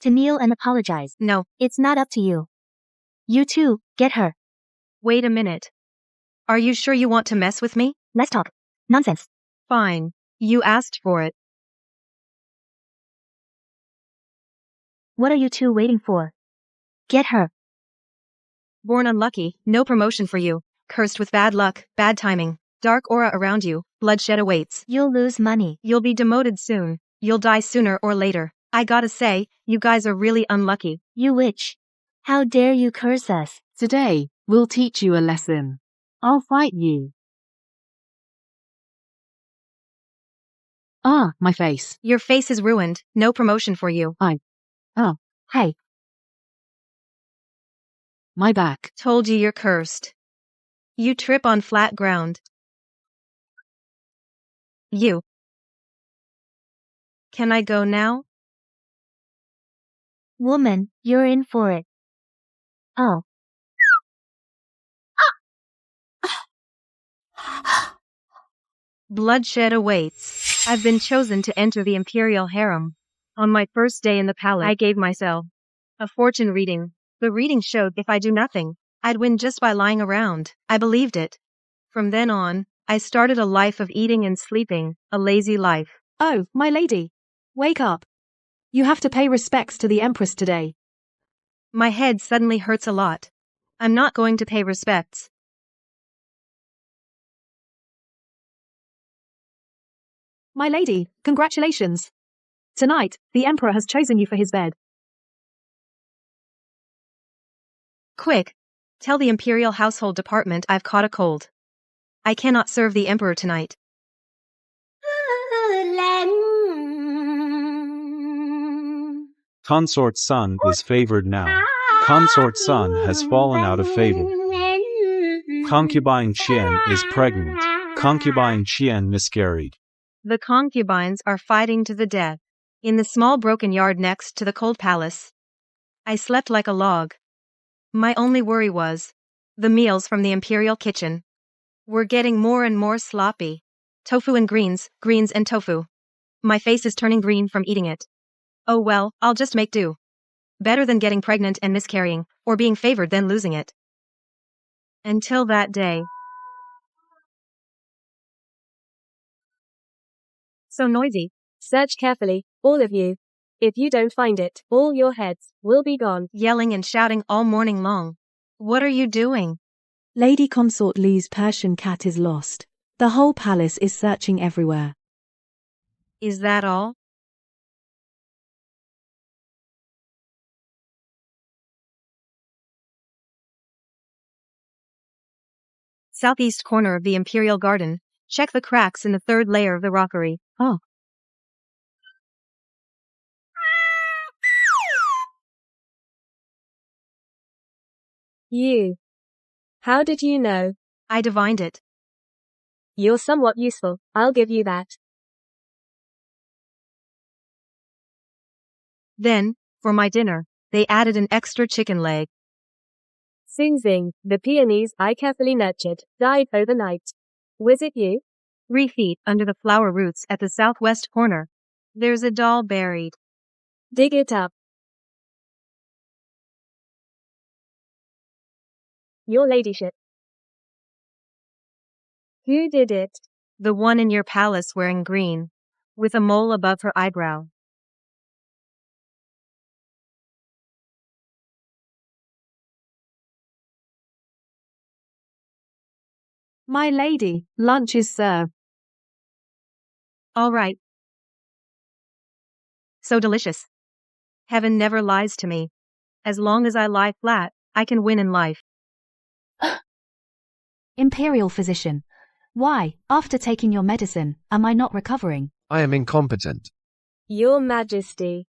To kneel and apologize. No. It's not up to you. You too, get her. Wait a minute. Are you sure you want to mess with me? Let's talk. Nonsense. Fine. You asked for it. What are you two waiting for? Get her. Born unlucky, no promotion for you. Cursed with bad luck, bad timing. Dark aura around you, bloodshed awaits. You'll lose money. You'll be demoted soon. You'll die sooner or later. I gotta say, you guys are really unlucky. You witch. How dare you curse us? Today, we'll teach you a lesson. I'll fight you. Ah, my face. Your face is ruined, no promotion for you. Hey. My back. Told you you're cursed. You trip on flat ground. You. Can I go now? Woman, you're in for it. Oh. Bloodshed awaits. I've been chosen to enter the imperial harem. On my first day in the palace, I gave myself a fortune reading. The reading showed if I do nothing, I'd win just by lying around. I believed it. From then on, I started a life of eating and sleeping, a lazy life. Oh, my lady. Wake up. You have to pay respects to the Empress today. My head suddenly hurts a lot. I'm not going to pay respects. My lady, congratulations. Tonight, the Emperor has chosen you for his bed. Quick! Tell the Imperial Household Department I've caught a cold. I cannot serve the Emperor tonight. Consort's son is favored now. Consort's son has fallen out of favor. Concubine Qian is pregnant. Concubine Qian miscarried. The concubines are fighting to the death. In the small broken yard next to the cold palace. I slept like a log. My only worry was the meals from the imperial kitchen were getting more and more sloppy. Tofu and greens, greens and tofu. My face is turning green from eating it. Oh well, I'll just make do. Better than getting pregnant and miscarrying, or being favored than losing it. Until that day. So noisy. Search carefully, all of you. If you don't find it, all your heads will be gone. Yelling and shouting all morning long. What are you doing? Lady Consort Li's Persian cat is lost. The whole palace is searching everywhere. Is that all? Southeast corner of the Imperial Garden. Check the cracks in the third layer of the rockery. Oh. You. How did you know? I divined it. You're somewhat useful, I'll give you that. Then, for my dinner, they added an extra chicken leg. Sing Zing, the peonies I carefully nurtured, died overnight. Was it you? 3 feet under the flower roots at the southwest corner. There's a doll buried. Dig it up. Your ladyship. Who did it? The one in your palace wearing green, with a mole above her eyebrow. My lady, lunch is served. All right. So delicious. Heaven never lies to me. As long as I lie flat, I can win in life. Imperial physician. Why, after taking your medicine, am I not recovering? I am incompetent. Your Majesty.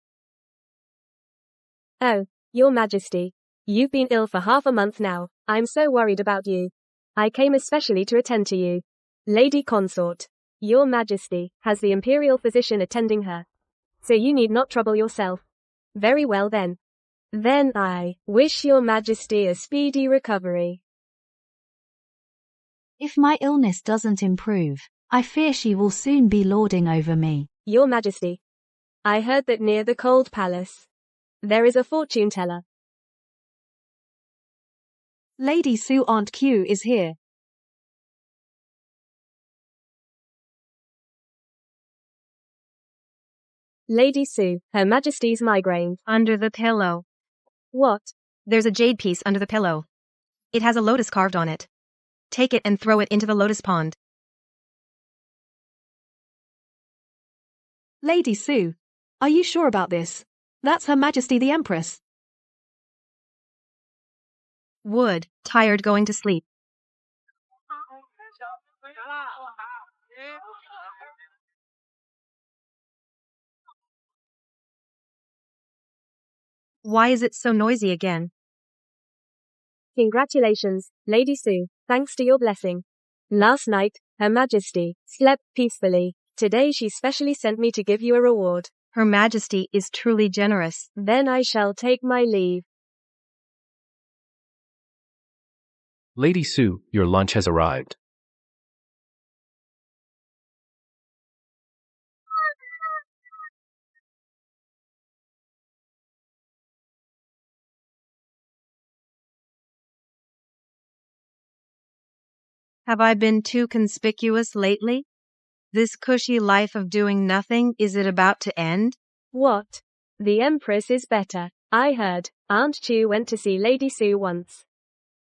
Oh, Your Majesty. You've been ill for half a month now. I'm so worried about you. I came especially to attend to you. Lady Consort. Your Majesty has the Imperial physician attending her. So you need not trouble yourself. Very well then. Then I wish Your Majesty a speedy recovery. If my illness doesn't improve, I fear she will soon be lording over me. Your Majesty. I heard that near the Cold Palace, There is a fortune teller. Lady Sue Aunt Q is here. Lady Sue, Her Majesty's migraine. Under the pillow. What? There's a jade piece under the pillow. It has a lotus carved on it. Take it and throw it into the lotus pond. Lady Sue, are you sure about this? That's Her Majesty the Empress. Wood, tired going to sleep. Why is it so noisy again? Congratulations, Lady Sue, thanks to your blessing. Last night, Her Majesty slept peacefully. Today she specially sent me to give you a reward. Her Majesty is truly generous. Then I shall take my leave. Lady Sue, your lunch has arrived. Have I been too conspicuous lately? This cushy life of doing nothing, is it about to end? What? The Empress is better. I heard Aunt Chu went to see Lady Sue once.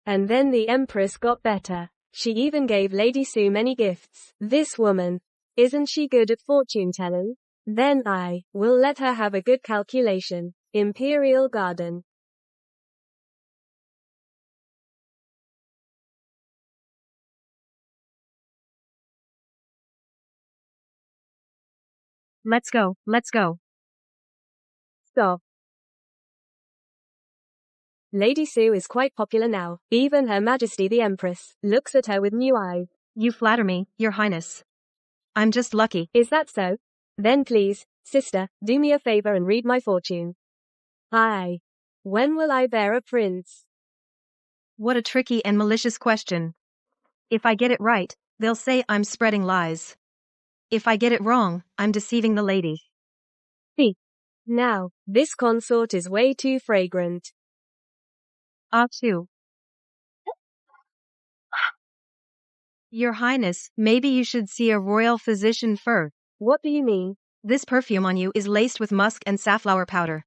And then the Empress got better. She even gave Lady Sue many gifts. This woman, isn't she good at fortune telling? Then I will let her have a good calculation. Imperial Garden. Let's go, let's go. Stop. Lady Sue is quite popular now. Even Her Majesty the Empress looks at her with new eyes. You flatter me, Your Highness. I'm just lucky. Is that so? Then please, sister, do me a favor and read my fortune. When will I bear a prince? What a tricky and malicious question. If I get it right, they'll say I'm spreading lies. If I get it wrong, I'm deceiving the lady. Now, this consort is way too fragrant. Achoo. Your Highness, maybe you should see a royal physician first. What do you mean? This perfume on you is laced with musk and safflower powder.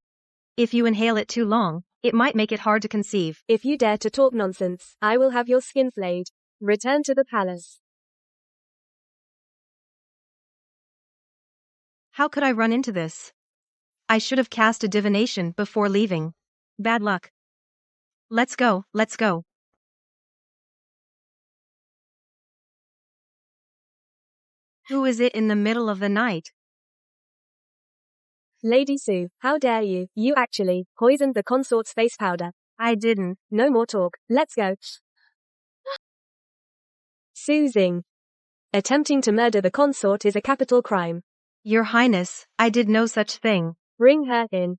If you inhale it too long, it might make it hard to conceive. If you dare to talk nonsense, I will have your skin flayed. Return to the palace. How could I run into this? I should have cast a divination before leaving. Bad luck. Let's go, let's go. Who is it in the middle of the night? Lady Sue, how dare you? You actually poisoned the consort's face powder. I didn't. No more talk. Let's go. Soothing. Attempting to murder the consort is a capital crime. Your Highness, I did no such thing. Bring her in.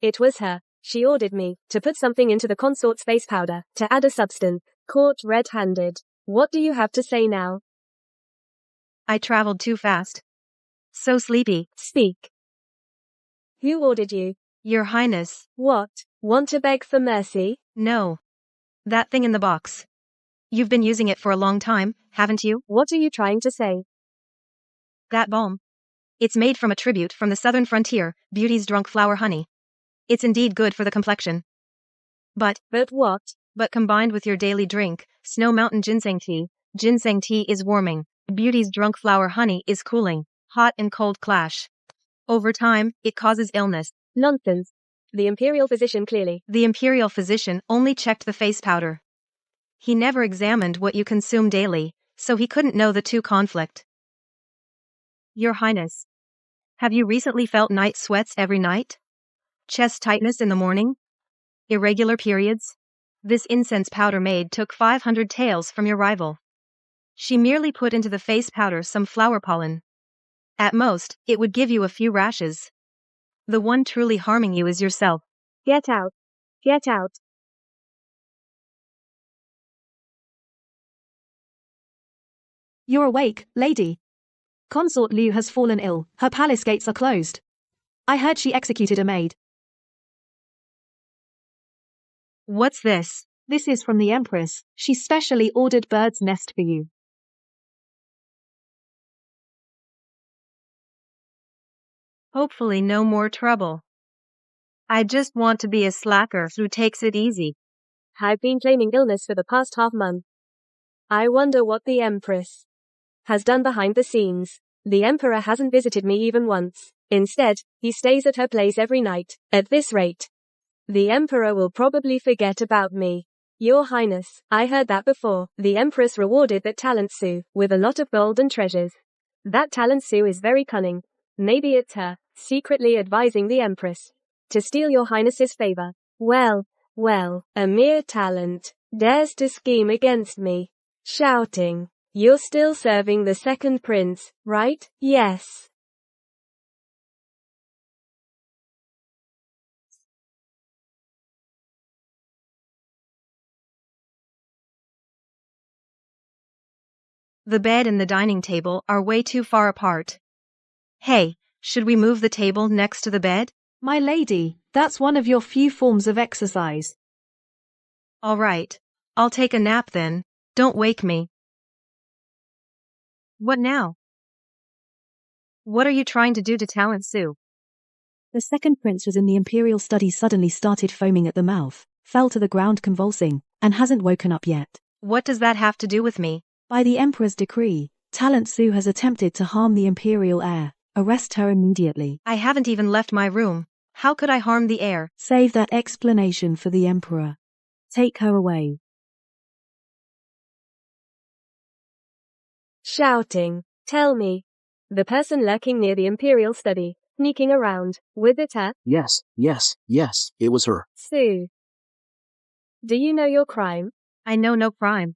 It was her. She ordered me to put something into the consort's face powder, to add a substance. Caught red-handed. What do you have to say now? I traveled too fast. So sleepy. Speak. Who ordered you? Your Highness. What? Want to beg for mercy? No. That thing in the box. You've been using it for a long time, haven't you? What are you trying to say? That balm. It's made from a tribute from the southern frontier, Beauty's drunk flower honey. It's indeed good for the complexion. But what? But combined with your daily drink, Snow Mountain ginseng tea is warming. Beauty's drunk flower honey is cooling. Hot and cold clash. Over time, it causes illness. Nonsense. The imperial physician clearly. The imperial physician only checked the face powder. He never examined what you consume daily, so he couldn't know the two conflict. Your Highness. Have you recently felt night sweats every night? Chest tightness in the morning? Irregular periods? This incense powder maid took 500 taels from your rival. She merely put into the face powder some flower pollen. At most, it would give you a few rashes. The one truly harming you is yourself. Get out. Get out. You're awake, lady. Consort Liu has fallen ill. Her palace gates are closed. I heard she executed a maid. What's this? This is from the Empress. She specially ordered bird's nest for you. Hopefully no more trouble. I just want to be a slacker who takes it easy. I've been claiming illness for the past half month. I wonder what the Empress has done behind the scenes. The Emperor hasn't visited me even once. Instead, he stays at her place every night. At this rate, the Emperor will probably forget about me. Your Highness, I heard that before. The Empress rewarded that talent Sue with a lot of gold and treasures. That talent Sue is very cunning. Maybe it's her, secretly advising the Empress to steal your Highness's favor. Well, a mere talent dares to scheme against me, shouting, "You're still serving the second prince, right?" Yes. The bed and the dining table are way too far apart. Hey, should we move the table next to the bed? My lady, that's one of your few forms of exercise. All right, I'll take a nap then. Don't wake me. What now? What are you trying to do to talent Sue? The second prince was in the imperial study, suddenly started foaming at the mouth, fell to the ground convulsing, and hasn't woken up yet. What does that have to do with me? By the Emperor's decree, Talent Sue has attempted to harm the imperial heir. Arrest her immediately. I haven't even left my room. How could I harm the heir? Save that explanation for the Emperor. Take her away. Shouting, "Tell me." The person lurking near the imperial study, sneaking around, was it her? Yes, it was her. Sue. Do you know your crime? I know no crime.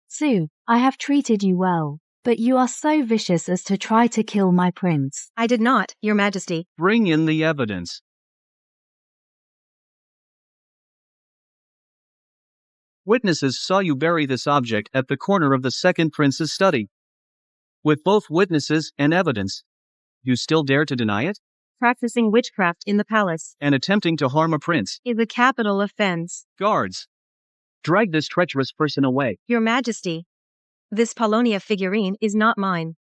Sue, I have treated you well, but you are so vicious as to try to kill my prince. I did not, Your Majesty. Bring in the evidence. Witnesses saw you bury this object at the corner of the second prince's study. With both witnesses and evidence, you still dare to deny it? Practicing witchcraft in the palace And attempting to harm a prince. is a capital offense. Guards, drag this treacherous person away. Your Majesty, this Polonia figurine is not mine.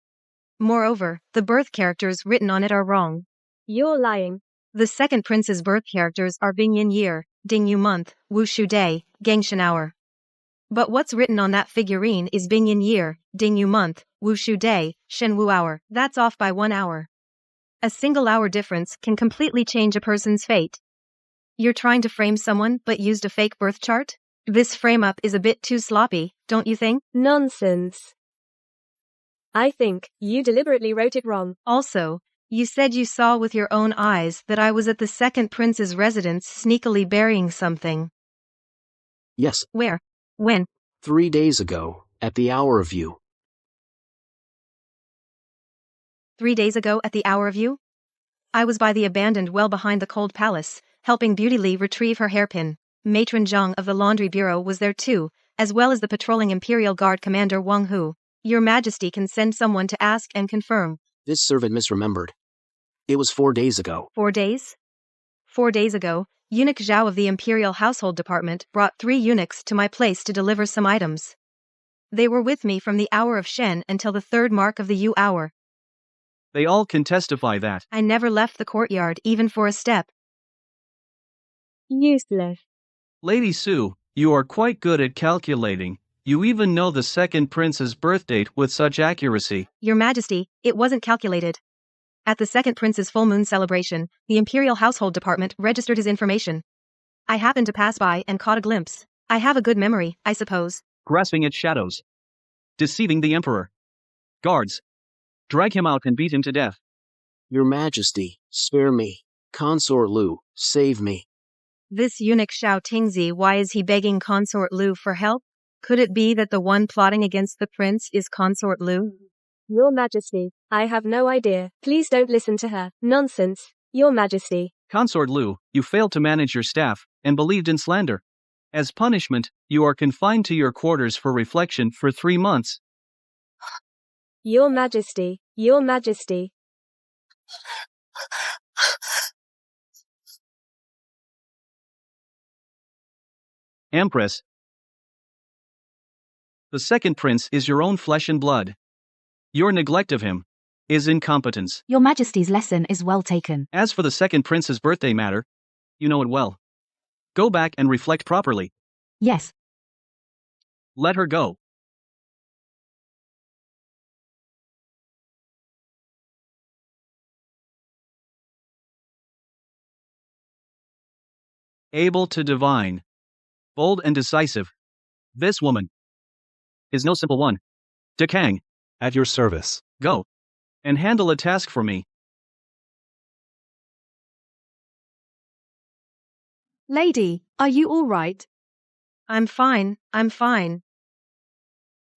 Moreover, the birth characters written on it are wrong. You're lying. The second prince's birth characters are Bingyan year, Dingyu month, Wushu day, Gangshan hour. But what's written on that figurine is Bingyan year, Dingyu month, Wushu day, Shenwu hour. That's off by 1 hour. A single hour difference can completely change a person's fate. You're trying to frame someone but used a fake birth chart? This frame-up is a bit too sloppy, don't you think? Nonsense. I think you deliberately wrote it wrong. Also, you said you saw with your own eyes that I was at the second prince's residence sneakily burying something. Yes, Where? When? 3 days ago, at the hour of you. 3 days ago at the hour of you? I was by the abandoned well behind the cold palace, helping Beauty Lee retrieve her hairpin. Matron Zhang of the laundry bureau was there too, as well as the patrolling Imperial Guard Commander Wang Hu. Your Majesty can send someone to ask and confirm. This servant misremembered. It was 4 days ago. 4 days? 4 days ago, Eunuch Zhao of the Imperial Household Department brought 3 eunuchs to my place to deliver some items. They were with me from the hour of Shen until the 3rd mark of the Yu hour. They all can testify that. I never left the courtyard even for a step. Useless. Lady Sue, you are quite good at calculating. You even know the second prince's birth date with such accuracy. Your Majesty, it wasn't calculated. At the second prince's full moon celebration, the Imperial Household Department registered his information. I happened to pass by and caught a glimpse. I have a good memory, I suppose. Grasping at shadows. Deceiving the Emperor. Guards, drag him out and beat him to death. Your Majesty, spare me. Consort Lu, save me. This eunuch Xiao Tingzi, why is he begging Consort Lu for help? Could it be that the one plotting against the prince is Consort Lu? Your Majesty, I have no idea. Please don't listen to her. Nonsense, Your Majesty. Consort Lu, you failed to manage your staff, and believed in slander. As punishment, you are confined to your quarters for reflection for 3 months. Your Majesty, Your Majesty. Empress. The second prince is your own flesh and blood. Your neglect of him is incompetence. Your Majesty's lesson is well taken. As for the second prince's birthday matter, you know it well. Go back and reflect properly. Yes. Let her go. Able to divine. Bold and decisive. This woman is no simple one. Dekang, At your service. go and handle a task for me. Lady, are you all right? I'm fine, I'm fine.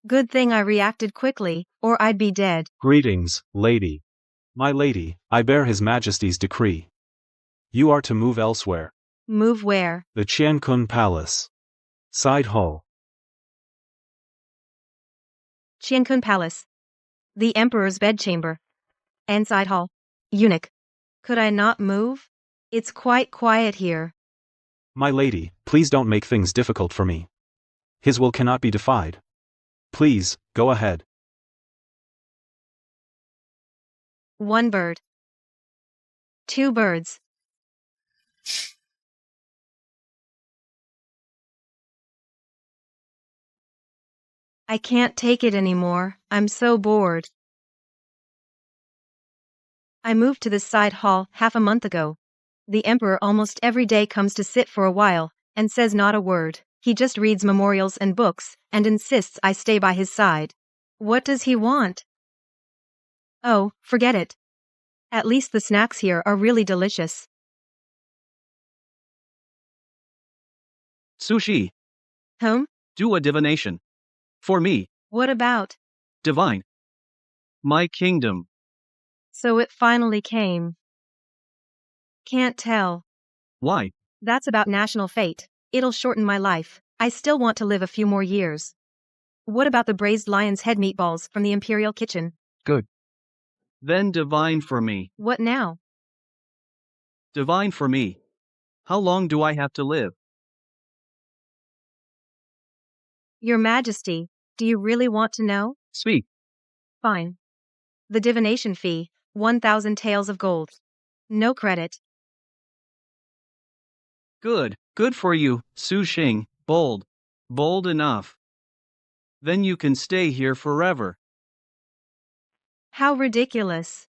Good thing I reacted quickly, or I'd be dead. Greetings, lady. My lady, I bear His Majesty's decree. You are to move elsewhere. Move where? The Qiankun Palace. Side hall. Qiankun Palace. The Emperor's bedchamber. And side hall. Eunuch. Could I not move? It's quite quiet here. My lady, please don't make things difficult for me. His will cannot be defied. Please, go ahead. One bird. Two birds. I can't take it anymore, I'm so bored. I moved to this side hall half a month ago. The Emperor almost every day comes to sit for a while, and says not a word. He just reads memorials and books, and insists I stay by his side. What does he want? Oh, forget it. At least the snacks here are really delicious. Sushi, Home? do a divination. For me, What about? divine. My kingdom. So it finally came. Can't tell. Why? That's about national fate. It'll shorten my life. I still want to live a few more years. What about the braised lion's head meatballs from the Imperial kitchen? Then divine for me. What now? Divine for me. How long do I have to live? Your Majesty, do you really want to know? Speak. Fine. The divination fee, 1,000 taels of gold. No credit. Good. Good for you, Su Xing. Bold. Bold enough. Then you can stay here forever. How ridiculous.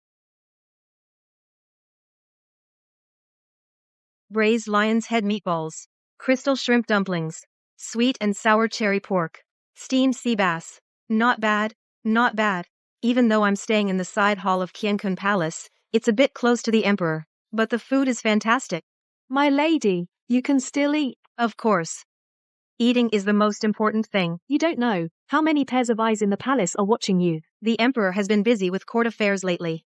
Braised lion's head meatballs. Crystal shrimp dumplings. Sweet and sour cherry pork. Steamed sea bass. Not bad, not bad. Even though I'm staying in the side hall of Qiankun Palace, it's a bit close to the Emperor. But the food is fantastic. My lady, you can still eat. Of course. Eating is the most important thing. You don't know how many pairs of eyes in the palace are watching you. The Emperor has been busy with court affairs lately.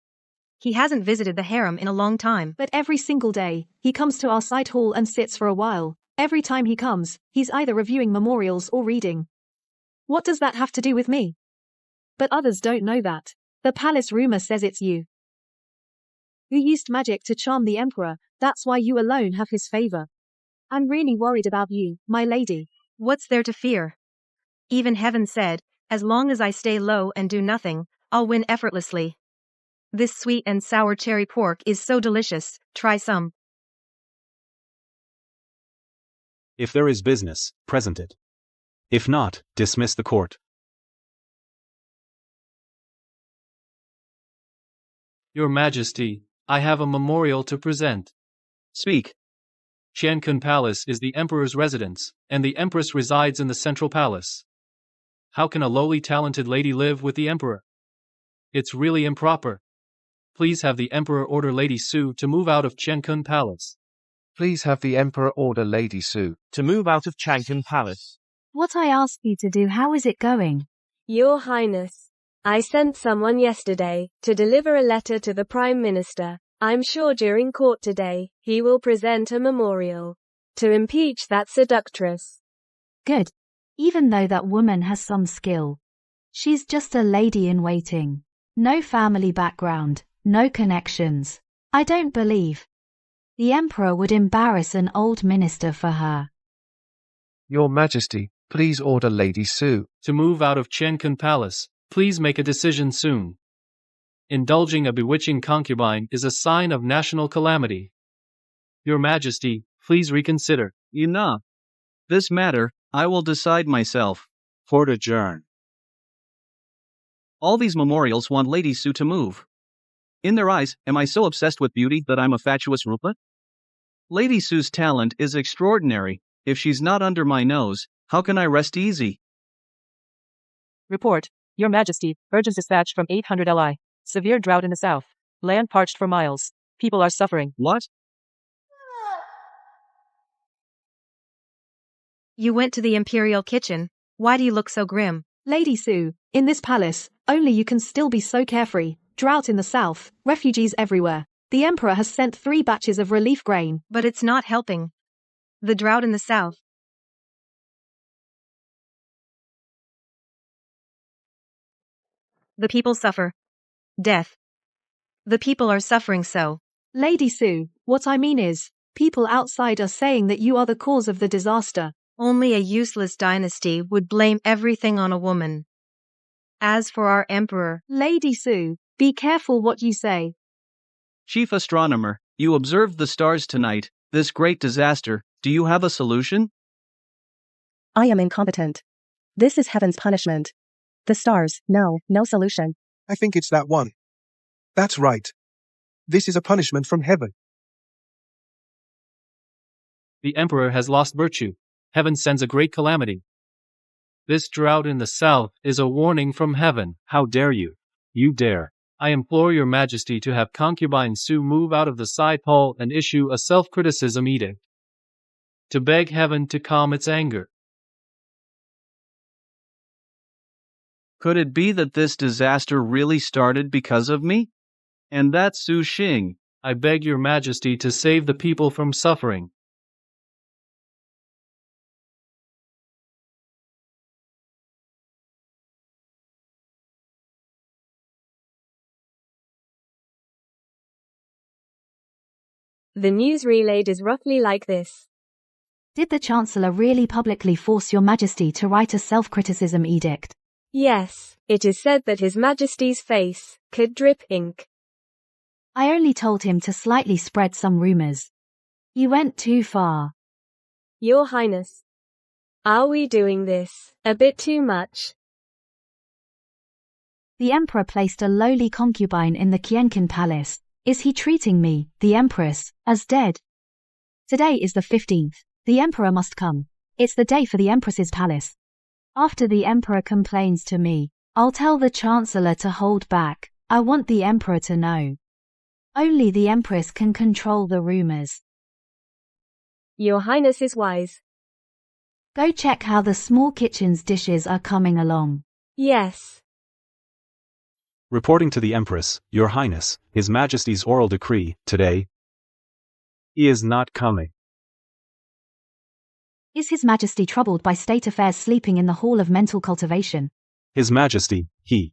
He hasn't visited the harem in a long time. But every single day, he comes to our side hall and sits for a while. Every time he comes, he's either reviewing memorials or reading. What does that have to do with me? But others don't know that. The palace rumor says it's you. You used magic to charm the Emperor, that's why you alone have his favor. I'm really worried about you, my lady. What's there to fear? Even heaven said, as long as I stay low and do nothing, I'll win effortlessly. This sweet and sour cherry pork is so delicious, try some. If there is business, present it. If not, dismiss the court. Your Majesty, I have a memorial to present. Speak. Qiankun Palace is the Emperor's residence, and the Empress resides in the Central Palace. How can a lowly talented lady live with the Emperor? It's really improper. Please have the Emperor order Lady Su to move out of Qiankun Palace. Please have the Emperor order Lady Su to move out of Qiankun Palace. What I asked you to do, how is it going? Your Highness, I sent someone yesterday to deliver a letter to the Prime Minister. I'm sure during court today, he will present a memorial to impeach that seductress. Good. Even though that woman has some skill. She's just a lady in waiting. No family background, no connections. I don't believe the emperor would embarrass an old minister for her. Your Majesty, please order Lady Sue to move out of Qiankan Palace. Please make a decision soon. Indulging a bewitching concubine is a sign of national calamity. Your Majesty, please reconsider. Enough. This matter, I will decide myself. Court adjourn. All these memorials want Lady Sue to move. In their eyes, am I so obsessed with beauty that I'm a fatuous rupa? Lady Sue's talent is extraordinary. If she's not under my nose, how can I rest easy? Report, Your Majesty, urgent dispatch from 800 Li. Severe drought in the south. Land parched for miles. People are suffering. What? You went to the imperial kitchen. Why do you look so grim? Lady Sue, in this palace, only you can still be so carefree. Drought in the south, refugees everywhere. The emperor has sent 3 batches of relief grain. But it's not helping. The drought in the south. The people suffer. Death. The people are suffering so. Lady Sue, what I mean is, people outside are saying that you are the cause of the disaster. Only a useless dynasty would blame everything on a woman. As for our emperor, Lady Sue, be careful what you say. Chief astronomer, you observed the stars tonight, this great disaster. Do you have a solution? I am incompetent. This is heaven's punishment. The stars, no solution. I think it's that one. That's right. This is a punishment from heaven. The emperor has lost virtue. Heaven sends a great calamity. This drought in the south is a warning from heaven. How dare you? You dare. I implore your majesty to have concubine Sue move out of the side hall and issue a self-criticism edict, to beg heaven to calm its anger. Could it be that this disaster really started because of me? And that Su Xing? I beg your majesty to save the people from suffering. The news relayed is roughly like this. Did the Chancellor really publicly force Your Majesty to write a self-criticism edict? Yes, it is said that His Majesty's face could drip ink. I only told him to slightly spread some rumors. You went too far. Your Highness. Are we doing this a bit too much? The Emperor placed a lowly concubine in the Qiankan Palace. Is he treating me, the Empress, as dead? Today is the 15th. The Emperor must come. It's the day for the Empress's palace. After the Emperor complains to me, I'll tell the Chancellor to hold back. I want the Emperor to know. Only the Empress can control the rumors. Your Highness is wise. Go check how the small kitchen's dishes are coming along. Yes. Reporting to the Empress, Your Highness, His Majesty's oral decree, today. He is not coming. Is His Majesty troubled by state affairs sleeping in the Hall of Mental Cultivation? His Majesty, he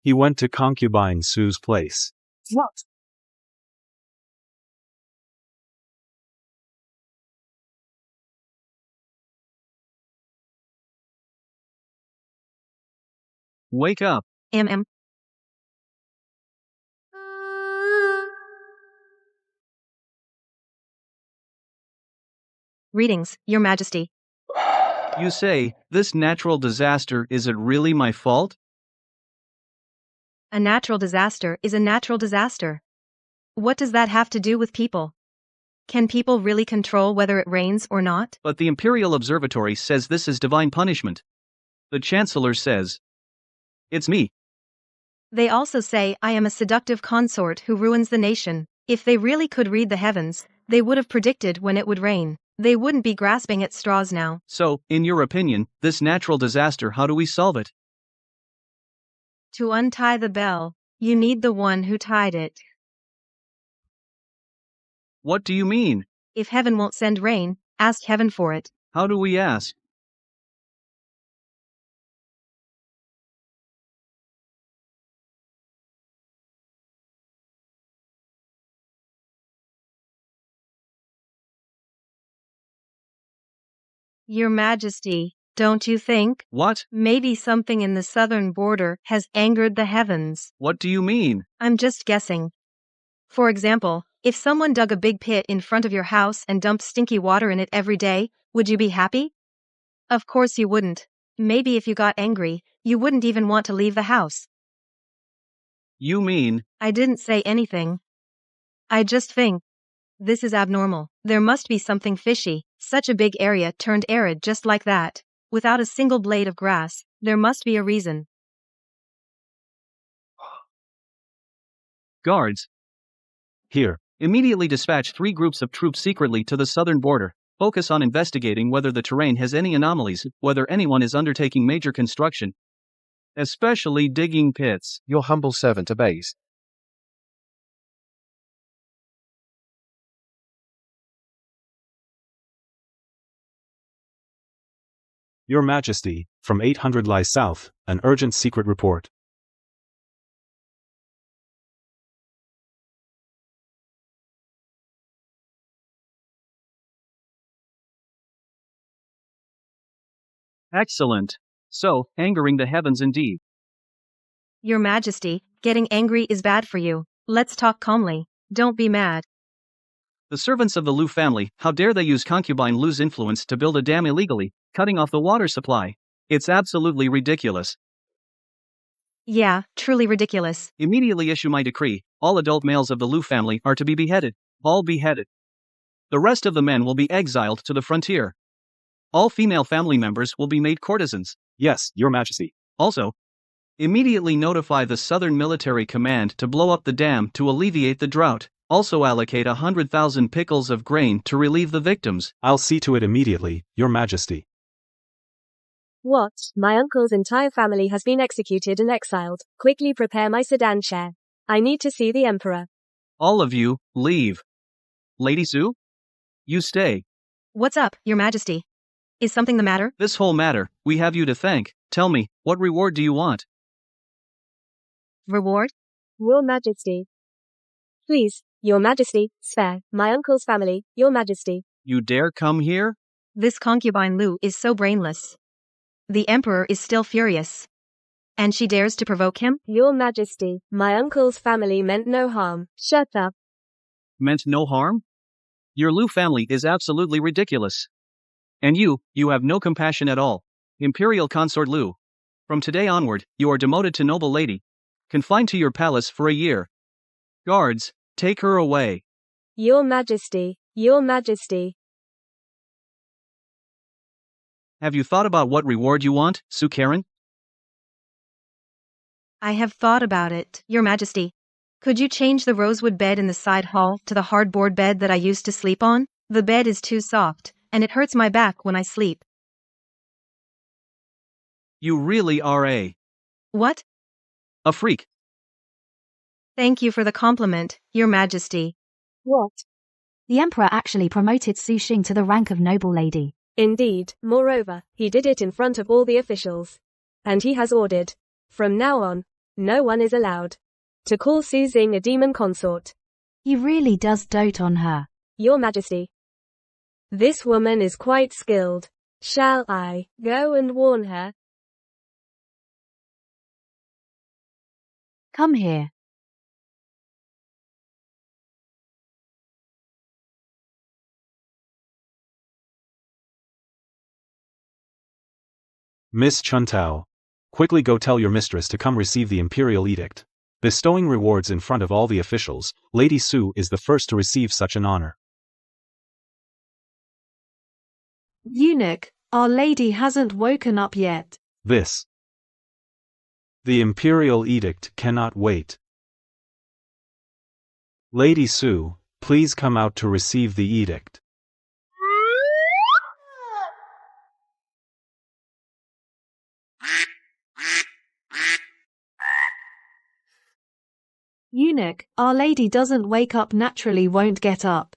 went to concubine Sue's place. What? Wake up. Greetings, Your Majesty. You say, this natural disaster, is it really my fault? A natural disaster is a natural disaster. What does that have to do with people? Can people really control whether it rains or not? But the Imperial Observatory says this is divine punishment. The Chancellor says, it's me. They also say I am a seductive consort who ruins the nation. If they really could read the heavens, they would have predicted when it would rain. They wouldn't be grasping at straws now. So, in your opinion, this natural disaster, how do we solve it? To untie the bell, you need the one who tied it. What do you mean? If heaven won't send rain, ask heaven for it. How do we ask? Your Majesty, don't you think? What? Maybe something in the southern border has angered the heavens. What do you mean? I'm just guessing. For example, if someone dug a big pit in front of your house and dumped stinky water in it every day, would you be happy? Of course you wouldn't. Maybe if you got angry, you wouldn't even want to leave the house. You mean? I didn't say anything. I just think this is abnormal. There must be something fishy. Such a big area turned arid just like that, without a single blade of grass. There must be a reason. Guards. Here. Immediately dispatch 3 groups of troops secretly to the southern border. Focus on investigating whether the terrain has any anomalies, whether anyone is undertaking major construction, especially digging pits. Your humble servant obeys. Your Majesty, from 800 lies south, an urgent secret report. Excellent. So, angering the heavens indeed. Your Majesty, getting angry is bad for you. Let's talk calmly. Don't be mad. The servants of the Liu family, how dare they use concubine Liu's influence to build a dam illegally, cutting off the water supply? It's absolutely ridiculous. Yeah, truly ridiculous. Immediately issue my decree. All adult males of the Liu family are to be beheaded. All beheaded. The rest of the men will be exiled to the frontier. All female family members will be made courtesans. Yes, Your Majesty. Also, immediately notify the Southern Military Command to blow up the dam to alleviate the drought. Also allocate 100,000 pickles of grain to relieve the victims. I'll see to it immediately, Your Majesty. What? My uncle's entire family has been executed and exiled. Quickly prepare my sedan chair. I need to see the Emperor. All of you, leave. Lady Su? You stay. What's up, Your Majesty? Is something the matter? This whole matter, we have you to thank. Tell me, what reward do you want? Reward? Your Majesty. Please, Your Majesty, spare my uncle's family, Your Majesty. You dare come here? This concubine Liu is so brainless. The Emperor is still furious. And she dares to provoke him? Your Majesty, my uncle's family meant no harm. Shut up. Meant no harm? Your Liu family is absolutely ridiculous. And you have no compassion at all. Imperial Consort Liu. From today onward, you are demoted to noble lady. Confined to your palace for a year. Guards, take her away. Your Majesty, Your Majesty. Have you thought about what reward you want, Su Karen? I have thought about it, Your Majesty. Could you change the rosewood bed in the side hall to the hardboard bed that I used to sleep on? The bed is too soft, and it hurts my back when I sleep. You really are a... What? A freak. Thank you for the compliment, Your Majesty. What? The Emperor actually promoted Su Xing to the rank of noble lady. Indeed, moreover, he did it in front of all the officials. And he has ordered, from now on, no one is allowed to call Su Xing a demon consort. He really does dote on her. Your Majesty. This woman is quite skilled. Shall I go and warn her? Come here. Miss Chuntao. Quickly go tell your mistress to come receive the imperial edict. Bestowing rewards in front of all the officials, Lady Su is the first to receive such an honor. Eunuch, our lady hasn't woken up yet. This. The imperial edict cannot wait. Lady Su, please come out to receive the edict. Eunuch, our lady doesn't wake up naturally, won't get up.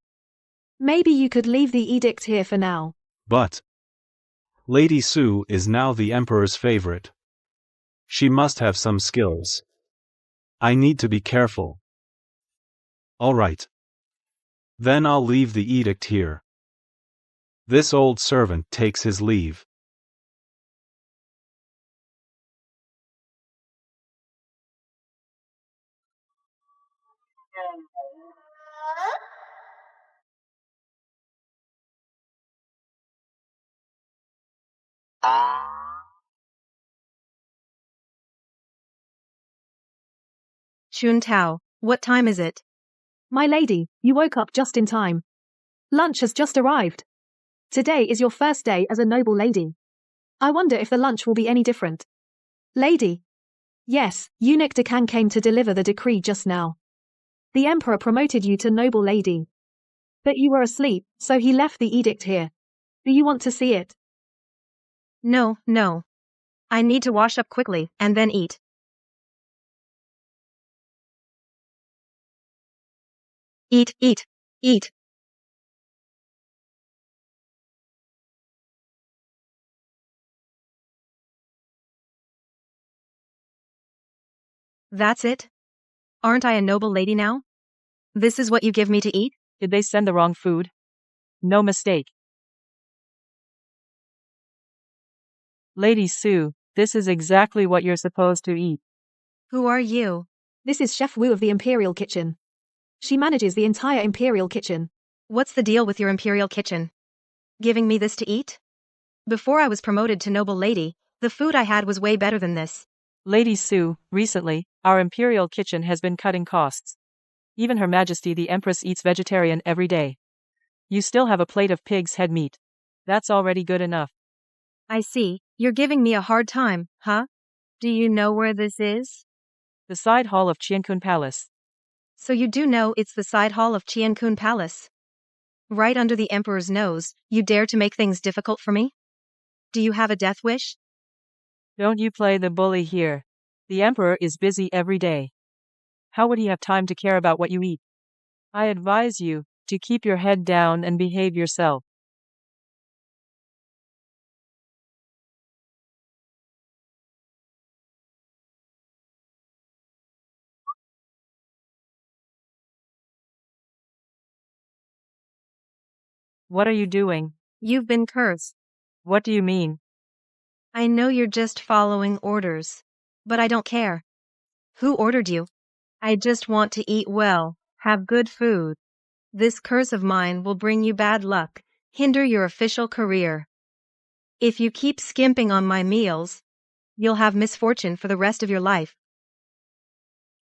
Maybe you could leave the edict here for now. But Lady Su is now the Emperor's favorite. She must have some skills. I need to be careful. All right. Then I'll leave the edict here. This old servant takes his leave. Chun Tao, what time is it? My lady, you woke up just in time. Lunch has just arrived. Today is your first day as a noble lady. I wonder if the lunch will be any different. Lady. Yes, Eunuch Decan came to deliver the decree just now. The emperor promoted you to noble lady. But you were asleep, so he left the edict here. Do you want to see it? No, no. I need to wash up quickly, and then eat. Eat, eat, eat. That's it? Aren't I a noble lady now? This is what you give me to eat? Did they send the wrong food? No mistake. Lady Sue, this is exactly what you're supposed to eat. Who are you? This is Chef Wu of the Imperial Kitchen. She manages the entire Imperial Kitchen. What's the deal with your Imperial Kitchen? Giving me this to eat? Before I was promoted to noble lady, the food I had was way better than this. Lady Sue, recently, our Imperial Kitchen has been cutting costs. Even Her Majesty the Empress eats vegetarian every day. You still have a plate of pig's head meat. That's already good enough. I see, you're giving me a hard time, huh? Do you know where this is? The side hall of Qiankun Palace. So you do know it's the side hall of Qiankun Palace? Right under the Emperor's nose, you dare to make things difficult for me? Do you have a death wish? Don't you play the bully here. The Emperor is busy every day. How would he have time to care about what you eat? I advise you to keep your head down and behave yourself. What are you doing? You've been cursed. What do you mean? I know you're just following orders, but I don't care. Who ordered you? I just want to eat well, have good food. This curse of mine will bring you bad luck, hinder your official career. If you keep skimping on my meals, you'll have misfortune for the rest of your life.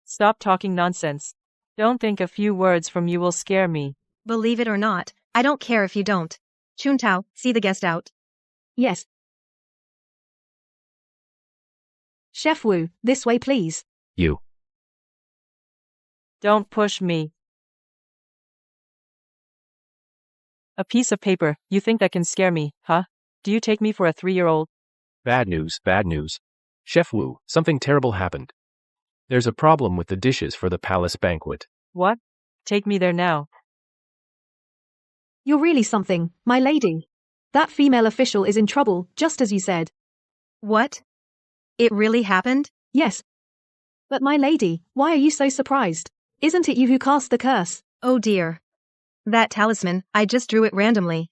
Stop talking nonsense. Don't think a few words from you will scare me. Believe it or not, I don't care if you don't. Chun Tao, see the guest out. Yes. Chef Wu, this way please. You. Don't push me. A piece of paper, you think that can scare me, huh? Do you take me for a 3-year-old? Bad news, bad news. Chef Wu, something terrible happened. There's a problem with the dishes for the palace banquet. What? Take me there now. You're really something, my lady. That female official is in trouble, just as you said. What? It really happened? Yes. But my lady, why are you so surprised? Isn't it you who cast the curse? Oh dear. That talisman, I just drew it randomly.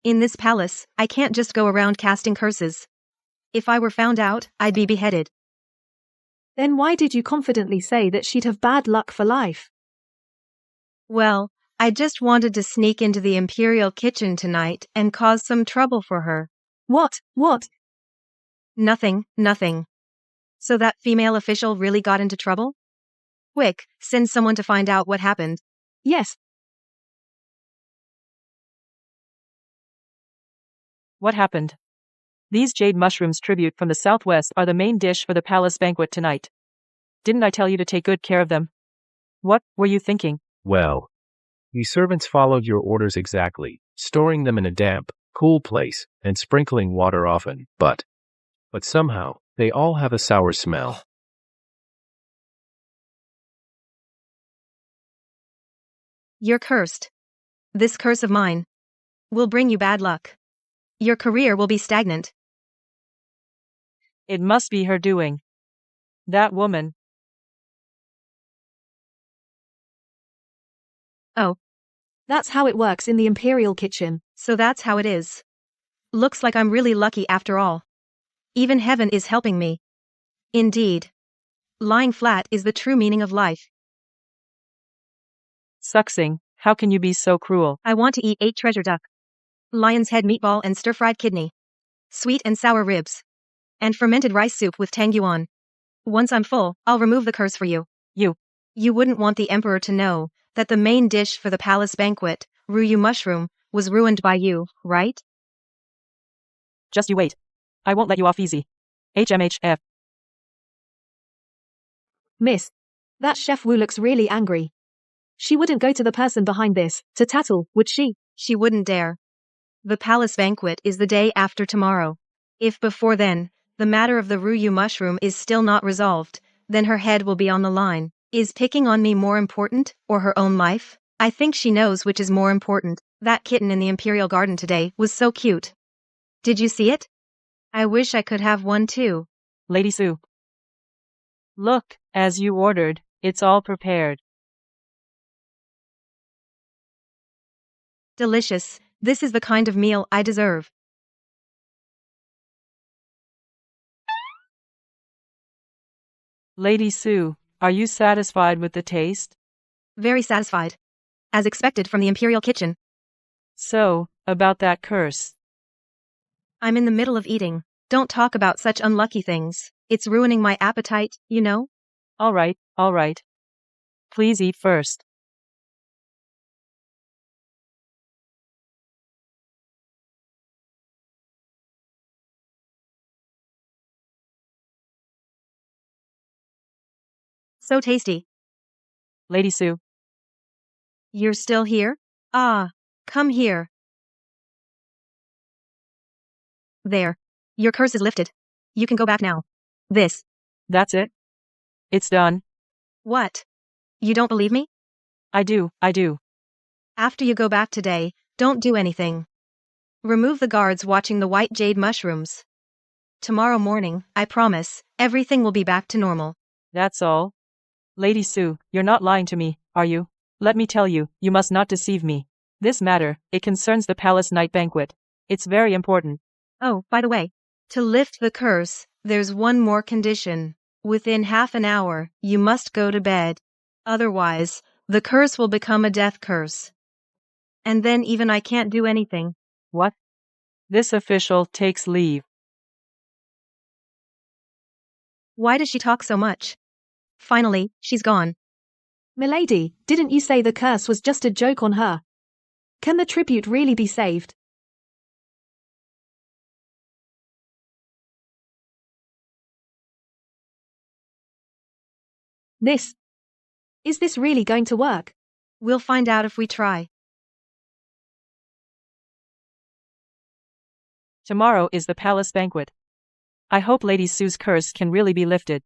In this palace, I can't just go around casting curses. If I were found out, I'd be beheaded. Then why did you confidently say that she'd have bad luck for life? Well, I just wanted to sneak into the Imperial Kitchen tonight and cause some trouble for her. What? Nothing, nothing. So that female official really got into trouble? Quick, send someone to find out what happened. Yes. What happened? These jade mushrooms tribute from the southwest are the main dish for the palace banquet tonight. Didn't I tell you to take good care of them? What were you thinking? Well, the servants followed your orders exactly, storing them in a damp, cool place, and sprinkling water often, but somehow, they all have a sour smell. You're cursed. This curse of mine will bring you bad luck. Your career will be stagnant. It must be her doing. That woman. Oh. That's how it works in the Imperial Kitchen. So that's how it is. Looks like I'm really lucky after all. Even heaven is helping me. Indeed. Lying flat is the true meaning of life. Suxing, how can you be so cruel? I want to eat 8 treasure duck, lion's head meatball and stir-fried kidney, sweet and sour ribs, and fermented rice soup with tangyuan. Once I'm full, I'll remove the curse for you. You wouldn't want the emperor to know that the main dish for the palace banquet, Ruyu mushroom, was ruined by you, right? Just you wait. I won't let you off easy. HMHF. Miss, that Chef Wu looks really angry. She wouldn't go to the person behind this to tattle, would she? She wouldn't dare. The palace banquet is the day after tomorrow. If before then, the matter of the Ruyu mushroom is still not resolved, then her head will be on the line. Is picking on me more important, or her own life? I think she knows which is more important. That kitten in the Imperial Garden today was so cute. Did you see it? I wish I could have one too. Lady Su. Look, as you ordered, it's all prepared. Delicious. This is the kind of meal I deserve. Lady Su, are you satisfied with the taste? Very satisfied. As expected from the Imperial kitchen. So, about that curse. I'm in the middle of eating. Don't talk about such unlucky things. It's ruining my appetite, you know? All right. Please eat first. So tasty. Lady Su. You're still here? Ah, come here. There. Your curse is lifted. You can go back now. That's it? It's done. What? You don't believe me? I do. After you go back today, don't do anything. Remove the guards watching the white jade mushrooms. Tomorrow morning, I promise, everything will be back to normal. That's all? Lady Su, you're not lying to me, are you? Let me tell you, you must not deceive me. This matter, it concerns the palace night banquet. It's very important. Oh, by the way, to lift the curse, there's one more condition. Within half an hour, you must go to bed. Otherwise, the curse will become a death curse. And then even I can't do anything. What? This official takes leave. Why does she talk so much? Finally, she's gone. Milady, didn't you say the curse was just a joke on her? Can the tribute really be saved? Is this really going to work? We'll find out if we try. Tomorrow is the palace banquet. I hope Lady Su's curse can really be lifted.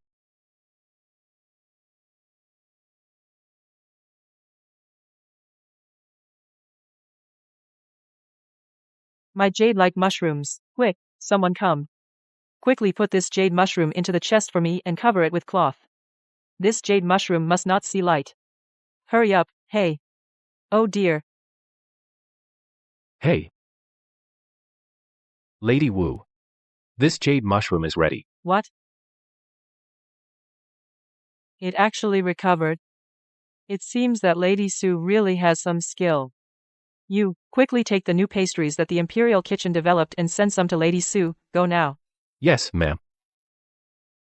My jade-like mushrooms. Quick, someone come. Quickly put this jade mushroom into the chest for me and cover it with cloth. This jade mushroom must not see light. Hurry up, hey. Oh dear. Hey. Lady Wu. This jade mushroom is ready. What? It actually recovered. It seems that Lady Su really has some skill. You, quickly take the new pastries that the Imperial kitchen developed and send some to Lady Su. Go now. Yes, ma'am.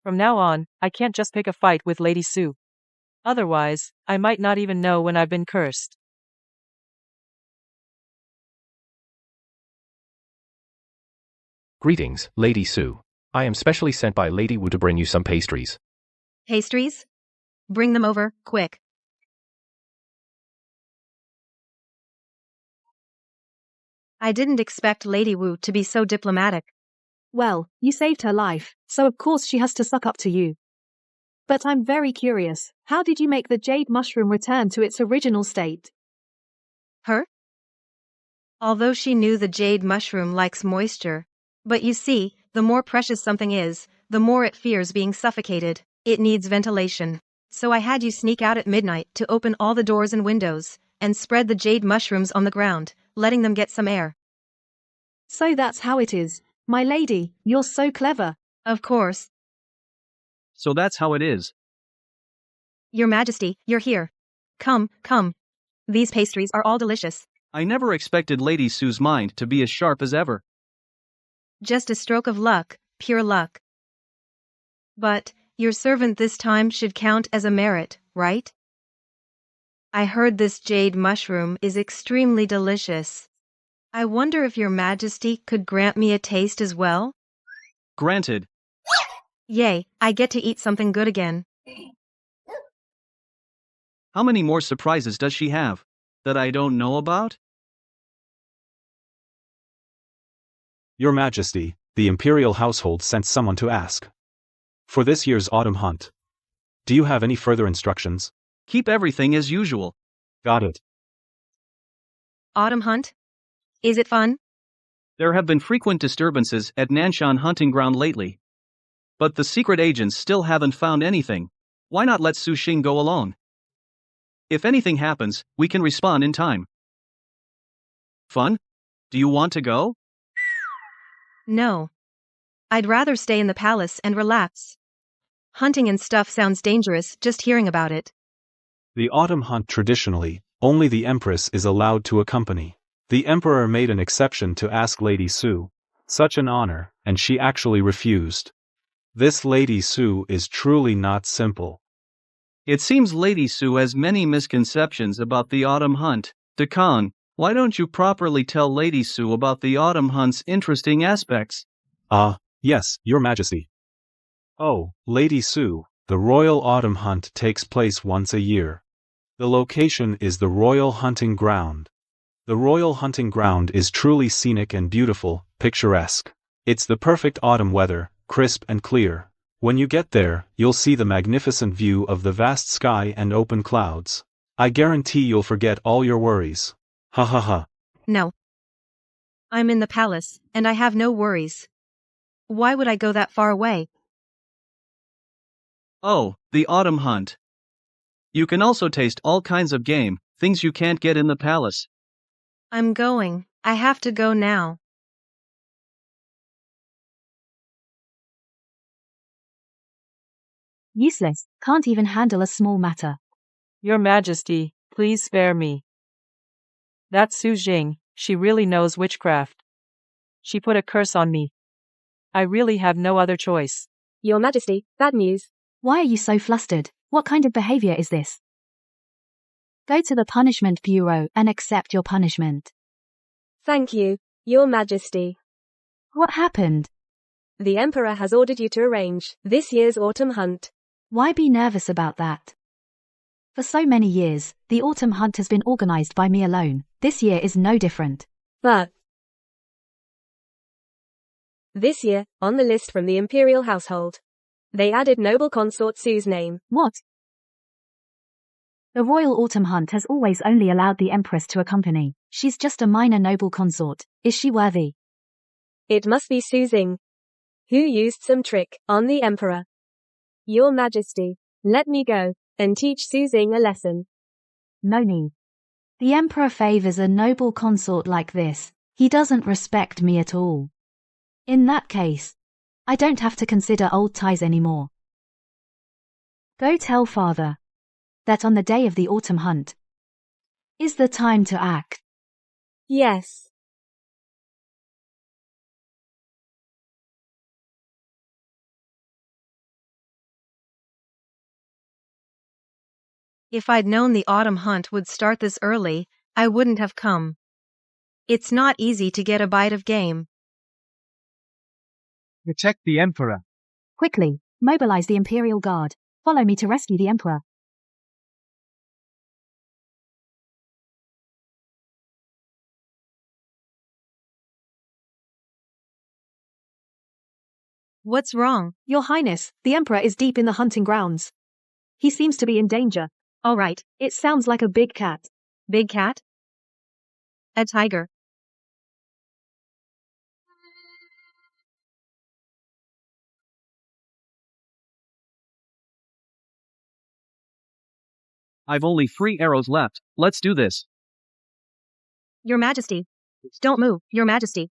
From now on, I can't just pick a fight with Lady Su. Otherwise, I might not even know when I've been cursed. Greetings, Lady Su. I am specially sent by Lady Wu to bring you some pastries. Pastries? Bring them over, quick. I didn't expect Lady Wu to be so diplomatic. Well, you saved her life, so of course she has to suck up to you. But I'm very curious, how did you make the jade mushroom return to its original state? Her? Although she knew the jade mushroom likes moisture. But you see, the more precious something is, the more it fears being suffocated. It needs ventilation. So I had you sneak out at midnight to open all the doors and windows, and spread the jade mushrooms on the ground, letting them get some air. So that's how it is. My lady, you're so clever. Of course. So that's how it is. Your Majesty, you're here. Come, come. These pastries are all delicious. I never expected Lady Sue's mind to be as sharp as ever. Just a stroke of luck, pure luck. But, your servant this time should count as a merit, right? I heard this jade mushroom is extremely delicious. I wonder if your Majesty could grant me a taste as well? Granted. Yay, I get to eat something good again. How many more surprises does she have that I don't know about? Your Majesty, the imperial household sent someone to ask for this year's autumn hunt. Do you have any further instructions? Keep everything as usual. Got it. Autumn hunt? Is it fun? There have been frequent disturbances at Nanshan hunting ground lately. But the secret agents still haven't found anything. Why not let Su Xing go alone? If anything happens, we can respond in time. Fun? Do you want to go? No. I'd rather stay in the palace and relax. Hunting and stuff sounds dangerous just hearing about it. The autumn hunt traditionally, only the Empress is allowed to accompany. The Emperor made an exception to ask Lady Su such an honor, and she actually refused. This Lady Su is truly not simple. It seems Lady Su has many misconceptions about the autumn hunt. Dekan, why don't you properly tell Lady Su about the autumn hunt's interesting aspects? Yes, Your Majesty. Oh, Lady Su, the Royal Autumn Hunt takes place once a year. The location is the Royal Hunting Ground. The Royal Hunting Ground is truly scenic and beautiful, picturesque. It's the perfect autumn weather, crisp and clear. When you get there, you'll see the magnificent view of the vast sky and open clouds. I guarantee you'll forget all your worries. Ha ha ha. No. I'm in the palace, and I have no worries. Why would I go that far away? Oh, the autumn hunt. You can also taste all kinds of game, things you can't get in the palace. I'm going. I have to go now. Useless, can't even handle a small matter. Your Majesty, please spare me. That Su Jing, she really knows witchcraft. She put a curse on me. I really have no other choice. Your Majesty, bad news. Why are you so flustered? What kind of behavior is this? Go to the punishment bureau and accept your punishment. Thank you, Your Majesty. What happened? The Emperor has ordered you to arrange this year's autumn hunt. Why be nervous about that? For so many years, the autumn hunt has been organized by me alone. This year is no different. But this year, on the list from the imperial household, they added noble consort Su's name. What? The royal autumn hunt has always only allowed the Empress to accompany. She's just a minor noble consort. Is she worthy? It must be Su Xing, who used some trick on the Emperor. Your Majesty, let me go and teach Su Xing a lesson. No need. The Emperor favors a noble consort like this. He doesn't respect me at all. In that case, I don't have to consider old ties anymore. Go tell father that on the day of the autumn hunt is the time to act. Yes. If I'd known the autumn hunt would start this early, I wouldn't have come. It's not easy to get a bite of game. Protect the Emperor. Quickly, mobilize the Imperial Guard. Follow me to rescue the Emperor. What's wrong? Your Highness, the Emperor is deep in the hunting grounds. He seems to be in danger. All right. It sounds like a big cat. Big cat? A tiger. I've only 3 arrows left. Let's do this. Your Majesty. Don't move, Your Majesty.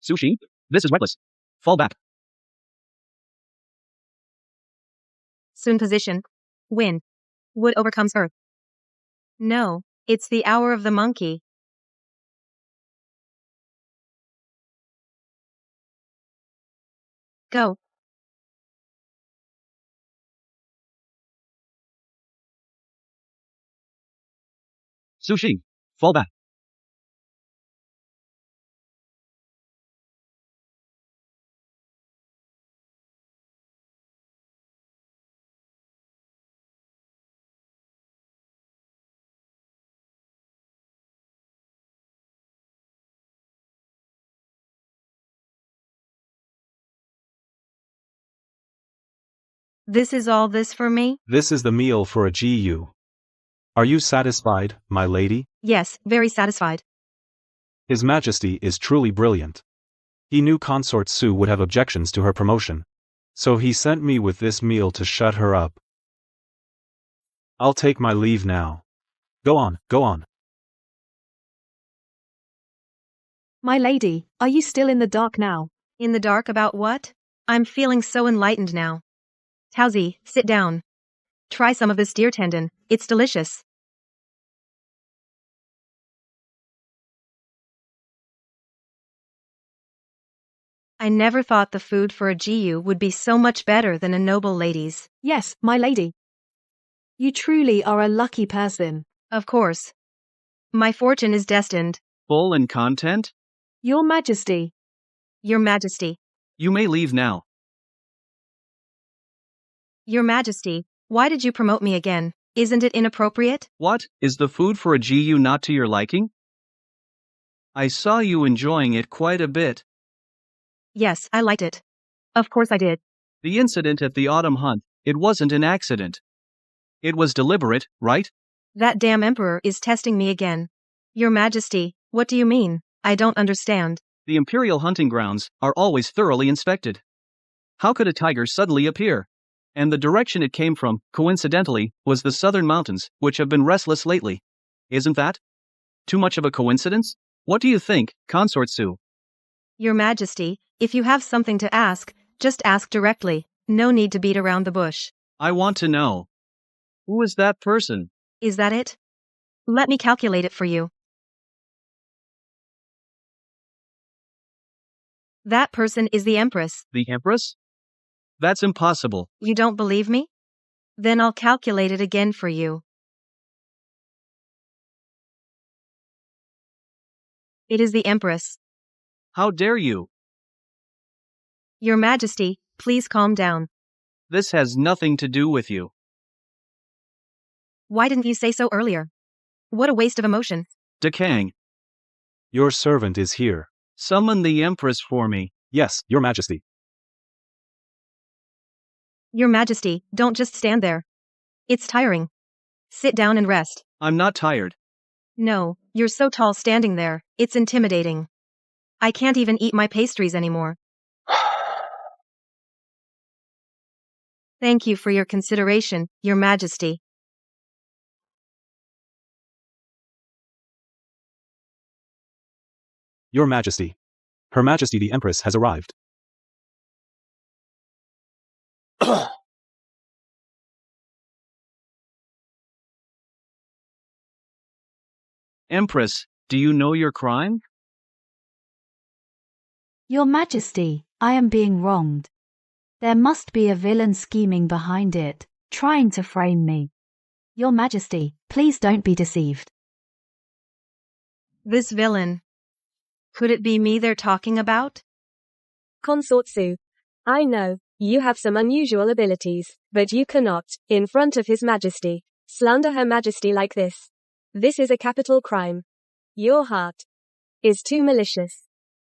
Sushi? This is reckless. Fall back. Soon position. Win. Wood overcomes earth. No, it's the hour of the monkey. Go. Sushi. Fall back. This is all this for me? This is the meal for a GU. Are you satisfied, my lady? Yes, very satisfied. His Majesty is truly brilliant. He knew Consort Sue would have objections to her promotion. So he sent me with this meal to shut her up. I'll take my leave now. Go on, go on. My lady, are you still in the dark now? In the dark about what? I'm feeling so enlightened now. Towsy, sit down. Try some of this deer tendon, it's delicious. I never thought the food for a GU would be so much better than a noble lady's. Yes, my lady. You truly are a lucky person. Of course. My fortune is destined. Full in content? Your Majesty. Your Majesty. You may leave now. Your Majesty, why did you promote me again? Isn't it inappropriate? What, is the food for a GU not to your liking? I saw you enjoying it quite a bit. Yes, I liked it. Of course I did. The incident at the autumn hunt, it wasn't an accident. It was deliberate, right? That damn emperor is testing me again. Your Majesty, what do you mean? I don't understand. The imperial hunting grounds are always thoroughly inspected. How could a tiger suddenly appear? And the direction it came from, coincidentally, was the southern mountains, which have been restless lately. Isn't that too much of a coincidence? What do you think, Consort Sue? Your Majesty, if you have something to ask, just ask directly. No need to beat around the bush. I want to know. Who is that person? Is that it? Let me calculate it for you. That person is the Empress. The Empress? That's impossible. You don't believe me? Then I'll calculate it again for you. It is the Empress. How dare you? Your Majesty, please calm down. This has nothing to do with you. Why didn't you say so earlier? What a waste of emotion. Dekang. Your servant is here. Summon the Empress for me. Yes, Your Majesty. Your Majesty, don't just stand there. It's tiring. Sit down and rest. I'm not tired. No, you're so tall standing there, it's intimidating. I can't even eat my pastries anymore. Thank you for your consideration, Your Majesty. Your Majesty. Her Majesty the Empress has arrived. Empress, do you know your crime? Your Majesty, I am being wronged. There must be a villain scheming behind it, trying to frame me. Your Majesty, please don't be deceived. This villain. Could it be me they're talking about? Consort Sue. I know, you have some unusual abilities, but you cannot, in front of His Majesty, slander Her Majesty like this. This is a capital crime. Your heart is too malicious.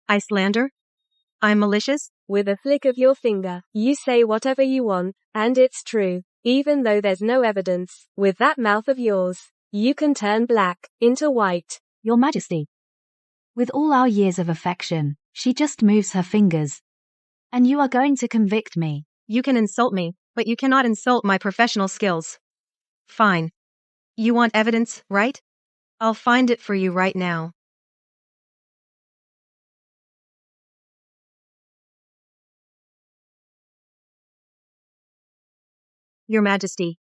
I slander? I'm malicious? With a flick of your finger, you say whatever you want, and it's true, even though there's no evidence. With that mouth of yours, you can turn black into white. Your Majesty. With all our years of affection, she just moves her fingers. And you are going to convict me. You can insult me, but you cannot insult my professional skills. Fine. You want evidence, right? I'll find it for you right now. Your Majesty.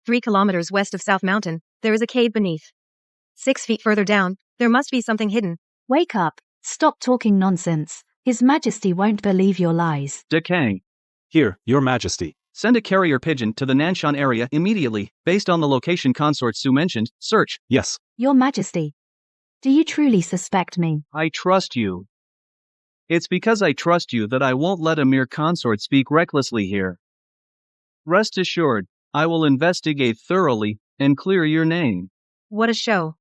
3 kilometers west of South Mountain, there is a cave beneath. 6 feet further down, there must be something hidden. Wake up. Stop talking nonsense. His Majesty won't believe your lies. Decang. Here, Your Majesty. Send a carrier pigeon to the Nanshan area immediately, based on the location Consort Su mentioned. Search. Yes. Your Majesty. Do you truly suspect me? I trust you. It's because I trust you that I won't let a mere consort speak recklessly here. Rest assured, I will investigate thoroughly and clear your name. What a show.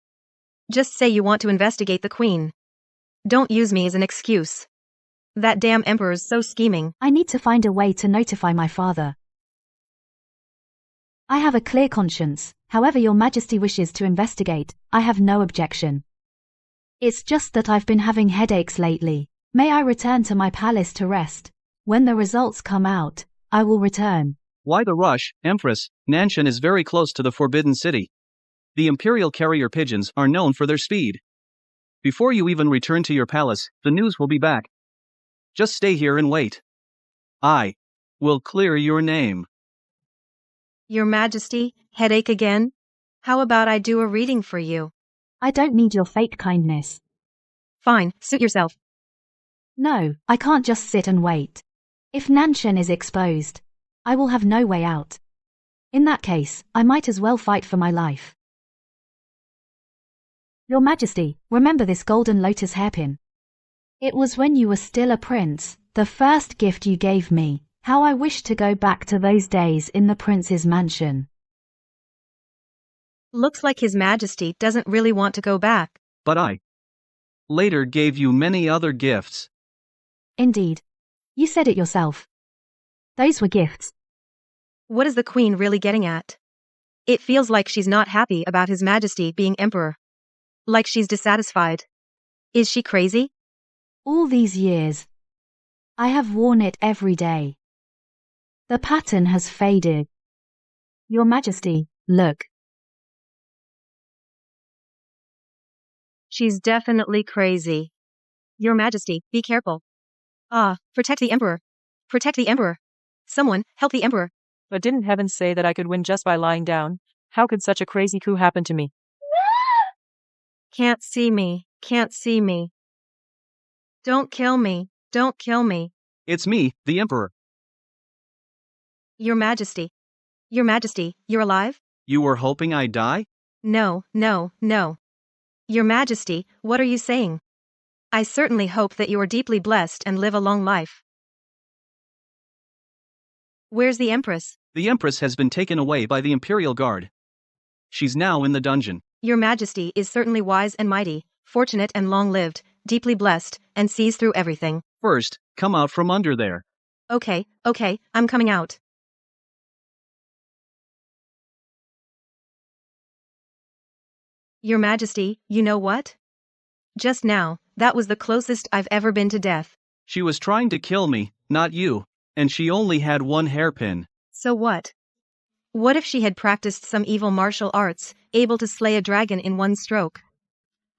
Just say you want to investigate the Queen. Don't use me as an excuse. That damn Emperor's so scheming. I need to find a way to notify my father. I have a clear conscience. However Your Majesty wishes to investigate, I have no objection. It's just that I've been having headaches lately. May I return to my palace to rest? When the results come out, I will return. Why the rush, Empress? Nanshan is very close to the Forbidden City. The Imperial carrier pigeons are known for their speed. Before you even return to your palace, the news will be back. Just stay here and wait. I will clear your name. Your Majesty, headache again? How about I do a reading for you? I don't need your fake kindness. Fine, suit yourself. No, I can't just sit and wait. If Nanshan is exposed, I will have no way out. In that case, I might as well fight for my life. Your Majesty, remember this golden lotus hairpin? It was when you were still a prince, the first gift you gave me. How I wish to go back to those days in the prince's mansion. Looks like His Majesty doesn't really want to go back. But I later gave you many other gifts. Indeed. You said it yourself. Those were gifts. What is the Queen really getting at? It feels like she's not happy about His Majesty being Emperor. Like she's dissatisfied. Is she crazy? All these years, I have worn it every day. The pattern has faded. Your Majesty, look. She's definitely crazy. Your Majesty, be careful. Protect the Emperor. Protect the Emperor. Someone, help the Emperor. But didn't heaven say that I could win just by lying down? How could such a crazy coup happen to me? Can't see me. Can't see me. Don't kill me. Don't kill me. It's me, the Emperor. Your Majesty. Your Majesty, you're alive? You were hoping I'd die? No, no, no. Your Majesty, what are you saying? I certainly hope that you are deeply blessed and live a long life. Where's the Empress? The Empress has been taken away by the Imperial Guard. She's now in the dungeon. Your Majesty is certainly wise and mighty, fortunate and long-lived, deeply blessed, and sees through everything. First, come out from under there. Okay, I'm coming out. Your Majesty, you know what? Just now, that was the closest I've ever been to death. She was trying to kill me, not you, and she only had one hairpin. So what? What if she had practiced some evil martial arts, able to slay a dragon in one stroke?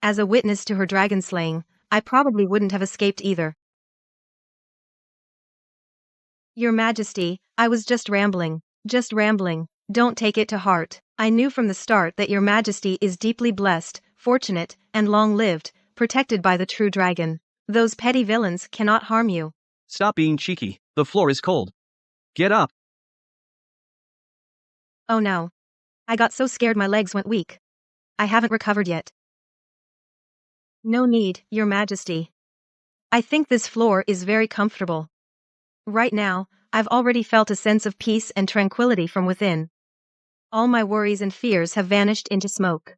As a witness to her dragon slaying, I probably wouldn't have escaped either. Your Majesty, I was just rambling. Don't take it to heart. I knew from the start that Your Majesty is deeply blessed, fortunate, and long-lived, protected by the true dragon. Those petty villains cannot harm you. Stop being cheeky. The floor is cold. Get up. Oh no. I got so scared my legs went weak. I haven't recovered yet. No need, Your Majesty. I think this floor is very comfortable. Right now, I've already felt a sense of peace and tranquility from within. All my worries and fears have vanished into smoke.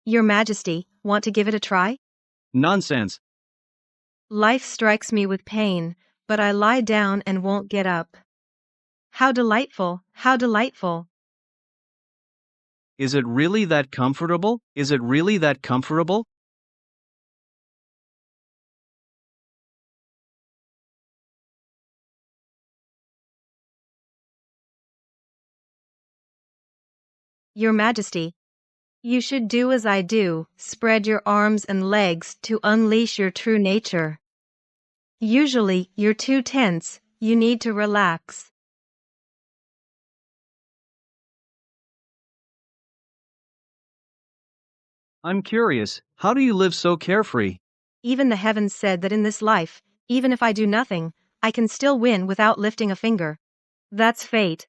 Your Majesty, want to give it a try? Nonsense. Life strikes me with pain, but I lie down and won't get up. How delightful, how delightful. Is it really that comfortable? Is it really that comfortable? Your Majesty, you should do as I do, spread your arms and legs to unleash your true nature. Usually, you're too tense, you need to relax. I'm curious, how do you live so carefree? Even the heavens said that in this life, even if I do nothing, I can still win without lifting a finger. That's fate.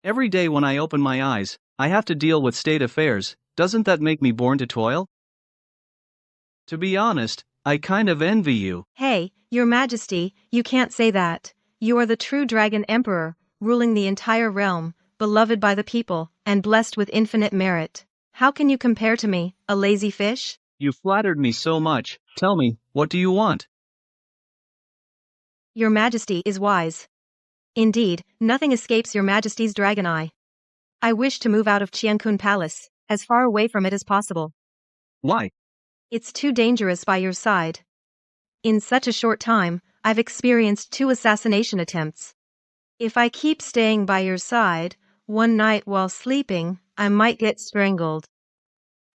Every day when I open my eyes, I have to deal with state affairs. Doesn't that make me born to toil? To be honest, I kind of envy you. Hey, Your Majesty, you can't say that. You are the true dragon emperor, ruling the entire realm, beloved by the people, and blessed with infinite merit. How can you compare to me, a lazy fish? You flattered me so much. Tell me, what do you want? Your Majesty is wise. Indeed, nothing escapes Your Majesty's dragon eye. I wish to move out of Qiankun Palace, as far away from it as possible. Why? It's too dangerous by your side. In such a short time, I've experienced 2 assassination attempts. If I keep staying by your side, one night while sleeping, I might get strangled.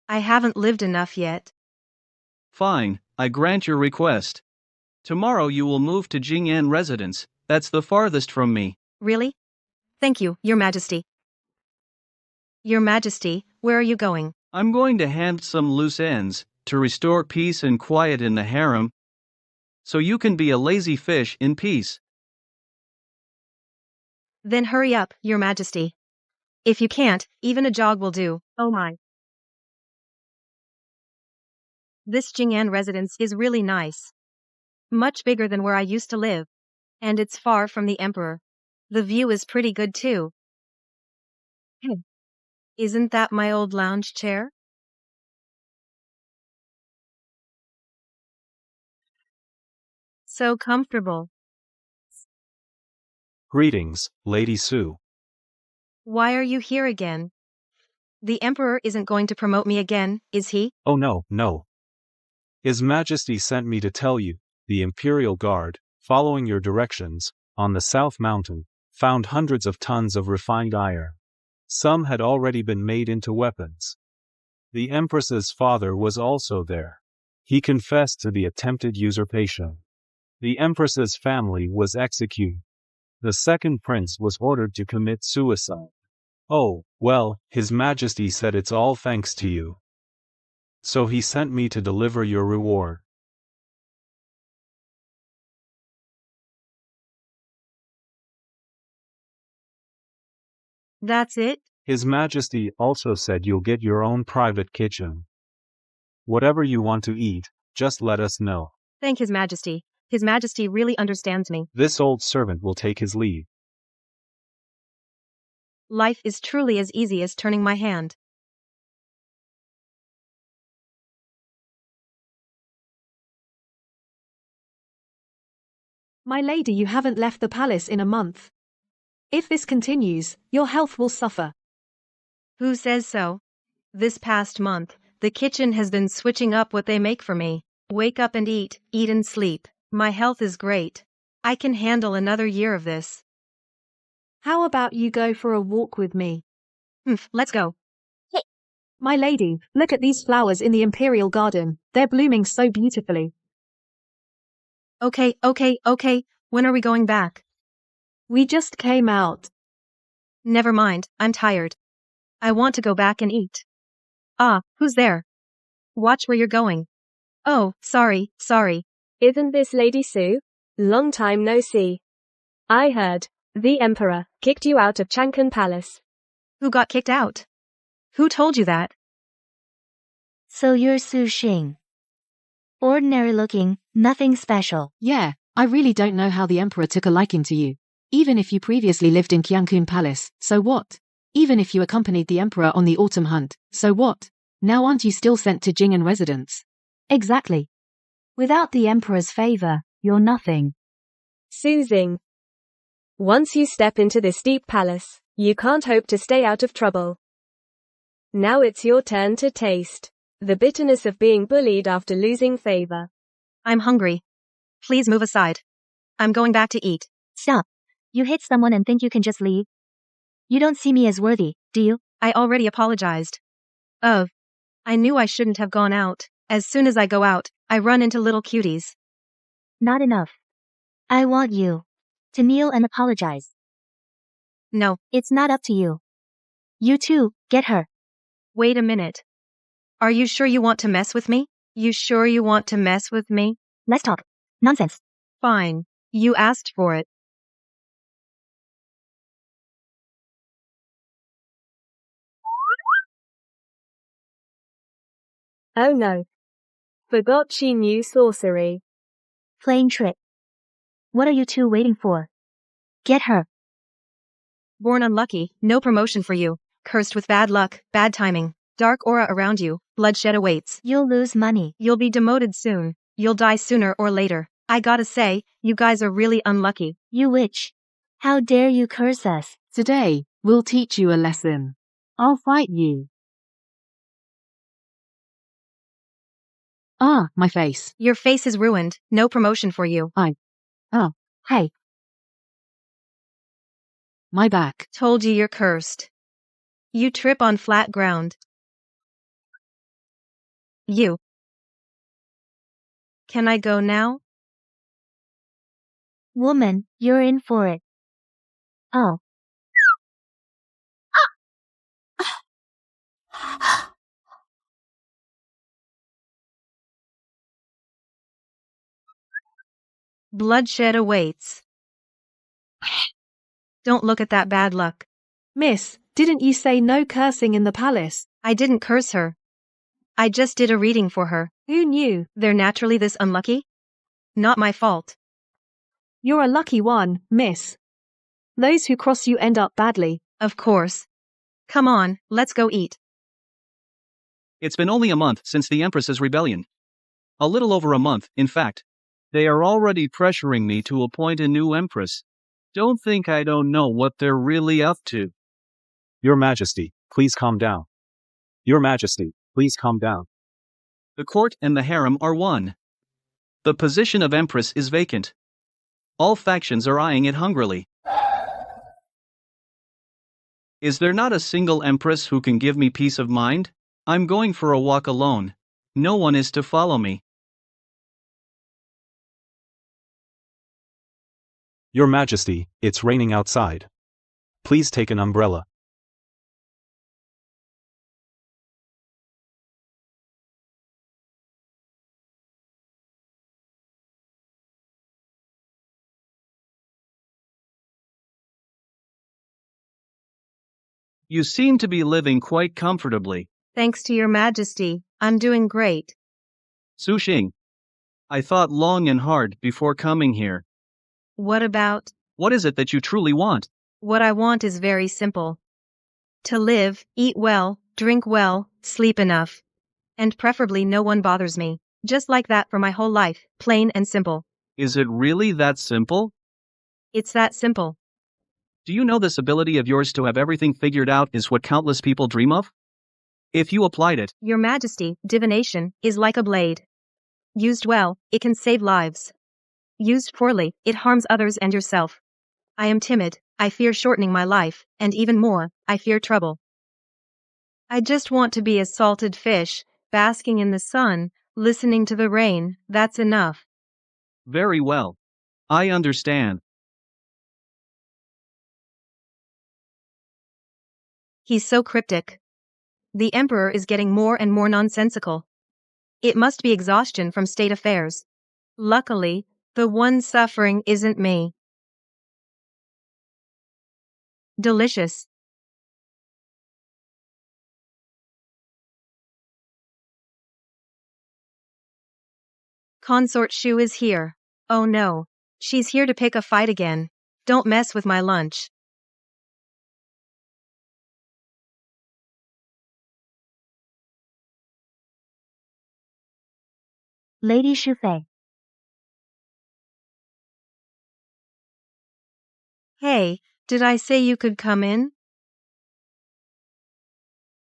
I haven't lived enough yet. Fine, I grant your request. Tomorrow you will move to Jing'an residence. That's the farthest from me. Really? Thank you, Your Majesty. Your Majesty, where are you going? I'm going to hand some loose ends, to restore peace and quiet in the harem, so you can be a lazy fish in peace. Then hurry up, Your Majesty. If you can't, even a jog will do. Oh my. This Jing'an residence is really nice. Much bigger than where I used to live. And it's far from the Emperor. The view is pretty good too. Hey. Isn't that my old lounge chair? So comfortable. Greetings, Lady Sue. Why are you here again? The Emperor isn't going to promote me again, is he? Oh no, no. His Majesty sent me to tell you, the Imperial Guard, following your directions, on the South Mountain, found hundreds of tons of refined iron. Some had already been made into weapons. The Empress's father was also there. He confessed to the attempted usurpation. The Empress's family was executed. The second prince was ordered to commit suicide. Oh, well, His Majesty said it's all thanks to you. So he sent me to deliver your reward. That's it? His Majesty also said you'll get your own private kitchen. Whatever you want to eat, just let us know. Thank His Majesty. His Majesty really understands me. This old servant will take his leave. Life is truly as easy as turning my hand. My lady, you haven't left the palace in a month. If this continues, your health will suffer. Who says so? This past month, the kitchen has been switching up what they make for me. Wake up and eat and sleep. My health is great. I can handle another year of this. How about you go for a walk with me? Let's go. Hey. My lady, look at these flowers in the Imperial Garden. They're blooming so beautifully. Okay. When are we going back? We just came out. Never mind, I'm tired. I want to go back and eat. Ah, who's there? Watch where you're going. Oh, sorry. Isn't this Lady Sue? Long time no see. I heard the Emperor kicked you out of Qiankun Palace. Who got kicked out? Who told you that? So you're Su Xing. Ordinary looking, nothing special. Yeah, I really don't know how the Emperor took a liking to you. Even if you previously lived in Qiankun Palace, so what? Even if you accompanied the Emperor on the autumn hunt, so what? Now aren't you still sent to Jing'an residence? Exactly. Without the Emperor's favor, you're nothing. Su Xing. Once you step into this deep palace, you can't hope to stay out of trouble. Now it's your turn to taste the bitterness of being bullied after losing favor. I'm hungry. Please move aside. I'm going back to eat. Stop. You hit someone and think you can just leave? You don't see me as worthy, do you? I already apologized. I knew I shouldn't have gone out. As soon as I go out, I run into little cuties. Not enough. I want you to kneel and apologize. No. It's not up to you. You too, get her. Wait a minute. Are you sure you want to mess with me? You sure you want to mess with me? Let's talk. Nonsense. Fine. You asked for it. Oh no. Forgot she knew sorcery. Playing trick. What are you two waiting for? Get her. Born unlucky, no promotion for you. Cursed with bad luck, bad timing. Dark aura around you, bloodshed awaits. You'll lose money. You'll be demoted soon. You'll die sooner or later. I gotta say, you guys are really unlucky. You witch. How dare you curse us? Today, we'll teach you a lesson. I'll fight you. Ah, my face. Your face is ruined, no promotion for you. Hey. My back. Told you you're cursed. You trip on flat ground. You. Can I go now? Woman, you're in for it. Oh. Bloodshed awaits. Don't look at that bad luck. Miss, didn't you say no cursing in the palace? I didn't curse her. I just did a reading for her. Who knew? They're naturally this unlucky? Not my fault. You're a lucky one, miss. Those who cross you end up badly. Of course. Come on, let's go eat. It's been only a month since the Empress's rebellion. A little over a month, in fact. They are already pressuring me to appoint a new Empress. Don't think I don't know what they're really up to. Your Majesty, please calm down. Your Majesty, please calm down. The court and the harem are one. The position of Empress is vacant. All factions are eyeing it hungrily. Is there not a single Empress who can give me peace of mind? I'm going for a walk alone. No one is to follow me. Your Majesty, it's raining outside. Please take an umbrella. You seem to be living quite comfortably. Thanks to your Majesty, I'm doing great. Su Xing. I thought long and hard before coming here. What about? What is it that you truly want? What I want is very simple. To live, eat well, drink well, sleep enough. And preferably no one bothers me. Just like that for my whole life, plain and simple. Is it really that simple? It's that simple. Do you know this ability of yours to have everything figured out is what countless people dream of? If you applied it, Your Majesty, divination is like a blade. Used well, it can save lives. Used poorly, it harms others and yourself. I am timid, I fear shortening my life, and even more, I fear trouble. I just want to be a salted fish, basking in the sun, listening to the rain, that's enough. very well. I understand. He's so cryptic. The Emperor is getting more and more nonsensical. It must be exhaustion from state affairs. Luckily, the one suffering isn't me. Delicious. Consort Shu is here. Oh no. She's here to pick a fight again. Don't mess with my lunch. Lady Shufei. Hey, did I say you could come in?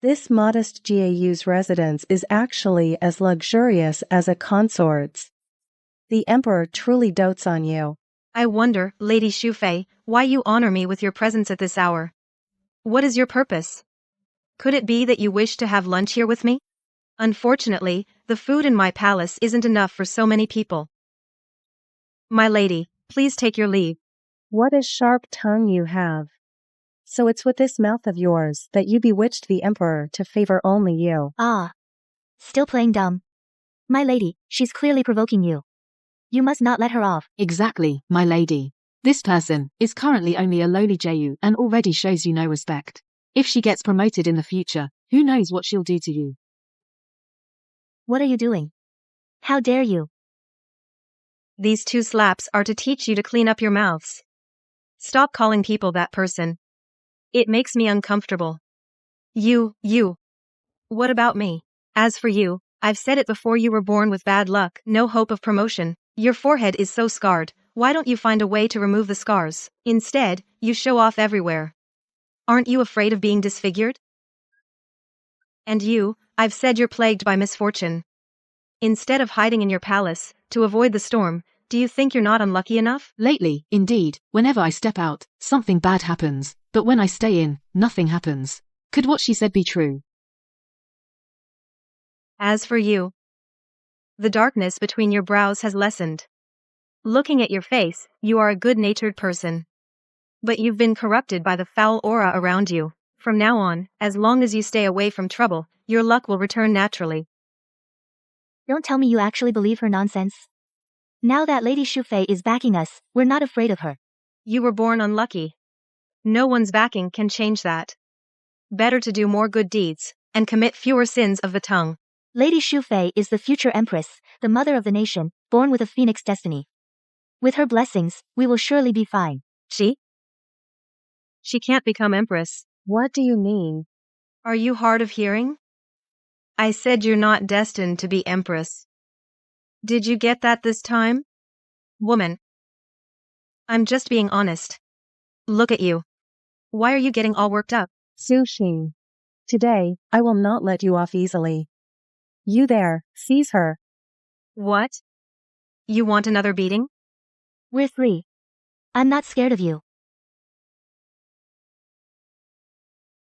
This modest GAU's residence is actually as luxurious as a consort's. The Emperor truly dotes on you. I wonder, Lady Shufei, why you honor me with your presence at this hour. What is your purpose? Could it be that you wish to have lunch here with me? Unfortunately, the food in my palace isn't enough for so many people. My lady, please take your leave. What a sharp tongue you have. So it's with this mouth of yours that you bewitched the Emperor to favor only you. Ah. Still playing dumb? My lady, she's clearly provoking you. You must not let her off. Exactly, my lady. This person is currently only a lowly JU and already shows you no respect. If she gets promoted in the future, who knows what she'll do to you? What are you doing? How dare you? These 2 slaps are to teach you to clean up your mouths. Stop calling people that person. It makes me uncomfortable. You. What about me? As for you, I've said it before, you were born with bad luck, no hope of promotion. Your forehead is so scarred, why don't you find a way to remove the scars? Instead, you show off everywhere. Aren't you afraid of being disfigured? And you, I've said you're plagued by misfortune. Instead of hiding in your palace, to avoid the storm, do you think you're not unlucky enough? Lately, indeed, whenever I step out, something bad happens, but when I stay in, nothing happens. Could what she said be true? As for you, the darkness between your brows has lessened. Looking at your face, you are a good-natured person. But you've been corrupted by the foul aura around you. From now on, as long as you stay away from trouble, your luck will return naturally. Don't tell me you actually believe her nonsense. Now that Lady Shufei is backing us, we're not afraid of her. You were born unlucky. No one's backing can change that. Better to do more good deeds, and commit fewer sins of the tongue. Lady Shufei is the future empress, the mother of the nation, born with a phoenix destiny. With her blessings, we will surely be fine. She can't become empress. What do you mean? Are you hard of hearing? I said you're not destined to be empress. Did you get that this time? Woman. I'm just being honest. Look at you. Why are you getting all worked up? Su Xing. Today, I will not let you off easily. You there, seize her. What? You want another beating? We're 3. I'm not scared of you.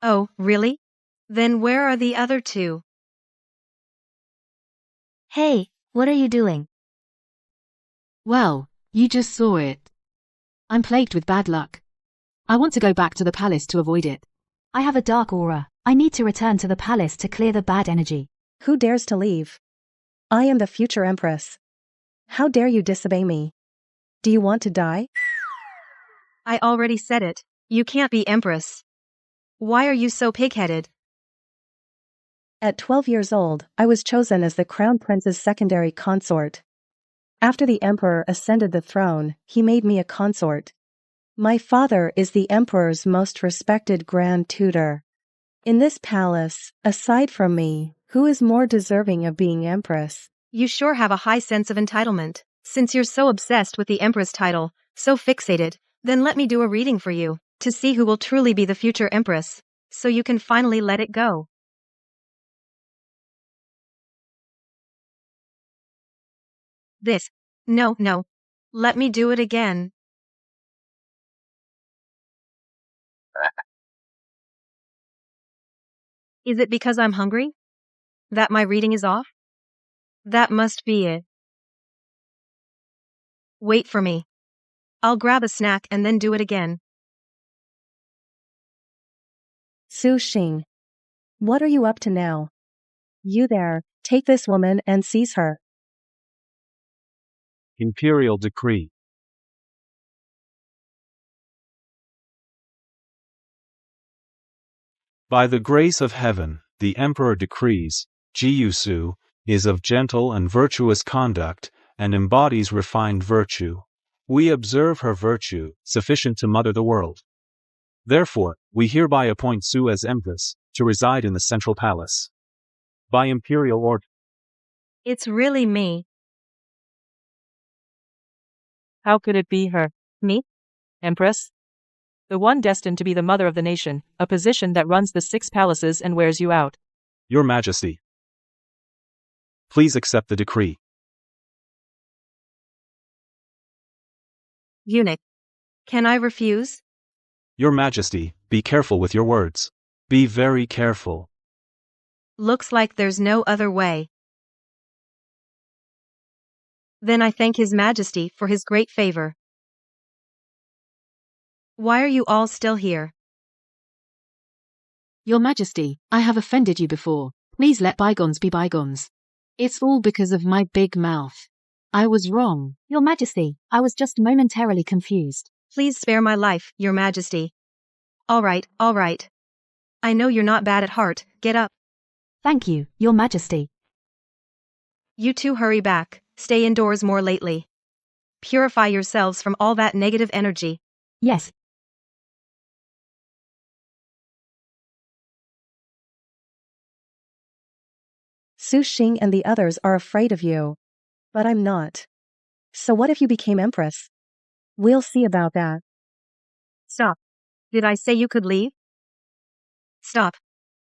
Oh, really? Then where are the other 2? Hey, what are you doing? Well, you just saw it. I'm plagued with bad luck. I want to go back to the palace to avoid it. I have a dark aura. I need to return to the palace to clear the bad energy. Who dares to leave? I am the future empress. How dare you disobey me? Do you want to die? I already said it. You can't be empress. Why are you so pig-headed? At 12 years old, I was chosen as the crown prince's secondary consort. After the emperor ascended the throne, he made me a consort. My father is the emperor's most respected grand tutor. In this palace, aside from me, who is more deserving of being empress? You sure have a high sense of entitlement. Since you're so obsessed with the empress title, so fixated, then let me do a reading for you, to see who will truly be the future empress, so you can finally let it go. This. No. Let me do it again. Is it because I'm hungry? That my reading is off? That must be it. Wait for me. I'll grab a snack and then do it again. Su Xing. What are you up to now? You there, take this woman and seize her. Imperial Decree. By the grace of heaven, the Emperor decrees, Jiyusu is of gentle and virtuous conduct, and embodies refined virtue. We observe her virtue, sufficient to mother the world. Therefore, we hereby appoint Su as Empress, to reside in the central palace. By imperial order. It's really me. How could it be her? Me? Empress? The one destined to be the mother of the nation, a position that runs the 6 palaces and wears you out. Your Majesty. Please accept the decree. Eunuch. Can I refuse? Your Majesty, be careful with your words. Be very careful. Looks like there's no other way. Then I thank His Majesty for his great favor. Why are you all still here? Your Majesty, I have offended you before. Please let bygones be bygones. It's all because of my big mouth. I was wrong. Your Majesty, I was just momentarily confused. Please spare my life, Your Majesty. All right, all right. I know you're not bad at heart, get up. Thank you, Your Majesty. You two hurry back, stay indoors more lately. Purify yourselves from all that negative energy. Yes. Su Xing and the others are afraid of you. But I'm not. So what if you became Empress? We'll see about that. Stop. Did I say you could leave? Stop.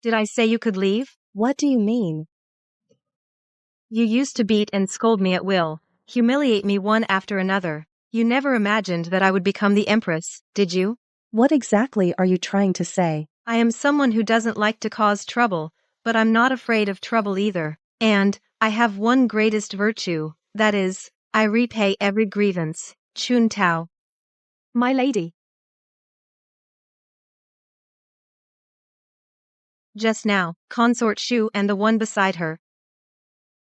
Did I say you could leave? What do you mean? You used to beat and scold me at will, humiliate me one after another. You never imagined that I would become the Empress, did you? What exactly are you trying to say? I am someone who doesn't like to cause trouble, but I'm not afraid of trouble either. And I have one greatest virtue, that is, I repay every grievance. Chun Tao. My lady. Just now, consort Shu and the one beside her.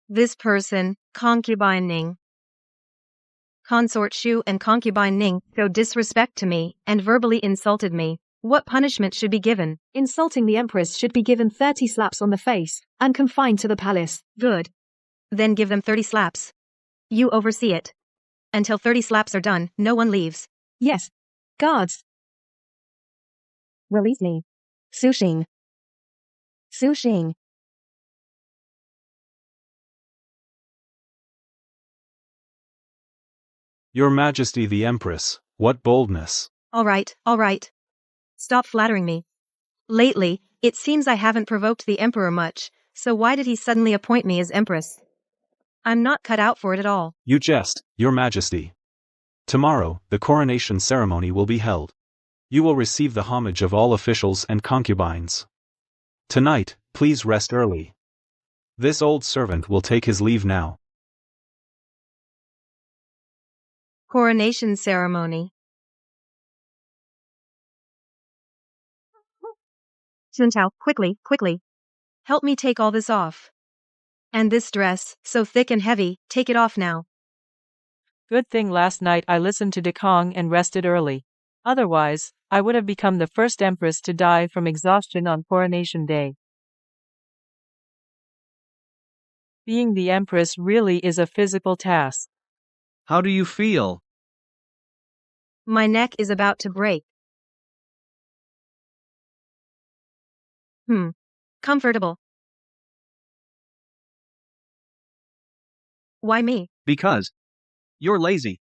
This person, concubine Ning. Consort Shu and concubine Ning showed disrespect to me and verbally insulted me. What punishment should be given? Insulting the Empress should be given 30 slaps on the face and confined to the palace. Good. Then give them 30 slaps. You oversee it. Until 30 slaps are done, no one leaves. Yes. Guards. Release me. Su Xing. Su Xing. Your Majesty the Empress, what boldness. All right, all right. Stop flattering me. Lately, it seems I haven't provoked the Emperor much, so why did he suddenly appoint me as Empress? I'm not cut out for it at all. You jest, Your Majesty. Tomorrow, the coronation ceremony will be held. You will receive the homage of all officials and concubines. Tonight, please rest early. This old servant will take his leave now. Coronation ceremony. Chuntao, quickly, quickly. Help me take all this off. And this dress, so thick and heavy, take it off now. Good thing last night I listened to Dekong and rested early. Otherwise, I would have become the first empress to die from exhaustion on coronation day. Being the empress really is a physical task. How do you feel? My neck is about to break. Comfortable. Why me? Because you're lazy.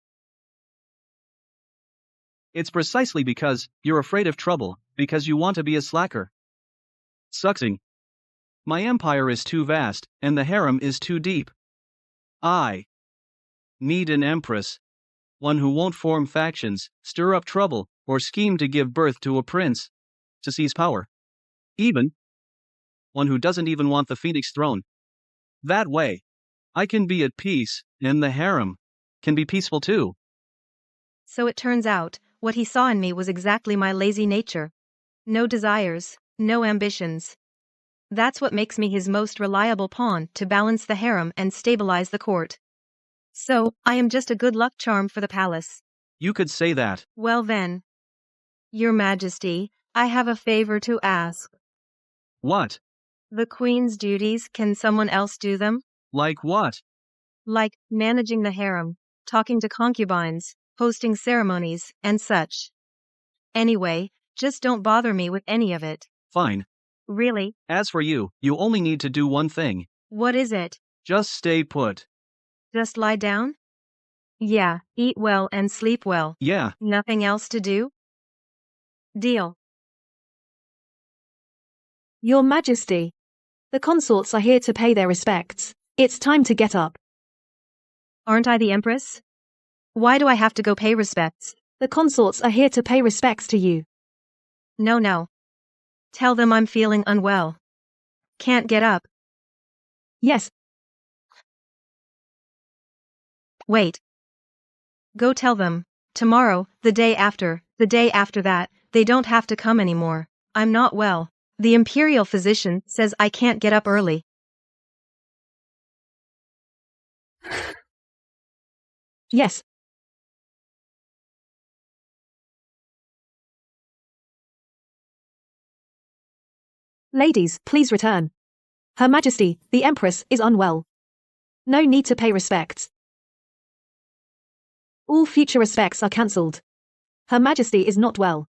It's precisely because you're afraid of trouble, because you want to be a slacker. Sucking. My empire is too vast, and the harem is too deep. I need an empress. One who won't form factions, stir up trouble, or scheme to give birth to a prince. To seize power. Even one who doesn't even want the phoenix throne. That way, I can be at peace, and the harem can be peaceful too. So it turns out, what he saw in me was exactly my lazy nature. No desires, no ambitions. That's what makes me his most reliable pawn to balance the harem and stabilize the court. So, I am just a good luck charm for the palace. You could say that. Well then. Your Majesty, I have a favor to ask. What? The Queen's duties, can someone else do them? Like what? Like managing the harem, talking to concubines, hosting ceremonies, and such. Anyway, just don't bother me with any of it. Fine. Really? As for you, you only need to do one thing. What is it? Just stay put. Just lie down? Yeah, eat well and sleep well. Yeah. Nothing else to do? Deal. Your Majesty. The consorts are here to pay their respects. It's time to get up. Aren't I the Empress? Why do I have to go pay respects? The consorts are here to pay respects to you. No. Tell them I'm feeling unwell. Can't get up. Yes. Wait. Go tell them. Tomorrow, the day after that, they don't have to come anymore. I'm not well. The imperial physician says I can't get up early. Yes. Ladies, please return. Her Majesty, the Empress, is unwell. No need to pay respects. All future respects are cancelled. Her Majesty is not well.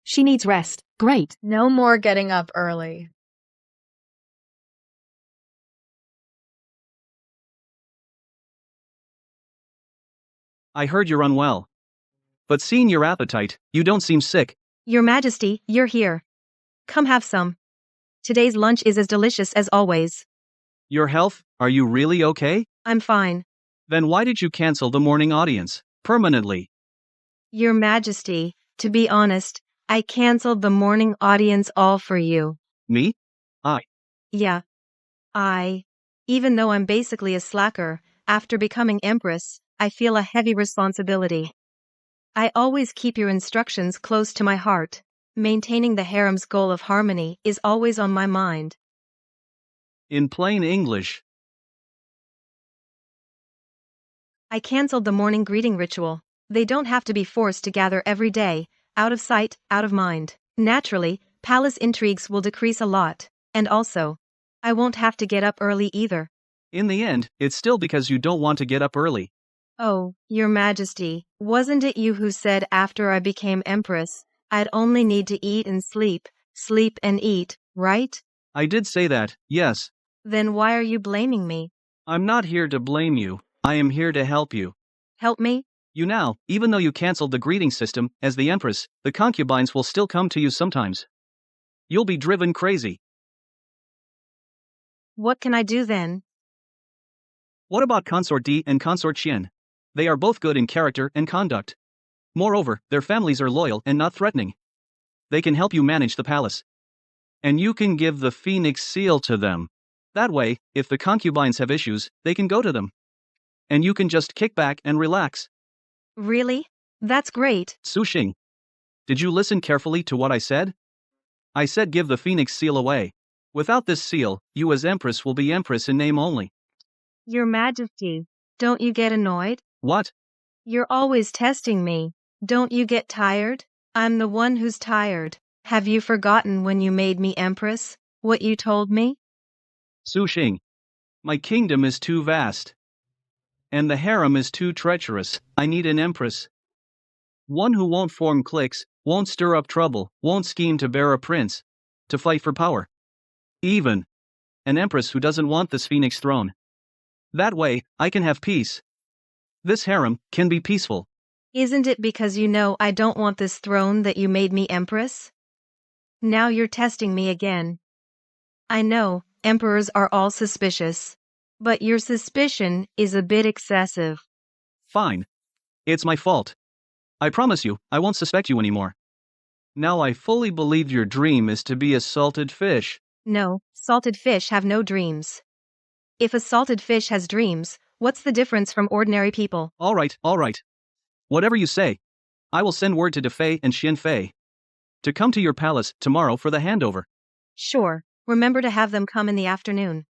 She needs rest. Great. No more getting up early. I heard you're unwell. But seeing your appetite, you don't seem sick. Your Majesty, you're here. Come have some. Today's lunch is as delicious as always. Your health, are you really okay? I'm fine. Then why did you cancel the morning audience, permanently? Your Majesty, to be honest, I cancelled the morning audience all for you. Me? Yeah. Even though I'm basically a slacker, after becoming Empress, I feel a heavy responsibility. I always keep your instructions close to my heart. Maintaining the harem's goal of harmony is always on my mind. In plain English. I cancelled the morning greeting ritual. They don't have to be forced to gather every day, out of sight, out of mind. Naturally, palace intrigues will decrease a lot, and also, I won't have to get up early either. In the end, it's still because you don't want to get up early. Oh, Your Majesty, wasn't it you who said after I became Empress, I'd only need to eat and sleep and eat, right? I did say that, yes. Then why are you blaming me? I'm not here to blame you, I am here to help you. Help me? You now, even though you cancelled the greeting system, as the Empress, the concubines will still come to you sometimes. You'll be driven crazy. What can I do then? What about Consort D and Consort Qian? They are both good in character and conduct. Moreover, their families are loyal and not threatening. They can help you manage the palace. And you can give the phoenix seal to them. That way, if the concubines have issues, they can go to them. And you can just kick back and relax. Really? That's great. Su Xing. Did you listen carefully to what I said? I said give the phoenix seal away. Without this seal, you as Empress will be Empress in name only. Your Majesty, don't you get annoyed? What? You're always testing me. Don't you get tired? I'm the one who's tired. Have you forgotten when you made me Empress, what you told me? Su Xing. My kingdom is too vast. And the harem is too treacherous. I need an Empress. One who won't form cliques, won't stir up trouble, won't scheme to bear a prince, to fight for power. Even an Empress who doesn't want this phoenix throne. That way, I can have peace. This harem can be peaceful. Isn't it because you know I don't want this throne that you made me Empress? Now you're testing me again. I know, emperors are all suspicious. But your suspicion is a bit excessive. Fine. It's my fault. I promise you, I won't suspect you anymore. Now I fully believe your dream is to be a salted fish. No, salted fish have no dreams. If a salted fish has dreams, what's the difference from ordinary people? All right. Whatever you say. I will send word to De Fei and Xian Fei to come to your palace tomorrow for the handover. Sure, remember to have them come in the afternoon.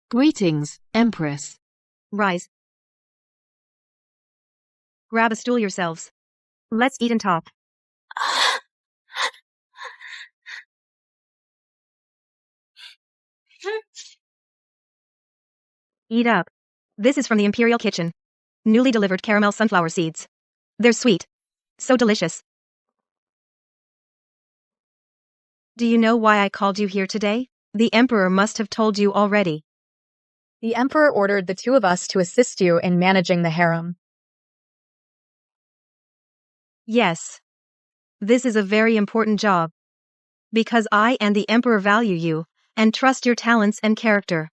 Greetings, Empress. Rise. Grab a stool yourselves. Let's eat and talk. Eat up. This is from the Imperial Kitchen. Newly delivered caramel sunflower seeds. They're sweet. So delicious. Do you know why I called you here today? The Emperor must have told you already. The Emperor ordered the two of us to assist you in managing the harem. Yes. This is a very important job. Because I and the Emperor value you, and trust your talents and character.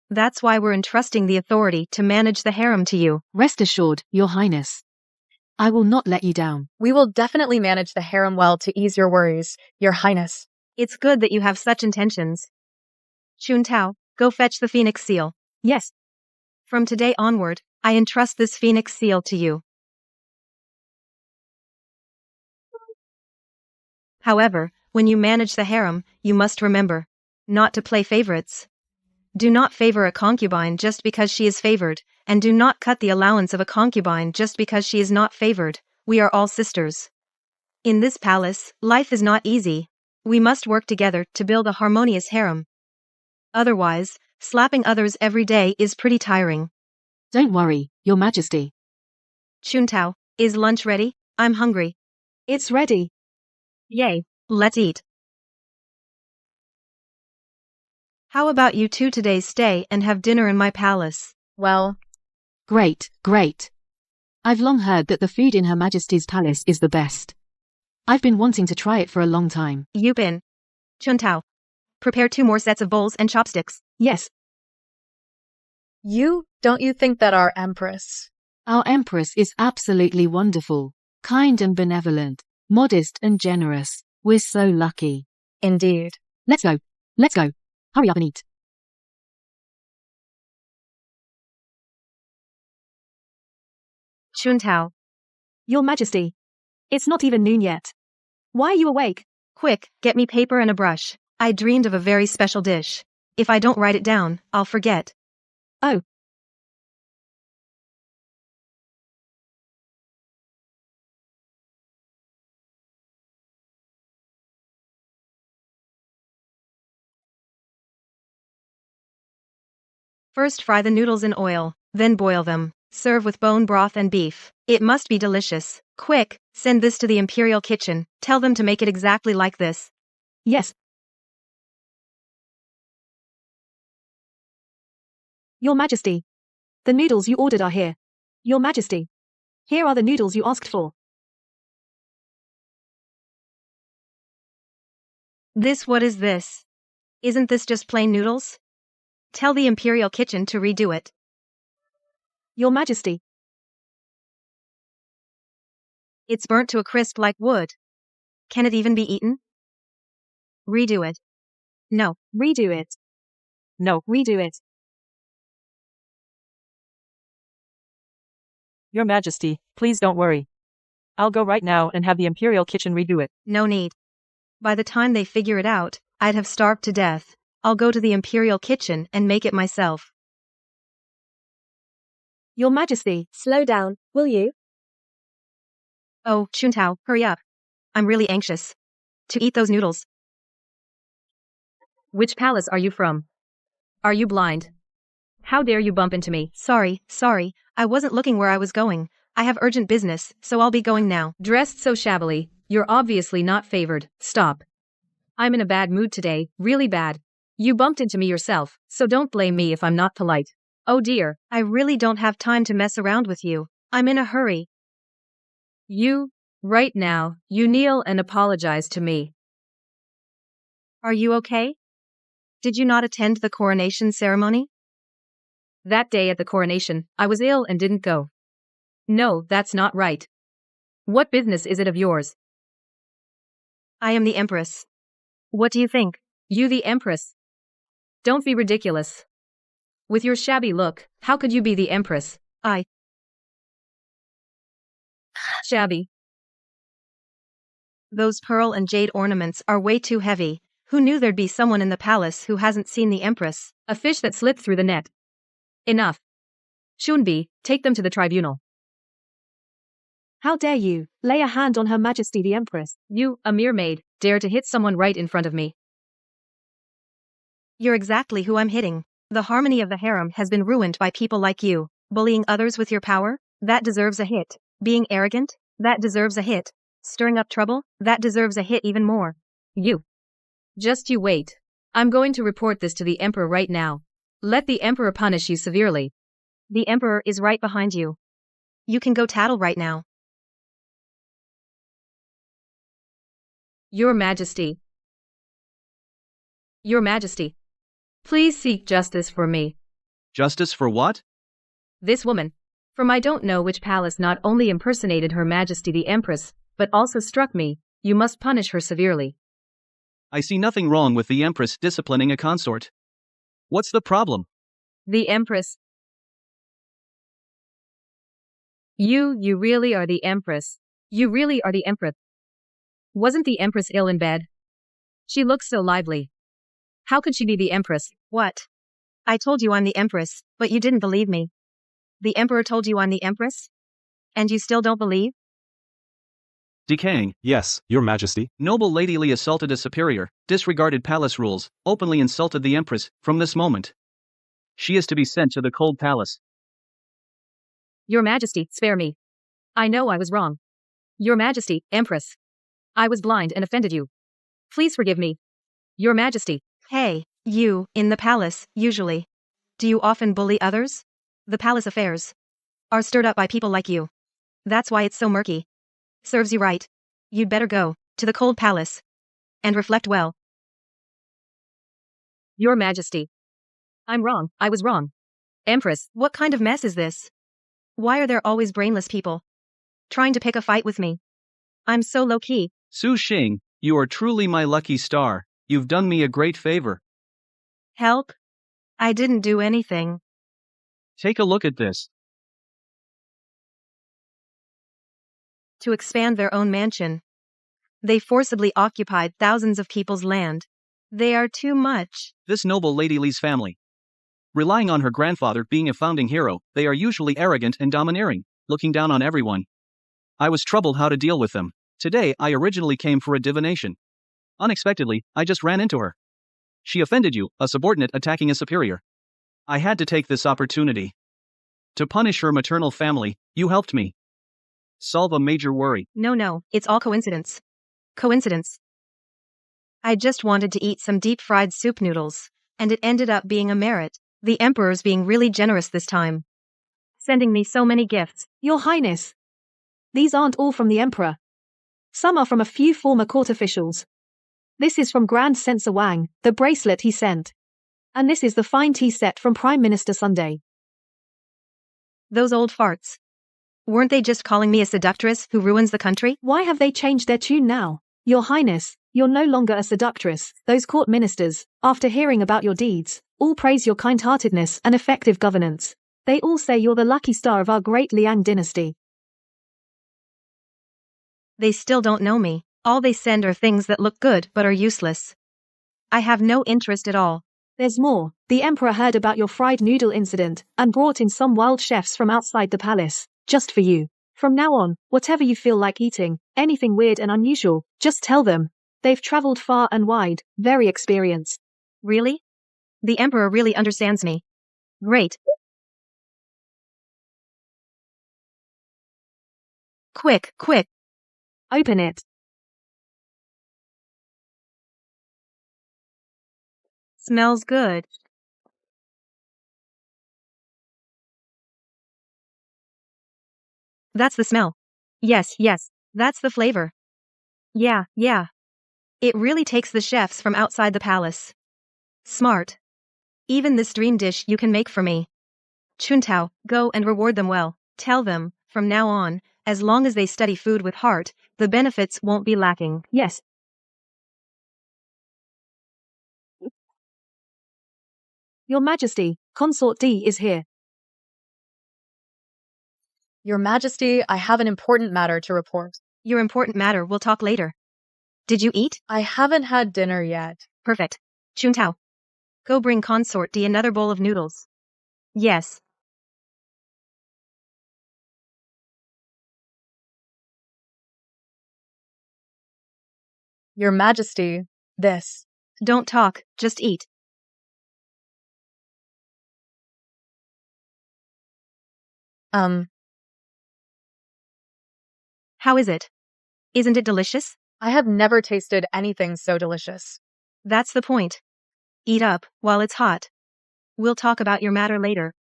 That's why we're entrusting the authority to manage the harem to you. Rest assured, Your Highness. I will not let you down. We will definitely manage the harem well to ease your worries, Your Highness. It's good that you have such intentions. Chun Tao, go fetch the phoenix seal. Yes. From today onward, I entrust this phoenix seal to you. However, when you manage the harem, you must remember not to play favorites. Do not favor a concubine just because she is favored, and do not cut the allowance of a concubine just because she is not favored. We are all sisters. In this palace, life is not easy. We must work together to build a harmonious harem. Otherwise, slapping others every day is pretty tiring. Don't worry, Your Majesty. Chuntao, is lunch ready? I'm hungry. It's ready. Yay, let's eat. How about you two today stay and have dinner in my palace? Well, Great, great. I've long heard that the food in Her Majesty's palace is the best. I've been wanting to try it for a long time. Yupin. Chuntao. Prepare 2 more sets of bowls and chopsticks. Yes. don't you think that our Empress? Our Empress is absolutely wonderful, kind and benevolent, modest and generous. We're so lucky. Indeed. Let's go. Let's go. Hurry up and eat. Chuntao. Your Majesty. It's not even noon yet. Why are you awake? Quick, get me paper and a brush. I dreamed of a very special dish. If I don't write it down, I'll forget. Oh. First fry the noodles in oil, then boil them. Serve with bone broth and beef. It must be delicious. Quick, send this to the Imperial kitchen. Tell them to make it exactly like this. Yes. Your Majesty. The noodles you ordered are here. Your Majesty. Here are the noodles you asked for. What is this? Isn't this just plain noodles? Tell the Imperial kitchen to redo it. Your Majesty. It's burnt to a crisp like wood. Can it even be eaten? Redo it. No. Redo it. No. Redo it. Your Majesty, please don't worry. I'll go right now and have the Imperial kitchen redo it. No need. By the time they figure it out, I'd have starved to death. I'll go to the Imperial kitchen and make it myself. Your Majesty. Slow down, will you? Oh, Chuntao, hurry up. I'm really anxious to eat those noodles. Which palace are you from? Are you blind? How dare you bump into me? Sorry, I wasn't looking where I was going. I have urgent business, so I'll be going now. Dressed so shabbily, you're obviously not favored. Stop. I'm in a bad mood today, really bad. You bumped into me yourself, so don't blame me if I'm not polite. Oh dear, I really don't have time to mess around with you. I'm in a hurry. Right now, you kneel and apologize to me. Are you okay? Did you not attend the coronation ceremony? That day at the coronation, I was ill and didn't go. No, that's not right. What business is it of yours? I am the Empress. What do you think? You the Empress? Don't be ridiculous. With your shabby look, how could you be the Empress? Shabby. Those pearl and jade ornaments are way too heavy. Who knew there'd be someone in the palace who hasn't seen the Empress? A fish that slipped through the net. Enough. Shunbi, take them to the tribunal. How dare you lay a hand on Her Majesty the Empress? You, a mere maid, dare to hit someone right in front of me. You're exactly who I'm hitting. The harmony of the harem has been ruined by people like you. Bullying others with your power? That deserves a hit. Being arrogant? That deserves a hit. Stirring up trouble? That deserves a hit even more. Just you wait. I'm going to report this to the Emperor right now. Let the Emperor punish you severely. The Emperor is right behind you. You can go tattle right now. Your Majesty. Your Majesty. Please seek justice for me. Justice for what? This woman. From I don't know which palace not only impersonated Her Majesty the Empress, but also struck me. You must punish her severely. I see nothing wrong with the Empress disciplining a consort. What's the problem? The Empress. You really are the Empress. You really are the Empress. Wasn't the Empress ill in bed? She looks so lively. How could she be the Empress? What? I told you I'm the Empress, but you didn't believe me. The Emperor told you I'm the Empress? And you still don't believe? Decaying. Yes, Your Majesty. Noble Lady Li assaulted a superior, disregarded palace rules, openly insulted the Empress. From this moment, she is to be sent to the cold palace. Your Majesty, spare me. I know I was wrong. Your Majesty, Empress. I was blind and offended you. Please forgive me. Your Majesty. Hey, you, in the palace, usually. Do you often bully others? The palace affairs are stirred up by people like you. That's why it's so murky. Serves you right. You'd better go to the cold palace and reflect well. Your Majesty. I'm wrong. I was wrong. Empress, what kind of mess is this? Why are there always brainless people trying to pick a fight with me? I'm so low-key. Su Xing, you are truly my lucky star. You've done me a great favor. Help? I didn't do anything. Take a look at this. To expand their own mansion, they forcibly occupied thousands of people's land. They are too much. This noble Lady Li's family. Relying on her grandfather being a founding hero, they are usually arrogant and domineering, looking down on everyone. I was troubled how to deal with them. Today I originally came for a divination. Unexpectedly, I just ran into her. She offended you, a subordinate attacking a superior. I had to take this opportunity to punish her maternal family. You helped me solve a major worry. No, it's all coincidence. Coincidence. I just wanted to eat some deep-fried soup noodles, and it ended up being a merit. The Emperor's being really generous this time, sending me so many gifts. Your Highness. These aren't all from the Emperor. Some are from a few former court officials. This is from Grand Censor Wang, the bracelet he sent. And this is the fine tea set from Prime Minister Sunday. Those old farts. Weren't they just calling me a seductress who ruins the country? Why have they changed their tune now? Your Highness, you're no longer a seductress. Those court ministers, after hearing about your deeds, all praise your kind-heartedness and effective governance. They all say you're the lucky star of our great Liang dynasty. They still don't know me. All they send are things that look good but are useless. I have no interest at all. There's more. The Emperor heard about your fried noodle incident and brought in some wild chefs from outside the palace, just for you. From now on, whatever you feel like eating, anything weird and unusual, just tell them. They've traveled far and wide, very experienced. Really? The Emperor really understands me. Great. Quick. Open it. Smells good. That's the smell. Yes, that's the flavor. Yeah. It really takes the chefs from outside the palace. Smart. Even this dream dish you can make for me. Chuntao, go and reward them well. Tell them, from now on, as long as they study food with heart, the benefits won't be lacking. Yes. Your Majesty, Consort D is here. Your Majesty, I have an important matter to report. Your important matter, we'll talk later. Did you eat? I haven't had dinner yet. Perfect. Chuntao, go bring Consort D another bowl of noodles. Yes. Your Majesty, this. Don't talk, just eat. How is it? Isn't it delicious? I have never tasted anything so delicious. That's the point. Eat up while it's hot. We'll talk about your matter later.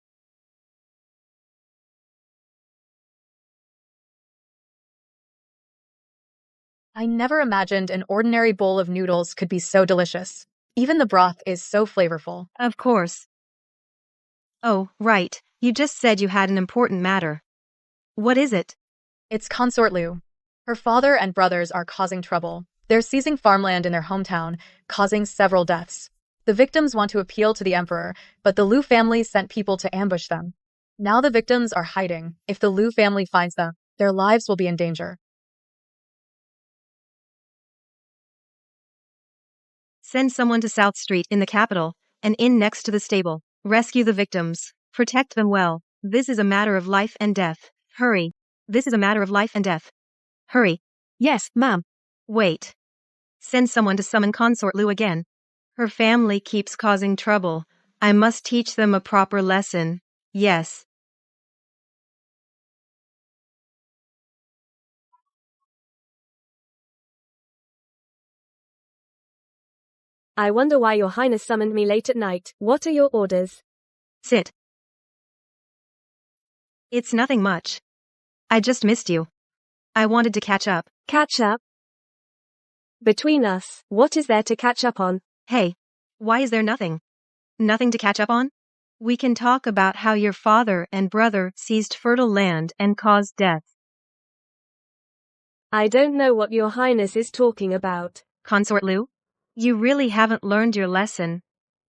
I never imagined an ordinary bowl of noodles could be so delicious. Even the broth is so flavorful. Of course. Oh, right. You just said you had an important matter. What is it? It's Consort Liu. Her father and brothers are causing trouble. They're seizing farmland in their hometown, causing several deaths. The victims want to appeal to the Emperor, but the Liu family sent people to ambush them. Now the victims are hiding. If the Liu family finds them, their lives will be in danger. Send someone to South Street in the capital, and inn next to the stable. Rescue the victims. Protect them well. This is a matter of life and death. Hurry. This is a matter of life and death. Hurry. Yes, ma'am. Wait. Send someone to summon Consort Lou again. Her family keeps causing trouble. I must teach them a proper lesson. Yes. I wonder why your highness summoned me late at night. What are your orders? Sit. It's nothing much. I just missed you. I wanted to catch up. Catch up? Between us, what is there to catch up on? Hey, why is there nothing? Nothing to catch up on? We can talk about how your father and brother seized fertile land and caused death. I don't know what your highness is talking about. Consort Lou? You really haven't learned your lesson.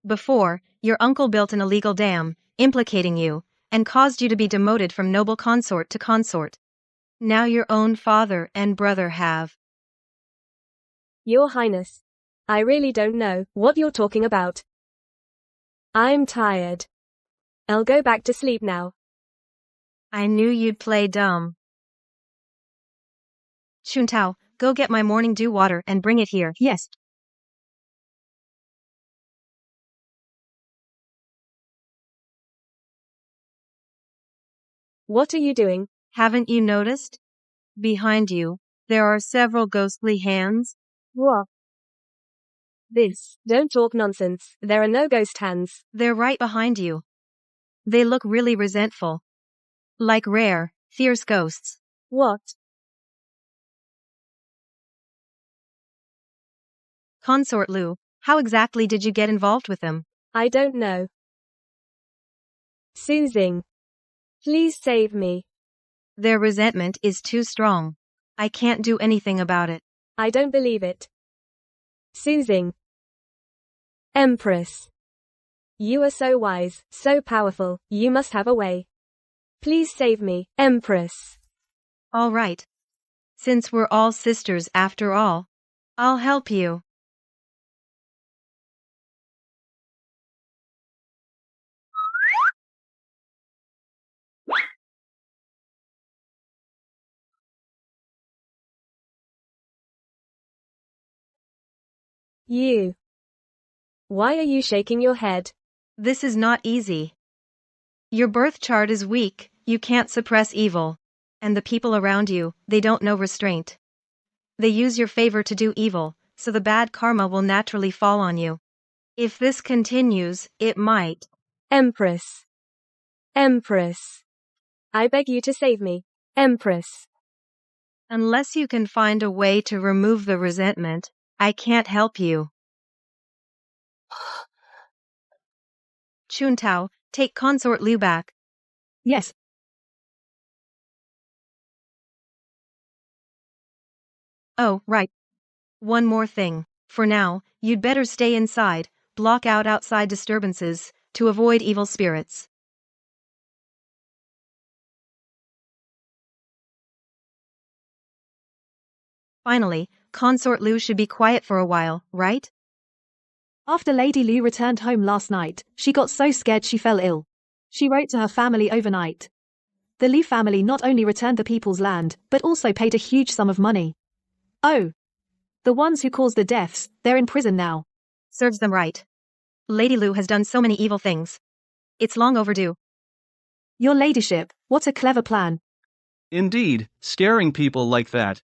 Before, your uncle built an illegal dam, implicating you, and caused you to be demoted from noble consort to consort. Now your own father and brother have. Your highness, I really don't know what you're talking about. I'm tired. I'll go back to sleep now. I knew you'd play dumb. Chuntao, go get my morning dew water and bring it here. Yes. What are you doing? Haven't you noticed? Behind you, there are several ghostly hands. What? Don't talk nonsense. There are no ghost hands. They're right behind you. They look really resentful. Like rare, fierce ghosts. What? Consort Lou, how exactly did you get involved with them? I don't know. Soothing. Please save me. Their resentment is too strong. I can't do anything about it. I don't believe it. Soothing. Empress. You are so wise, so powerful, you must have a way. Please save me, Empress. All right. Since we're all sisters after all, I'll help you. You. Why are you shaking your head? This is not easy. Your birth chart is weak, you can't suppress evil. And the people around you, they don't know restraint. They use your favor to do evil, so the bad karma will naturally fall on you. If this continues, it might. Empress. Empress. I beg you to save me, Empress. Unless you can find a way to remove the resentment, I can't help you. Chuntao, take Consort Liu back. Yes. Oh, right. One more thing. For now, you'd better stay inside, block out outside disturbances, to avoid evil spirits. Finally, Consort Liu should be quiet for a while, right? After Lady Liu returned home last night, she got so scared she fell ill. She wrote to her family overnight. The Liu family not only returned the people's land, but also paid a huge sum of money. Oh. The ones who caused the deaths, they're in prison now. Serves them right. Lady Liu has done so many evil things. It's long overdue. Your ladyship, what a clever plan. Indeed, scaring people like that.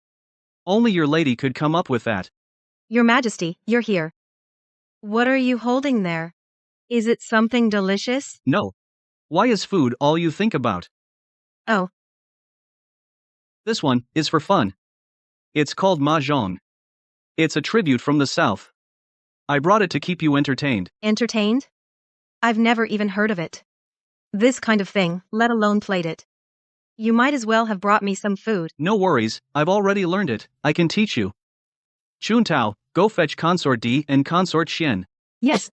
Only your lady could come up with that. Your Majesty, you're here. What are you holding there? Is it something delicious? No. Why is food all you think about? Oh. This one is for fun. It's called mahjong. It's a tribute from the south. I brought it to keep you entertained. Entertained? I've never even heard of it. This kind of thing, let alone played it. You might as well have brought me some food. No worries, I've already learned it. I can teach you. Chuntao, go fetch Consort D and Consort Xian. Yes.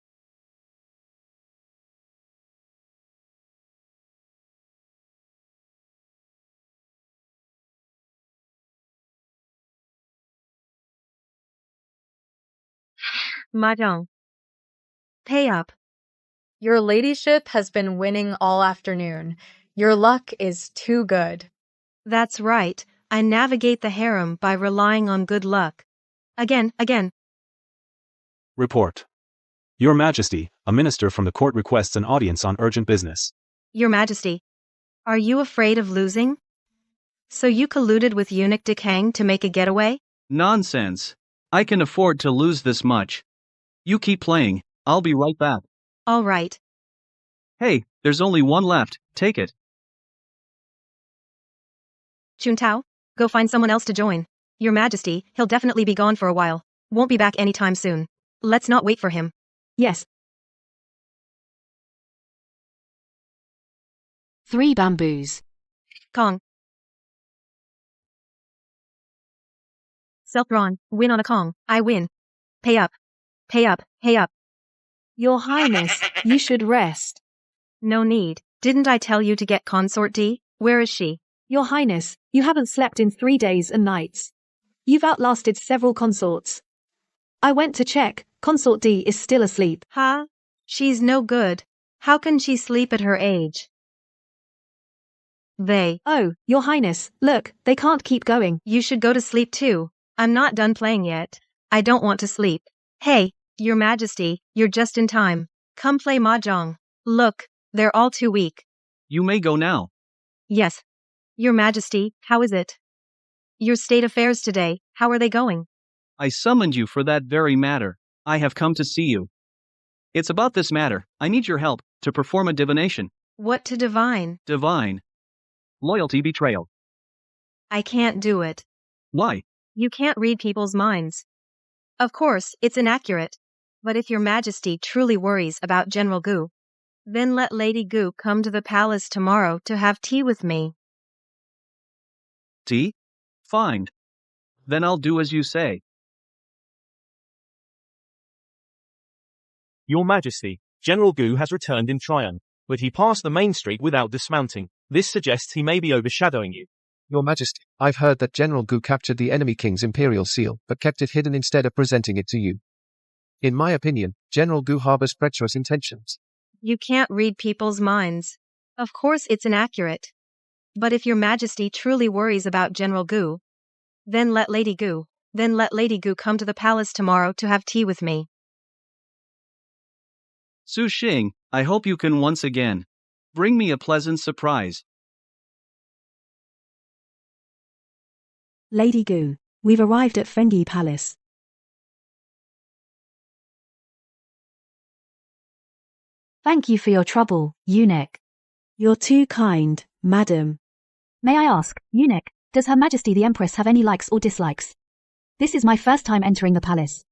Mahjong. Pay up. Your ladyship has been winning all afternoon. Your luck is too good. That's right. I navigate the harem by relying on good luck. Again. Report. Your Majesty, a minister from the court requests an audience on urgent business. Your Majesty, are you afraid of losing? So you colluded with eunuch Dekang to make a getaway? Nonsense. I can afford to lose this much. You keep playing, I'll be right back. All right. Hey, there's only one left, take it. Chuntao, go find someone else to join. Your Majesty, he'll definitely be gone for a while. Won't be back anytime soon. Let's not wait for him. Yes. 3 bamboos. Kong. Self-drawn, win on a Kong, I win. Pay up. Pay up. Your Highness, you should rest. No need. Didn't I tell you to get Consort D? Where is she? Your Highness, you haven't slept in 3 days and nights. You've outlasted several consorts. I went to check, Consort D is still asleep. Huh? She's no good. How can she sleep at her age? Oh, Your Highness, look, they can't keep going. You should go to sleep too. I'm not done playing yet. I don't want to sleep. Hey, Your Majesty, you're just in time. Come play Mahjong. Look, they're all too weak. You may go now. Yes. Your Majesty, how is it? Your state affairs today, how are they going? I summoned you for that very matter. I have come to see you. It's about this matter. I need your help to perform a divination. What to divine? Divine. Loyalty betrayal. I can't do it. Why? You can't read people's minds. Of course, it's inaccurate. But if Your Majesty truly worries about General Gu, then let Lady Gu come to the palace tomorrow to have tea with me. Tea? Fine. Then I'll do as you say. Your Majesty, General Gu has returned in triumph, but he passed the main street without dismounting. This suggests he may be overshadowing you. Your Majesty, I've heard that General Gu captured the enemy king's imperial seal, but kept it hidden instead of presenting it to you. In my opinion, General Gu harbors treacherous intentions. You can't read people's minds. Of course it's inaccurate. But if Your Majesty truly worries about General Gu, then let Lady Gu come to the palace tomorrow to have tea with me. Su Xing, I hope you can once again bring me a pleasant surprise. Lady Gu, we've arrived at Fengi Palace. Thank you for your trouble, eunuch. You're too kind, madam. May I ask, eunuch, does Her Majesty the Empress have any likes or dislikes? This is my first time entering the palace.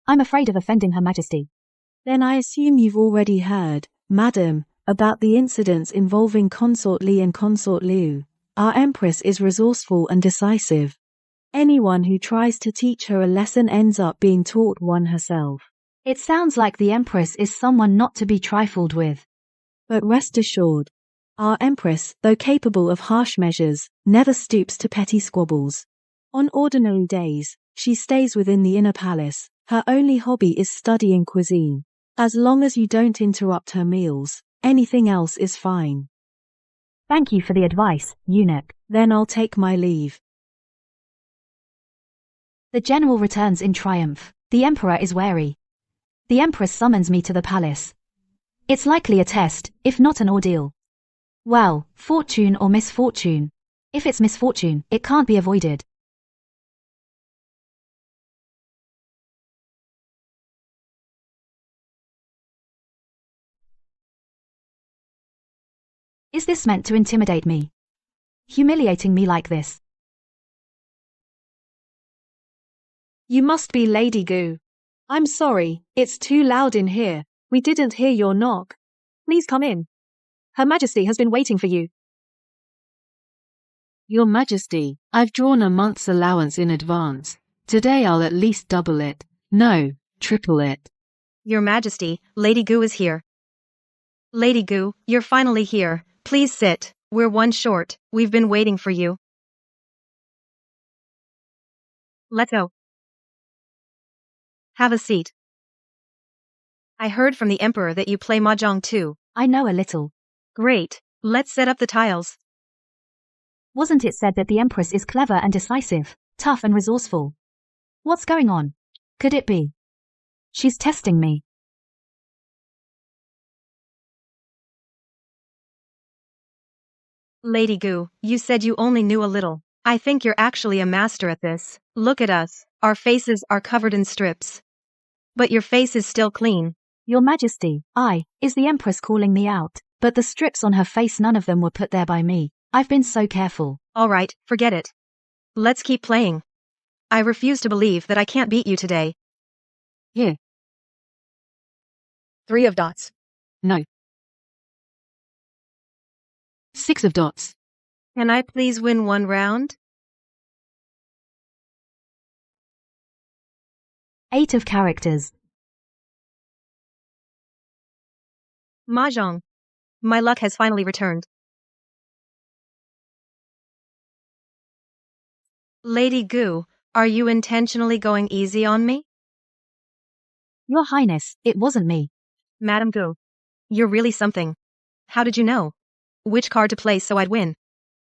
I'm afraid of offending Her Majesty. Then I assume you've already heard, madam, about the incidents involving Consort Li and Consort Liu. Our Empress is resourceful and decisive. Anyone who tries to teach her a lesson ends up being taught one herself. It sounds like the Empress is someone not to be trifled with. But rest assured, our Empress, though capable of harsh measures, never stoops to petty squabbles. On ordinary days, she stays within the inner palace. Her only hobby is studying cuisine. As long as you don't interrupt her meals, anything else is fine. Thank you for the advice, eunuch. Then I'll take my leave. The general returns in triumph. The Emperor is wary. The Empress summons me to the palace. It's likely a test, if not an ordeal. Well, fortune or misfortune. If it's misfortune, it can't be avoided. Is this meant to intimidate me? Humiliating me like this? You must be Lady Gu. I'm sorry, it's too loud in here. We didn't hear your knock. Please come in. Her Majesty has been waiting for you. Your Majesty, I've drawn a month's allowance in advance. Today I'll at least double it. No, triple it. Your Majesty, Lady Gu is here. Lady Gu, you're finally here. Please sit. We're one short. We've been waiting for you. Let's go. Have a seat. I heard from the Emperor that you play mahjong too. I know a little. Great. Let's set up the tiles. Wasn't it said that the Empress is clever and decisive, tough and resourceful? What's going on? Could it be? She's testing me. Lady Gu, you said you only knew a little. I think you're actually a master at this. Look at us. Our faces are covered in strips. But your face is still clean. Your Majesty, is the Empress calling me out, but the strips on her face, none of them were put there by me. I've been so careful. All right, forget it. Let's keep playing. I refuse to believe that I can't beat you today. Here. 3 of dots. No. 6 of dots. Can I please win 1 round? 8 of characters. Mahjong. My luck has finally returned. Lady Gu, are you intentionally going easy on me? Your Highness, it wasn't me. Madam Gu, you're really something. How did you know which card to play so I'd win?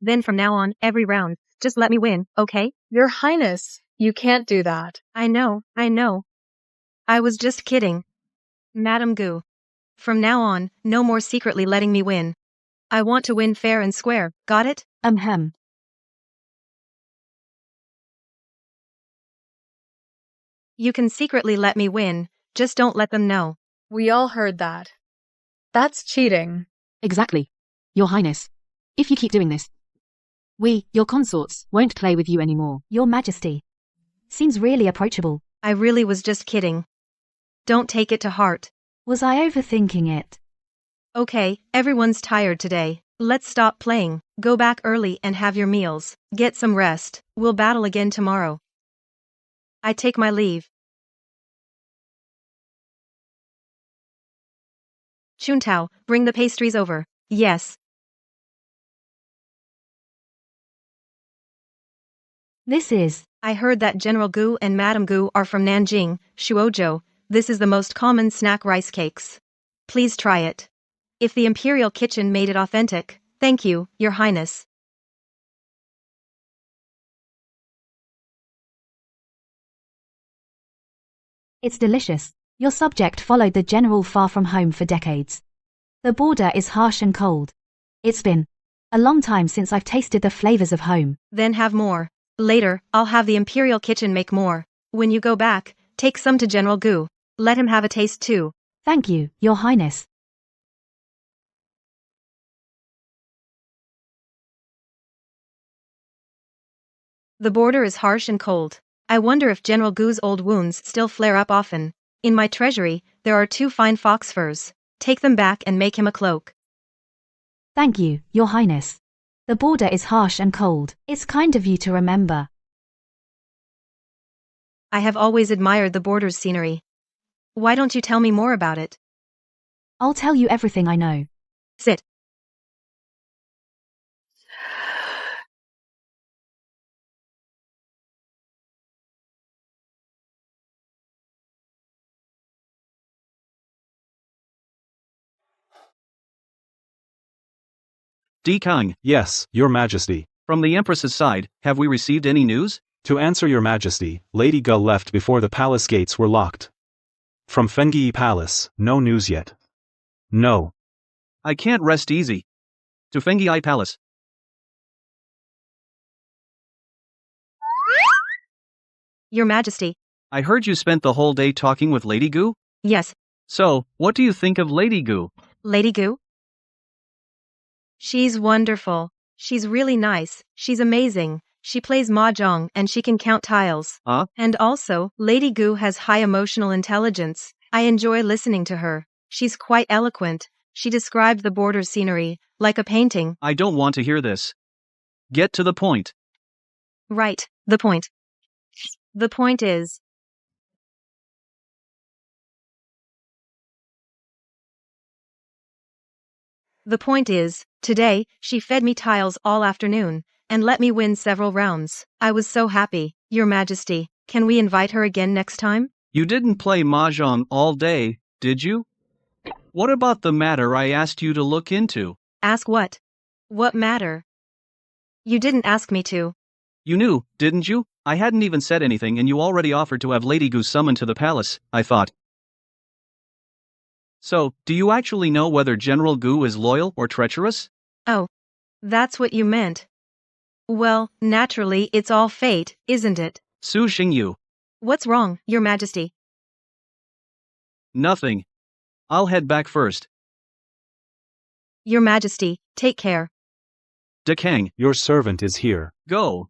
Then from now on, every round, just let me win, okay? Your Highness, you can't do that. I know. I was just kidding. Madam Gu, from now on, no more secretly letting me win. I want to win fair and square, got it? You can secretly let me win, just don't let them know. We all heard that. That's cheating. Exactly. Your Highness. If you keep doing this, we, your consorts, won't play with you anymore. Your Majesty. Seems really approachable. I really was just kidding. Don't take it to heart. Was I overthinking it? Okay, everyone's tired today. Let's stop playing, go back early and have your meals, get some rest, we'll battle again tomorrow. I take my leave. Chuntao, bring the pastries over. Yes. This is. I heard that General Gu and Madam Gu are from Nanjing, Shuozhou. This is the most common snack rice cakes. Please try it. If the Imperial Kitchen made it authentic, thank you, Your Highness. It's delicious. Your subject followed the general far from home for decades. The border is harsh and cold. It's been a long time since I've tasted the flavors of home. Then have more. Later, I'll have the Imperial Kitchen make more. When you go back, take some to General Gu. Let him have a taste too. Thank you, Your Highness. The border is harsh and cold. I wonder if General Gu's old wounds still flare up often. In my treasury, there are 2 fine fox furs. Take them back and make him a cloak. Thank you, Your Highness. The border is harsh and cold. It's kind of you to remember. I have always admired the border's scenery. Why don't you tell me more about it? I'll tell you everything I know. Sit. Dekang. Yes, Your Majesty. From the Empress's side, have we received any news? To answer Your Majesty, Lady Gu left before the palace gates were locked. From Fengyi Palace, no news yet. No. I can't rest easy. To Fengyi Palace. Your Majesty. I heard you spent the whole day talking with Lady Gu? Yes. So, what do you think of Lady Gu? Lady Gu? She's wonderful. She's really nice. She's amazing. She plays mahjong and she can count tiles. And also, Lady Gu has high emotional intelligence. I enjoy listening to her. She's quite eloquent. She described the border scenery, like a painting. I don't want to hear this. Get to the point. Right, the point. The point is, today, she fed me tiles all afternoon, and let me win several rounds. I was so happy. Your Majesty, can we invite her again next time? You didn't play mahjong all day, Did you? What about the matter I asked you to look into? Ask what? What matter? You didn't ask me to. You knew, didn't you? I hadn't even said anything and you already offered to have Lady Gu summoned to the palace, I thought. So, do you actually know whether General Gu is loyal or treacherous? Oh, that's what you meant. Well, naturally it's all fate, isn't it? Su Xingyu. What's wrong, Your Majesty? Nothing. I'll head back first. Your Majesty, take care. Dekang. Your servant is here. Go.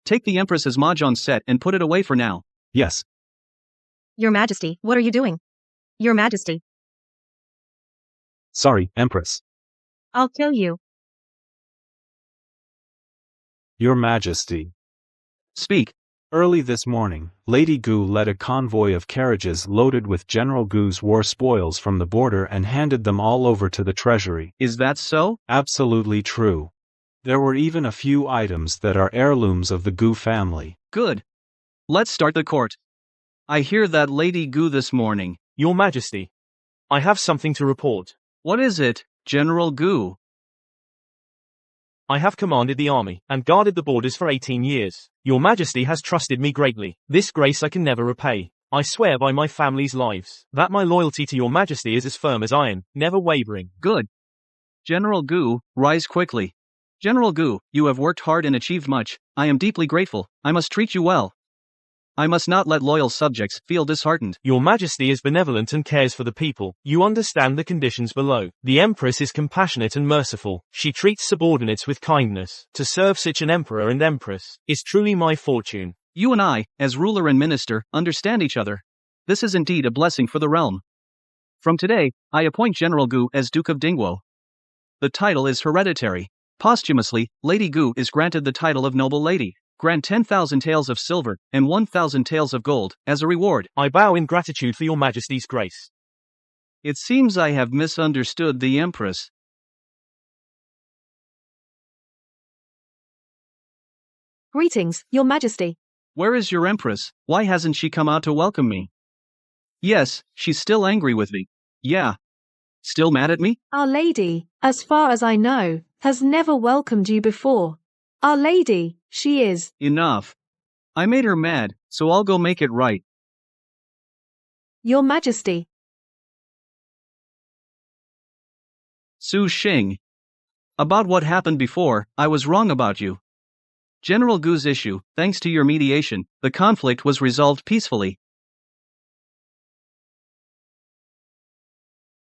Take the Empress's mahjong set and put it away for now. Yes. Your Majesty, what are you doing? Your Majesty. Sorry, Empress. I'll kill you. Your Majesty. Speak. Early this morning, Lady Gu led a convoy of carriages loaded with General Gu's war spoils from the border and handed them all over to the treasury. Is that so? Absolutely true. There were even a few items that are heirlooms of the Gu family. Good. Let's start the court. I hear that Lady Gu this morning. Your Majesty. I have something to report. What is it, General Gu? I have commanded the army and guarded the borders for 18 years. Your Majesty has trusted me greatly. This grace I can never repay. I swear by my family's lives that my loyalty to Your Majesty is as firm as iron, never wavering. Good. General Gu, rise quickly. General Gu, you have worked hard and achieved much. I am deeply grateful. I must treat you well. I must not let loyal subjects feel disheartened. Your Majesty is benevolent and cares for the people. You understand the conditions below. The Empress is compassionate and merciful. She treats subordinates with kindness. To serve such an Emperor and Empress is truly my fortune. You and I, as ruler and minister, understand each other. This is indeed a blessing for the realm. From today, I appoint General Gu as Duke of Dingguo. The title is hereditary. Posthumously, Lady Gu is granted the title of Noble Lady. Grant 10,000 taels of silver and 1,000 taels of gold as a reward. I bow in gratitude for Your Majesty's grace. It seems I have misunderstood the Empress. Greetings, Your Majesty. Where is your Empress? Why hasn't she come out to welcome me? Yes, she's still angry with me. Yeah. Still mad at me? Our Lady, as far as I know, has never welcomed you before. Our Lady, she is. Enough. I made her mad, so I'll go make it right. Your Majesty. Su Xing. About what happened before, I was wrong about you. General Gu's issue, thanks to your mediation, the conflict was resolved peacefully.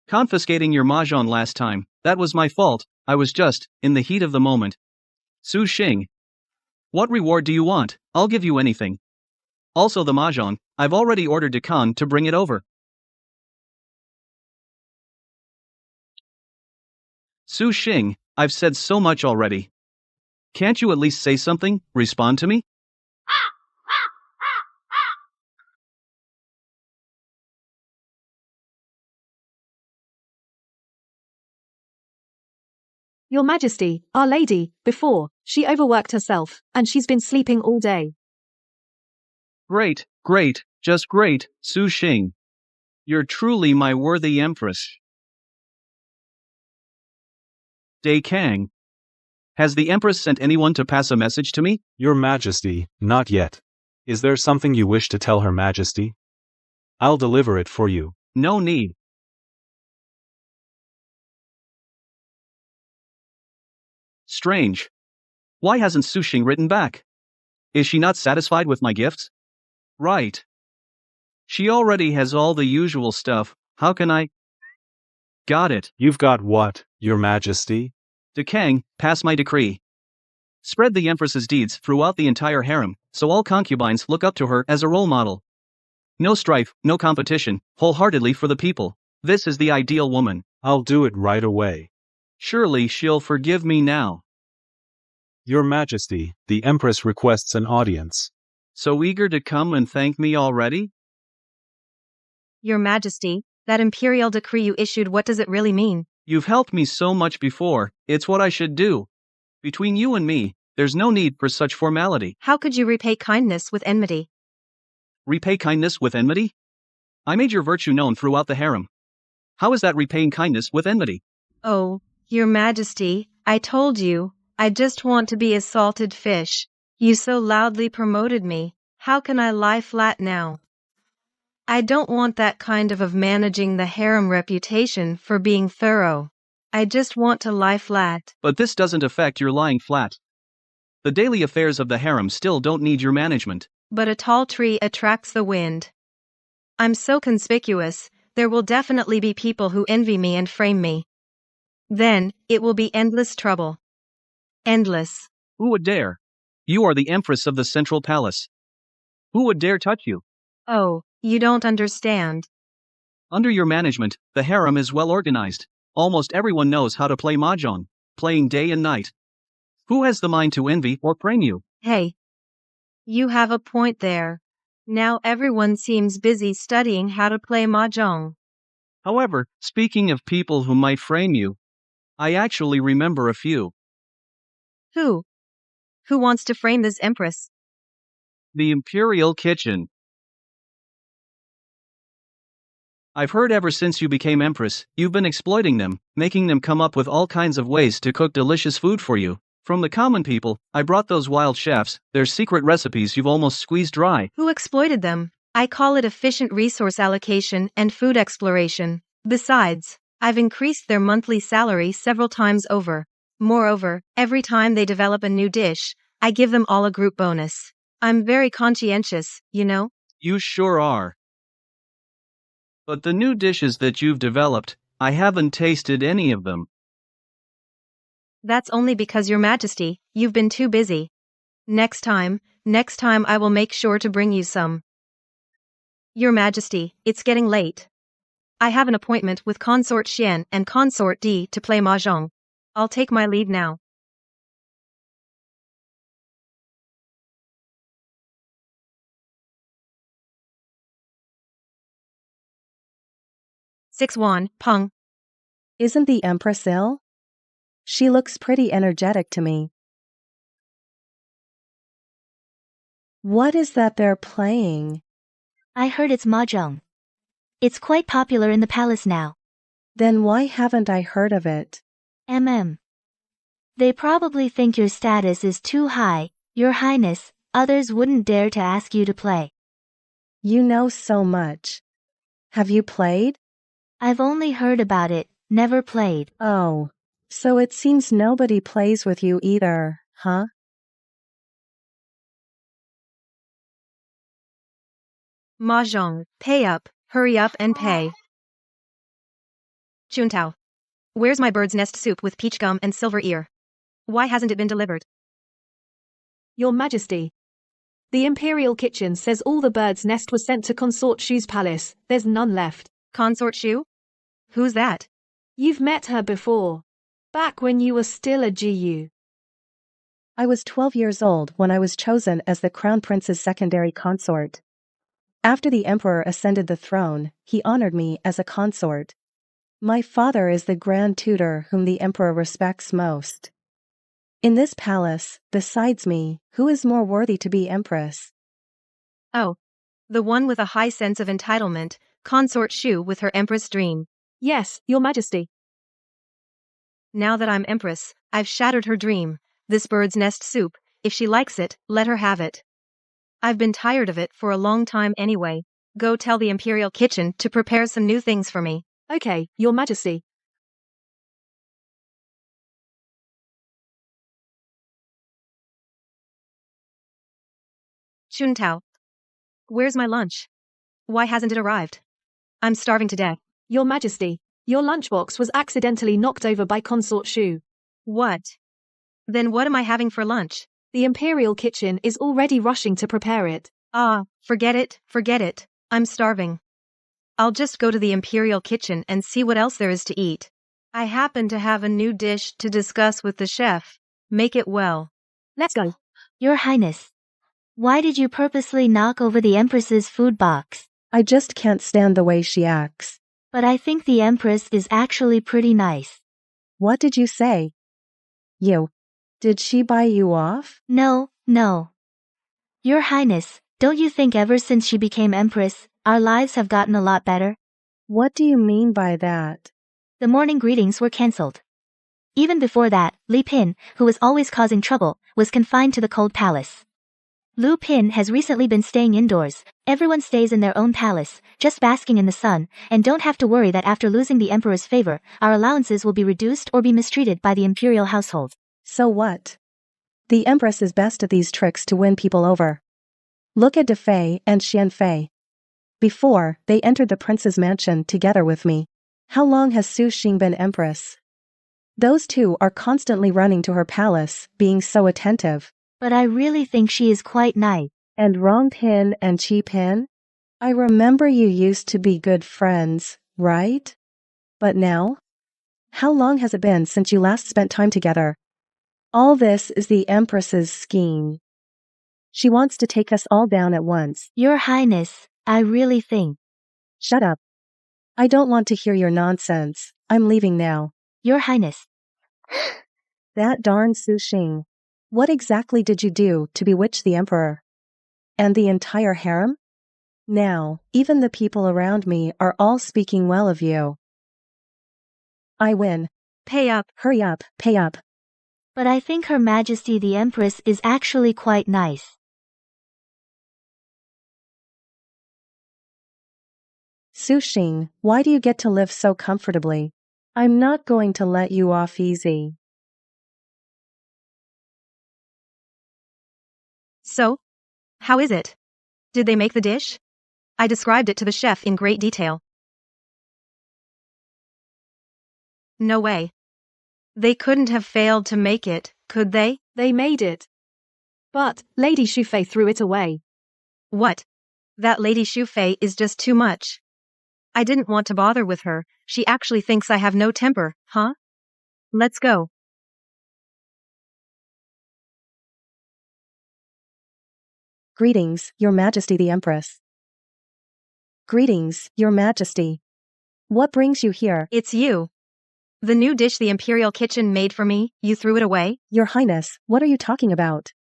Confiscating your mahjong last time, that was my fault. I was just, in the heat of the moment. Su Xing. What reward do you want? I'll give you anything. Also the mahjong, I've already ordered Dekang to bring it over. Su Xing, I've said so much already. Can't you at least say something, respond to me? Your Majesty, Our Lady, before, she overworked herself, and she's been sleeping all day. Great, great, just great, Su Xing. You're truly my worthy Empress. Dekang. Has the Empress sent anyone to pass a message to me? Your Majesty, not yet. Is there something you wish to tell Her Majesty? I'll deliver it for you. No need. Strange. Why hasn't Su Xing written back? Is she not satisfied with my gifts? Right. She already has all the usual stuff, how can I? Got it. You've got what, Your Majesty? Dekang, pass my decree. Spread the Empress's deeds throughout the entire harem, so all concubines look up to her as a role model. No strife, no competition, wholeheartedly for the people. This is the ideal woman. I'll do it right away. Surely she'll forgive me now. Your Majesty, the Empress requests an audience. So eager to come and thank me already? Your Majesty, that imperial decree you issued, what does it really mean? You've helped me so much before, it's what I should do. Between you and me, there's no need for such formality. How could you repay kindness with enmity? Repay kindness with enmity? I made your virtue known throughout the harem. How is that repaying kindness with enmity? Oh, Your Majesty, I told you, I just want to be a salted fish. You so loudly promoted me, how can I lie flat now? I don't want that kind of managing the harem reputation for being thorough. I just want to lie flat. But this doesn't affect your lying flat. The daily affairs of the harem still don't need your management. But a tall tree attracts the wind. I'm so conspicuous, there will definitely be people who envy me and frame me. Then, it will be endless trouble. Endless. Who would dare? You are the empress of the central palace. Who would dare touch you? Oh, you don't understand. Under your management, the harem is well organized. Almost everyone knows how to play mahjong, playing day and night. Who has the mind to envy or frame you? Hey. You have a point there. Now everyone seems busy studying how to play mahjong. However, speaking of people who might frame you, I actually remember a few. Who? Who wants to frame this empress? The imperial kitchen. I've heard ever since you became empress, you've been exploiting them, making them come up with all kinds of ways to cook delicious food for you. From the common people, I brought those wild chefs, their secret recipes you've almost squeezed dry. Who exploited them? I call it efficient resource allocation and food exploration. Besides, I've increased their monthly salary several times over. Moreover, every time they develop a new dish, I give them all a group bonus. I'm very conscientious, you know? You sure are. But the new dishes that you've developed, I haven't tasted any of them. That's only because, Your Majesty, you've been too busy. Next time I will make sure to bring you some. Your Majesty, it's getting late. I have an appointment with Consort Xian and Consort D to play mahjong. I'll take my leave now. Six Wan, Peng. Isn't the Empress ill? She looks pretty energetic to me. What is that they're playing? I heard it's mahjong. It's quite popular in the palace now. Then why haven't I heard of it? They probably think your status is too high, Your Highness, others wouldn't dare to ask you to play. You know so much. Have you played? I've only heard about it, never played. Oh, so it seems nobody plays with you either, huh? Mahjong, pay up, hurry up and pay. Chuntao. Where's my bird's nest soup with peach gum and silver ear? Why hasn't it been delivered? Your Majesty. The Imperial Kitchen says all the bird's nest was sent to Consort Shu's palace, there's none left. Consort Shu? Who's that? You've met her before. Back when you were still a GU. I was 12 years old when I was chosen as the Crown Prince's secondary consort. After the Emperor ascended the throne, he honored me as a consort. My father is the Grand Tutor whom the Emperor respects most. In this palace, besides me, who is more worthy to be Empress? Oh. The one with a high sense of entitlement, Consort Shu with her Empress dream. Yes, Your Majesty. Now that I'm Empress, I've shattered her dream. This bird's nest soup, if she likes it, let her have it. I've been tired of it for a long time anyway. Go tell the Imperial Kitchen to prepare some new things for me. Okay, Your Majesty. Chuntao. Where's my lunch? Why hasn't it arrived? I'm starving to death. Your Majesty, your lunchbox was accidentally knocked over by Consort Shu. What? Then what am I having for lunch? The Imperial Kitchen is already rushing to prepare it. Forget it. I'm starving. I'll just go to the Imperial Kitchen and see what else there is to eat. I happen to have a new dish to discuss with the chef. Make it well. Let's go. Your Highness. Why did you purposely knock over the Empress's food box? I just can't stand the way she acts. But I think the Empress is actually pretty nice. What did you say? Did she buy you off? No. Your Highness, don't you think ever since she became Empress, Our lives have gotten a lot better. What do you mean by that? The morning greetings were cancelled. Even before that, Li Pin, who was always causing trouble, was confined to the cold palace. Lu Pin has recently been staying indoors. Everyone stays in their own palace, just basking in the sun, and don't have to worry that after losing the emperor's favor, our allowances will be reduced or be mistreated by the imperial household. So what? The empress is best at these tricks to win people over. Look at De Fei and Xian Fei. Before, they entered the prince's mansion together with me. How long has Su Xing been empress? Those two are constantly running to her palace, being so attentive. But I really think she is quite nice. And Rong Pin and Qi Pin? I remember you used to be good friends, right? But now? How long has it been since you last spent time together? All this is the Empress's scheme. She wants to take us all down at once. Your Highness, I really think. Shut up. I don't want to hear your nonsense. I'm leaving now. Your Highness. That darn Su Xing. What exactly did you do to bewitch the emperor? And the entire harem? Now, even the people around me are all speaking well of you. I win. Pay up. Hurry up, pay up. But I think Her Majesty the Empress is actually quite nice. Su Xing, why do you get to live so comfortably? I'm not going to let you off easy. So? How is it? Did they make the dish? I described it to the chef in great detail. No way. They couldn't have failed to make it, could they? They made it. But Lady Shufei threw it away. What? That Lady Shufei is just too much. I didn't want to bother with her. She actually thinks I have no temper, huh? Let's go. Greetings, Your Majesty the Empress. Greetings, Your Majesty. What brings you here? It's you. The new dish the Imperial Kitchen made for me, you threw it away? Your Highness, what are you talking about?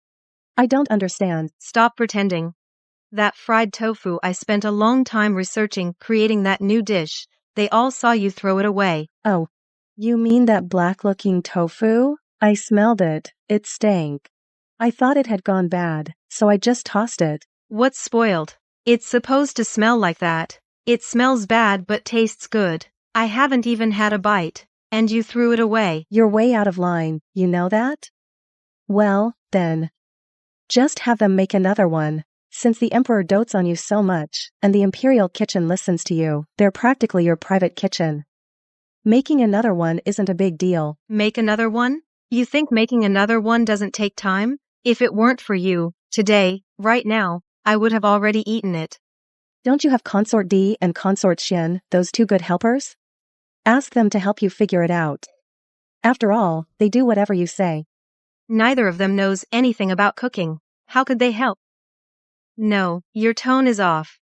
I don't understand. Stop pretending. That fried tofu I spent a long time researching, creating that new dish. They all saw you throw it away. Oh. You mean that black-looking tofu? I smelled it. It stank. I thought it had gone bad, so I just tossed it. What's spoiled? It's supposed to smell like that. It smells bad but tastes good. I haven't even had a bite, and you threw it away. You're way out of line, you know that? Well, then. Just have them make another one. Since the Emperor dotes on you so much, and the Imperial Kitchen listens to you, they're practically your private kitchen. Making another one isn't a big deal. Make another one? You think making another one doesn't take time? If it weren't for you, today, right now, I would have already eaten it. Don't you have Consort D and Consort Xian, those two good helpers? Ask them to help you figure it out. After all, they do whatever you say. Neither of them knows anything about cooking. How could they help? No, your tone is off.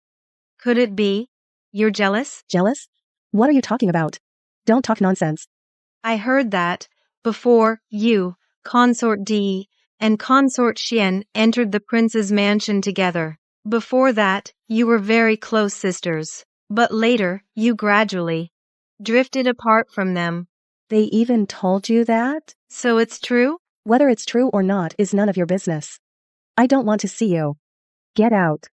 Could it be? You're jealous? Jealous? What are you talking about? Don't talk nonsense. I heard that, before you, Consort D, and Consort Xian entered the prince's mansion together. Before that, you were very close sisters. But later, you gradually drifted apart from them. They even told you that? So it's true? Whether it's true or not is none of your business. I don't want to see you. Get out.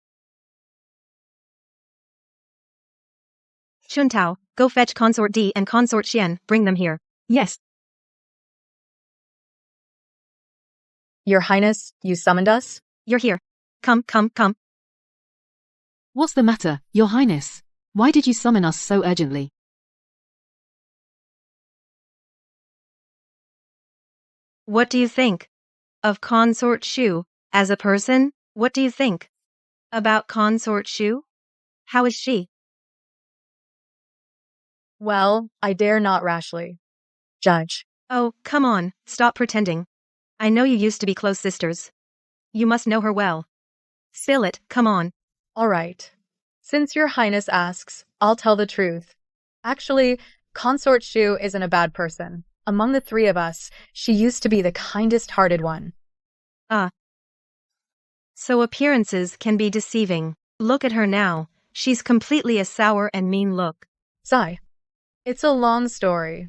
Xuntao, go fetch Consort D and Consort Xian, bring them here. Yes. Your Highness, you summoned us? You're here. Come, come, come. What's the matter, Your Highness? Why did you summon us so urgently? What do you think? Of Consort Shu, as a person? What do you think? About Consort Shu? How is she? Well, I dare not rashly judge. Oh, come on, stop pretending. I know you used to be close sisters. You must know her well. Spill it, come on. All right. Since Your Highness asks, I'll tell the truth. Actually, Consort Shu isn't a bad person. Among the three of us, she used to be the kindest-hearted one. Ah. So appearances can be deceiving. Look at her now. she's completely a sour and mean look. Sigh. It's a long story.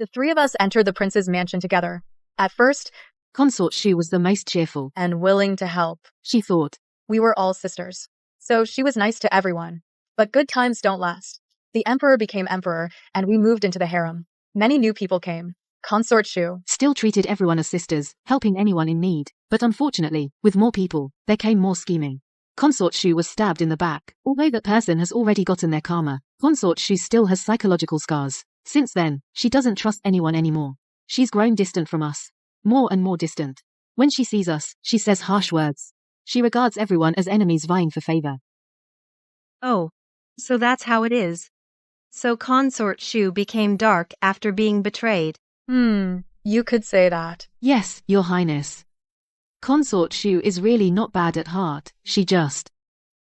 The three of us entered the prince's mansion together. At first, Consort Shu was the most cheerful and willing to help. She thought. We were all sisters, so she was nice to everyone. But good times don't last. The emperor became emperor, and we moved into the harem. Many new people came. Consort Shu Still treated everyone as sisters, helping anyone in need. But unfortunately, with more people, there came more scheming. Consort Shu was stabbed in the back. Although that person has already gotten their karma, Consort Shu still has psychological scars. Since then, she doesn't trust anyone anymore. She's grown distant from us. More and more distant. When she sees us, she says harsh words. She regards everyone as enemies vying for favor. Oh, so that's how it is. So Consort Shu became dark after being betrayed. You could say that. Yes, Your Highness. Consort Shu is really not bad at heart, she just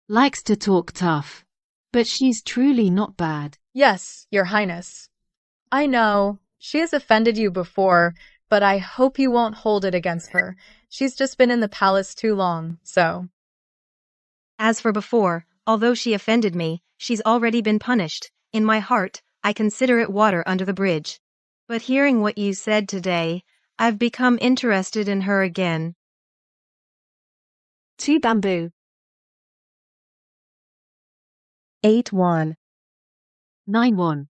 likes to talk tough. But she's truly not bad. Yes, Your Highness. I know, she has offended you before, but I hope you won't hold it against her. She's just been in the palace too long, so. As for before, although she offended me, she's already been punished. In my heart, I consider it water under the bridge. But hearing what you said today, I've become interested in her again. 2 bamboo. 8 won. 9 won.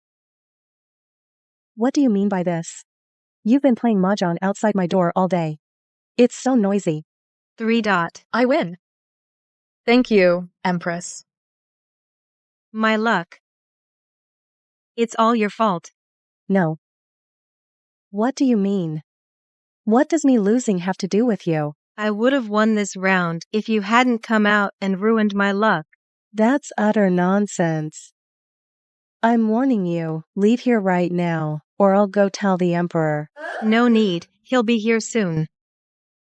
What do you mean by this? You've been playing mahjong outside my door all day. It's so noisy. 3. I win. Thank you, Empress. My luck. It's all your fault. No. What do you mean? What does me losing have to do with you? I would have won this round if you hadn't come out and ruined my luck. That's utter nonsense. I'm warning you, leave here right now, or I'll go tell the emperor. No need, he'll be here soon.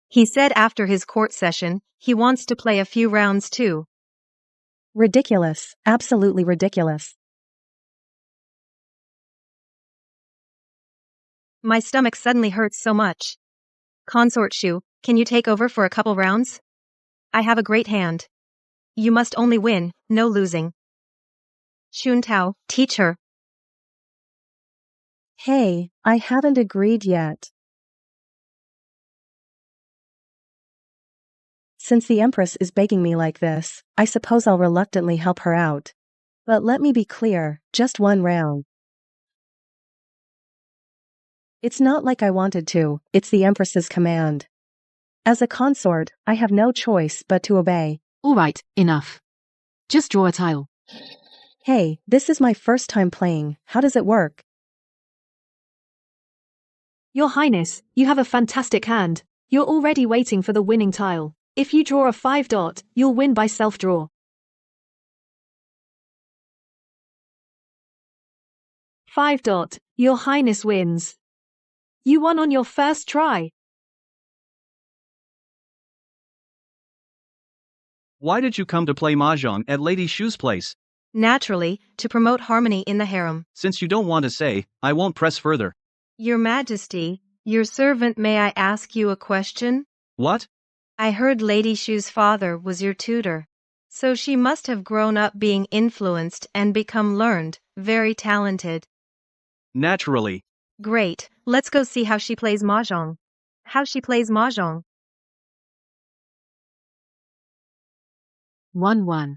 He said after his court session, he wants to play a few rounds too. Ridiculous, absolutely ridiculous. My stomach suddenly hurts so much. Consort Shu, can you take over for a couple rounds? I have a great hand. You must only win, no losing. Xun Tao, teach her. Hey, I haven't agreed yet. Since the Empress is begging me like this, I suppose I'll reluctantly help her out. But let me be clear, just one round. It's not like I wanted to, it's the Empress's command. As a consort, I have no choice but to obey. All right, enough. Just draw a tile. Hey, this is my first time playing, how does it work? Your Highness, you have a fantastic hand. You're already waiting for the winning tile. If you draw a 5 dot, you'll win by self-draw. 5 dot, Your Highness wins. You won on your first try. Why did you come to play mahjong at Lady Shu's place? Naturally, to promote harmony in the harem. Since you don't want to say, I won't press further. Your Majesty, your servant, may I ask you a question? What? I heard Lady Shu's father was your tutor. So she must have grown up being influenced and become learned, very talented. Naturally. Great, let's go see how she plays mahjong. How she plays mahjong. 1-1.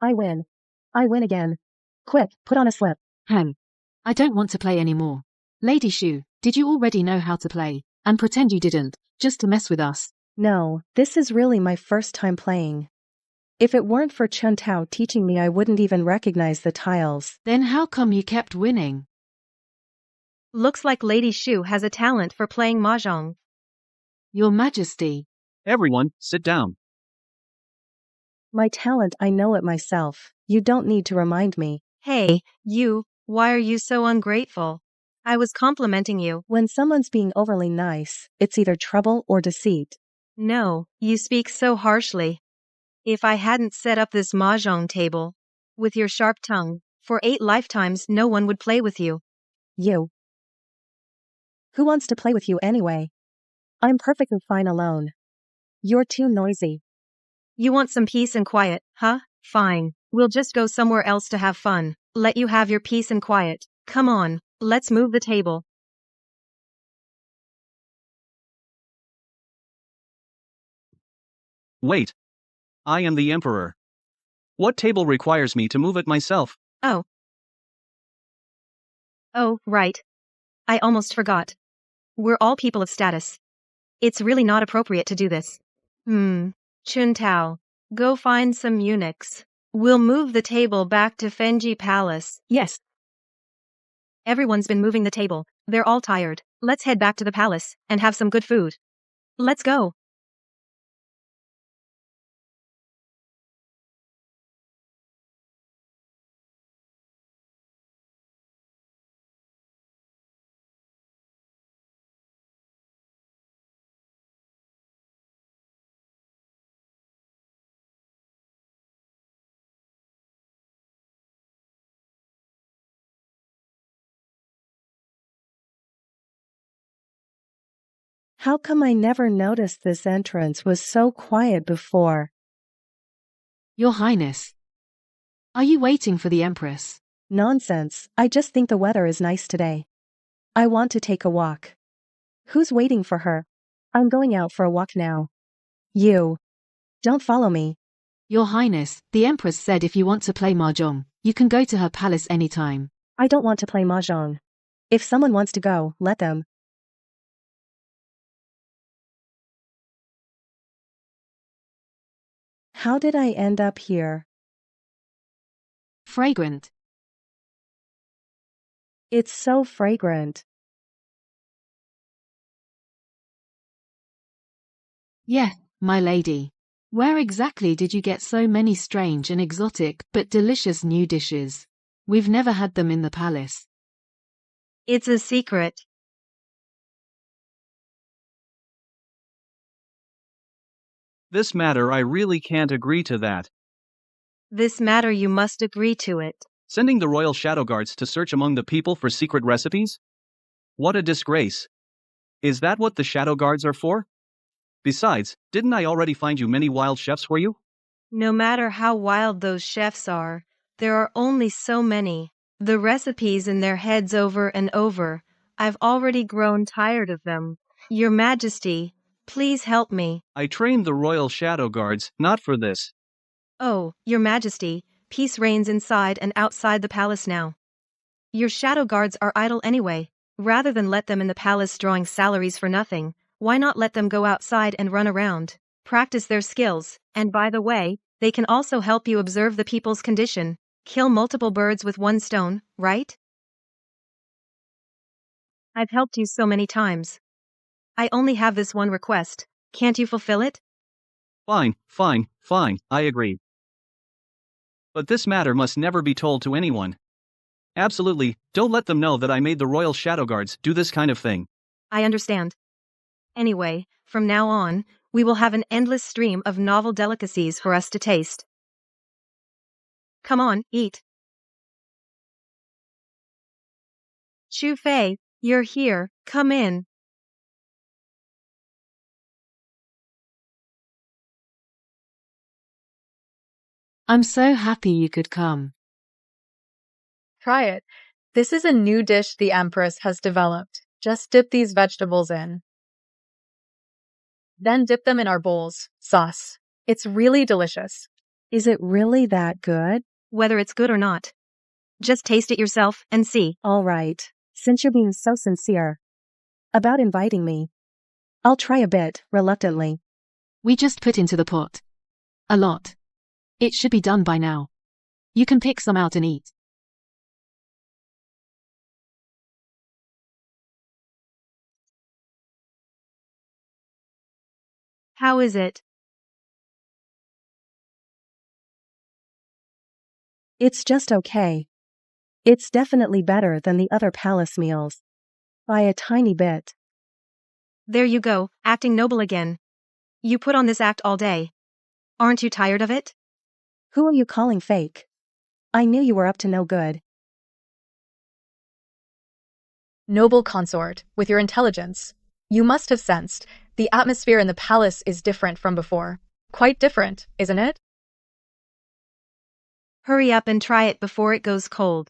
I win. I win again. Quick, put on a slip. I don't want to play anymore. Lady Shu, did you already know how to play? And pretend you didn't, just to mess with us. No, this is really my first time playing. If it weren't for Chun Tao teaching me, I wouldn't even recognize the tiles. Then how come you kept winning? Looks like Lady Shu has a talent for playing mahjong. Your Majesty. Everyone, sit down. My talent, I know it myself. You don't need to remind me. Hey, you, why are you so ungrateful? I was complimenting you. When someone's being overly nice, it's either trouble or deceit. No, you speak so harshly. If I hadn't set up this mahjong table, with your sharp tongue, for 8 lifetimes no one would play with you. You. Who wants to play with you anyway? I'm perfectly fine alone. You're too noisy. You want some peace and quiet, huh? Fine. We'll just go somewhere else to have fun. Let you have your peace and quiet. Come on, let's move the table. Wait. I am the emperor. What table requires me to move it myself? Oh, right. I almost forgot. We're all people of status. It's really not appropriate to do this. Chuntao, go find some eunuchs. We'll move the table back to Fenji Palace. Yes. Everyone's been moving the table. They're all tired. Let's head back to the palace and have some good food. Let's go. How come I never noticed this entrance was so quiet before? Your Highness. Are you waiting for the Empress? Nonsense, I just think the weather is nice today. I want to take a walk. Who's waiting for her? I'm going out for a walk now. You. Don't follow me. Your Highness, the Empress said if you want to play mahjong, you can go to her palace anytime. I don't want to play mahjong. If someone wants to go, let them. How did I end up here? Fragrant. It's so fragrant. Yes, my lady. Where exactly did you get so many strange and exotic but delicious new dishes? We've never had them in the palace. It's a secret. This matter I really can't agree to that. This matter you must agree to it. Sending the royal shadow guards to search among the people for secret recipes? What a disgrace. Is that what the shadow guards are for? Besides, didn't I already find you many wild chefs for you? No matter how wild those chefs are, there are only so many. The recipes in their heads over and over. I've already grown tired of them. Your Majesty, please help me. I trained the royal shadow guards, not for this. Oh, Your Majesty, peace reigns inside and outside the palace now. Your shadow guards are idle anyway. Rather than let them in the palace drawing salaries for nothing, why not let them go outside and run around, practice their skills, and by the way, they can also help you observe the people's condition. Kill multiple birds with one stone, right? I've helped you so many times. I only have this one request. Can't you fulfill it? Fine, I agree. But this matter must never be told to anyone. Absolutely, don't let them know that I made the royal shadow guards do this kind of thing. I understand. Anyway, from now on, we will have an endless stream of novel delicacies for us to taste. Come on, eat. Chu Fei, you're here, come in. I'm so happy you could come. Try it. This is a new dish the Empress has developed. Just dip these vegetables in. Then dip them in our bowl's sauce. It's really delicious. Is it really that good? Whether it's good or not. Just taste it yourself and see. All right. Since you're being so sincere about inviting me, I'll try a bit, reluctantly. We just put into the pot. A lot. It should be done by now. You can pick some out and eat. How is it? It's just okay. It's definitely better than the other palace meals. By a tiny bit. There you go, acting noble again. You put on this act all day. Aren't you tired of it? Who are you calling fake? I knew you were up to no good. Noble consort, with your intelligence, you must have sensed the atmosphere in the palace is different from before. Quite different, isn't it? Hurry up and try it before it goes cold.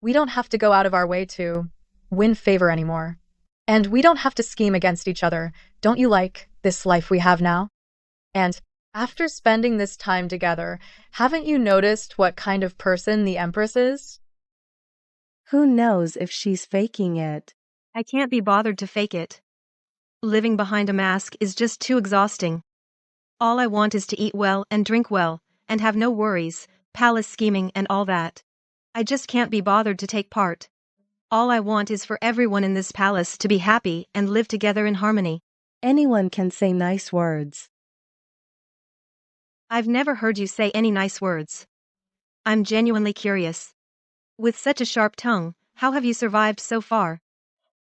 We don't have to go out of our way to win favor anymore. And we don't have to scheme against each other. Don't you like this life we have now? And after spending this time together, haven't you noticed what kind of person the Empress is? Who knows if she's faking it? I can't be bothered to fake it. Living behind a mask is just too exhausting. All I want is to eat well and drink well, and have no worries, palace scheming and all that. I just can't be bothered to take part. All I want is for everyone in this palace to be happy and live together in harmony. Anyone can say nice words. I've never heard you say any nice words. I'm genuinely curious. With such a sharp tongue, how have you survived so far?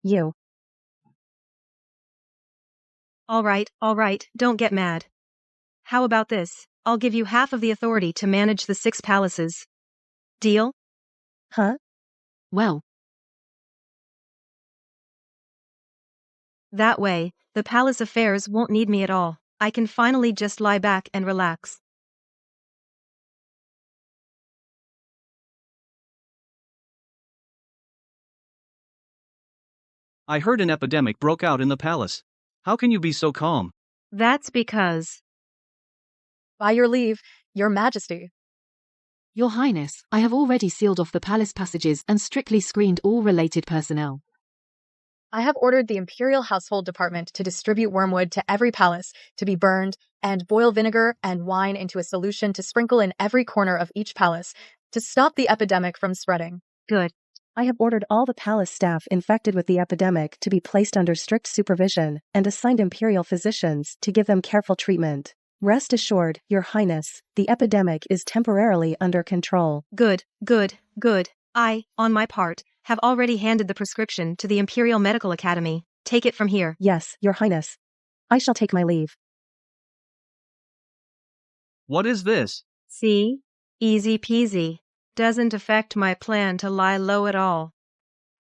You. All right, don't get mad. How about this? I'll give you half of the authority to manage the 6 palaces. Deal? Huh? Well. That way, the palace affairs won't need me at all. I can finally just lie back and relax. I heard an epidemic broke out in the palace. How can you be so calm? That's because... By your leave, Your Majesty. Your Highness, I have already sealed off the palace passages and strictly screened all related personnel. I have ordered the Imperial Household Department to distribute wormwood to every palace to be burned and boil vinegar and wine into a solution to sprinkle in every corner of each palace to stop the epidemic from spreading. Good. I have ordered all the palace staff infected with the epidemic to be placed under strict supervision and assigned imperial physicians to give them careful treatment. Rest assured, Your Highness, the epidemic is temporarily under control. Good. I, on my part, have already handed the prescription to the Imperial Medical Academy. Take it from here. Yes, Your Highness. I shall take my leave. What is this? See? Easy peasy. Doesn't affect my plan to lie low at all.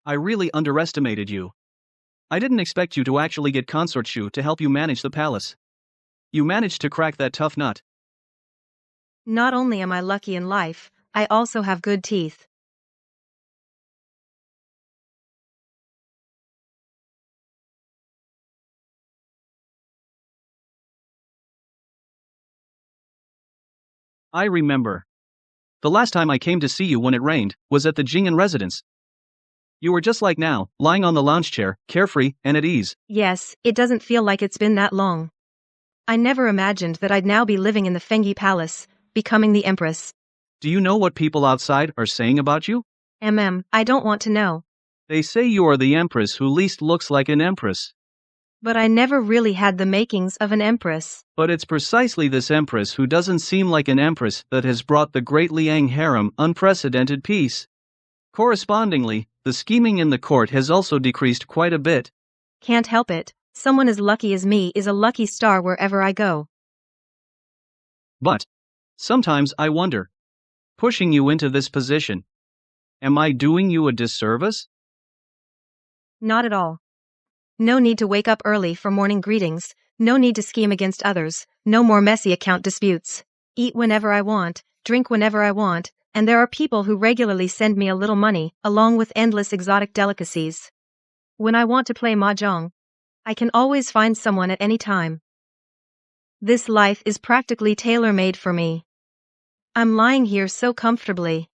I really underestimated you. I didn't expect you to actually get Consort Shu to help you manage the palace. You managed to crack that tough nut. Not only am I lucky in life, I also have good teeth. I remember. The last time I came to see you when it rained was at the Jing'an residence. You were just like now, lying on the lounge chair, carefree and at ease. Yes, it doesn't feel like it's been that long. I never imagined that I'd now be living in the Fengi Palace, becoming the Empress. Do you know what people outside are saying about you? I don't want to know. They say you are the Empress who least looks like an Empress. But I never really had the makings of an Empress. But it's precisely this Empress who doesn't seem like an Empress that has brought the great Liang harem unprecedented peace. Correspondingly, the scheming in the court has also decreased quite a bit. Can't help it. Someone as lucky as me is a lucky star wherever I go. But sometimes I wonder, pushing you into this position, am I doing you a disservice? Not at all. No need to wake up early for morning greetings, no need to scheme against others, no more messy account disputes. Eat whenever I want, drink whenever I want, and there are people who regularly send me a little money, along with endless exotic delicacies. When I want to play mahjong, I can always find someone at any time. This life is practically tailor-made for me. I'm lying here so comfortably.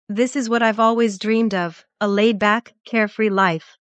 This is what I've always dreamed of, a laid-back, carefree life.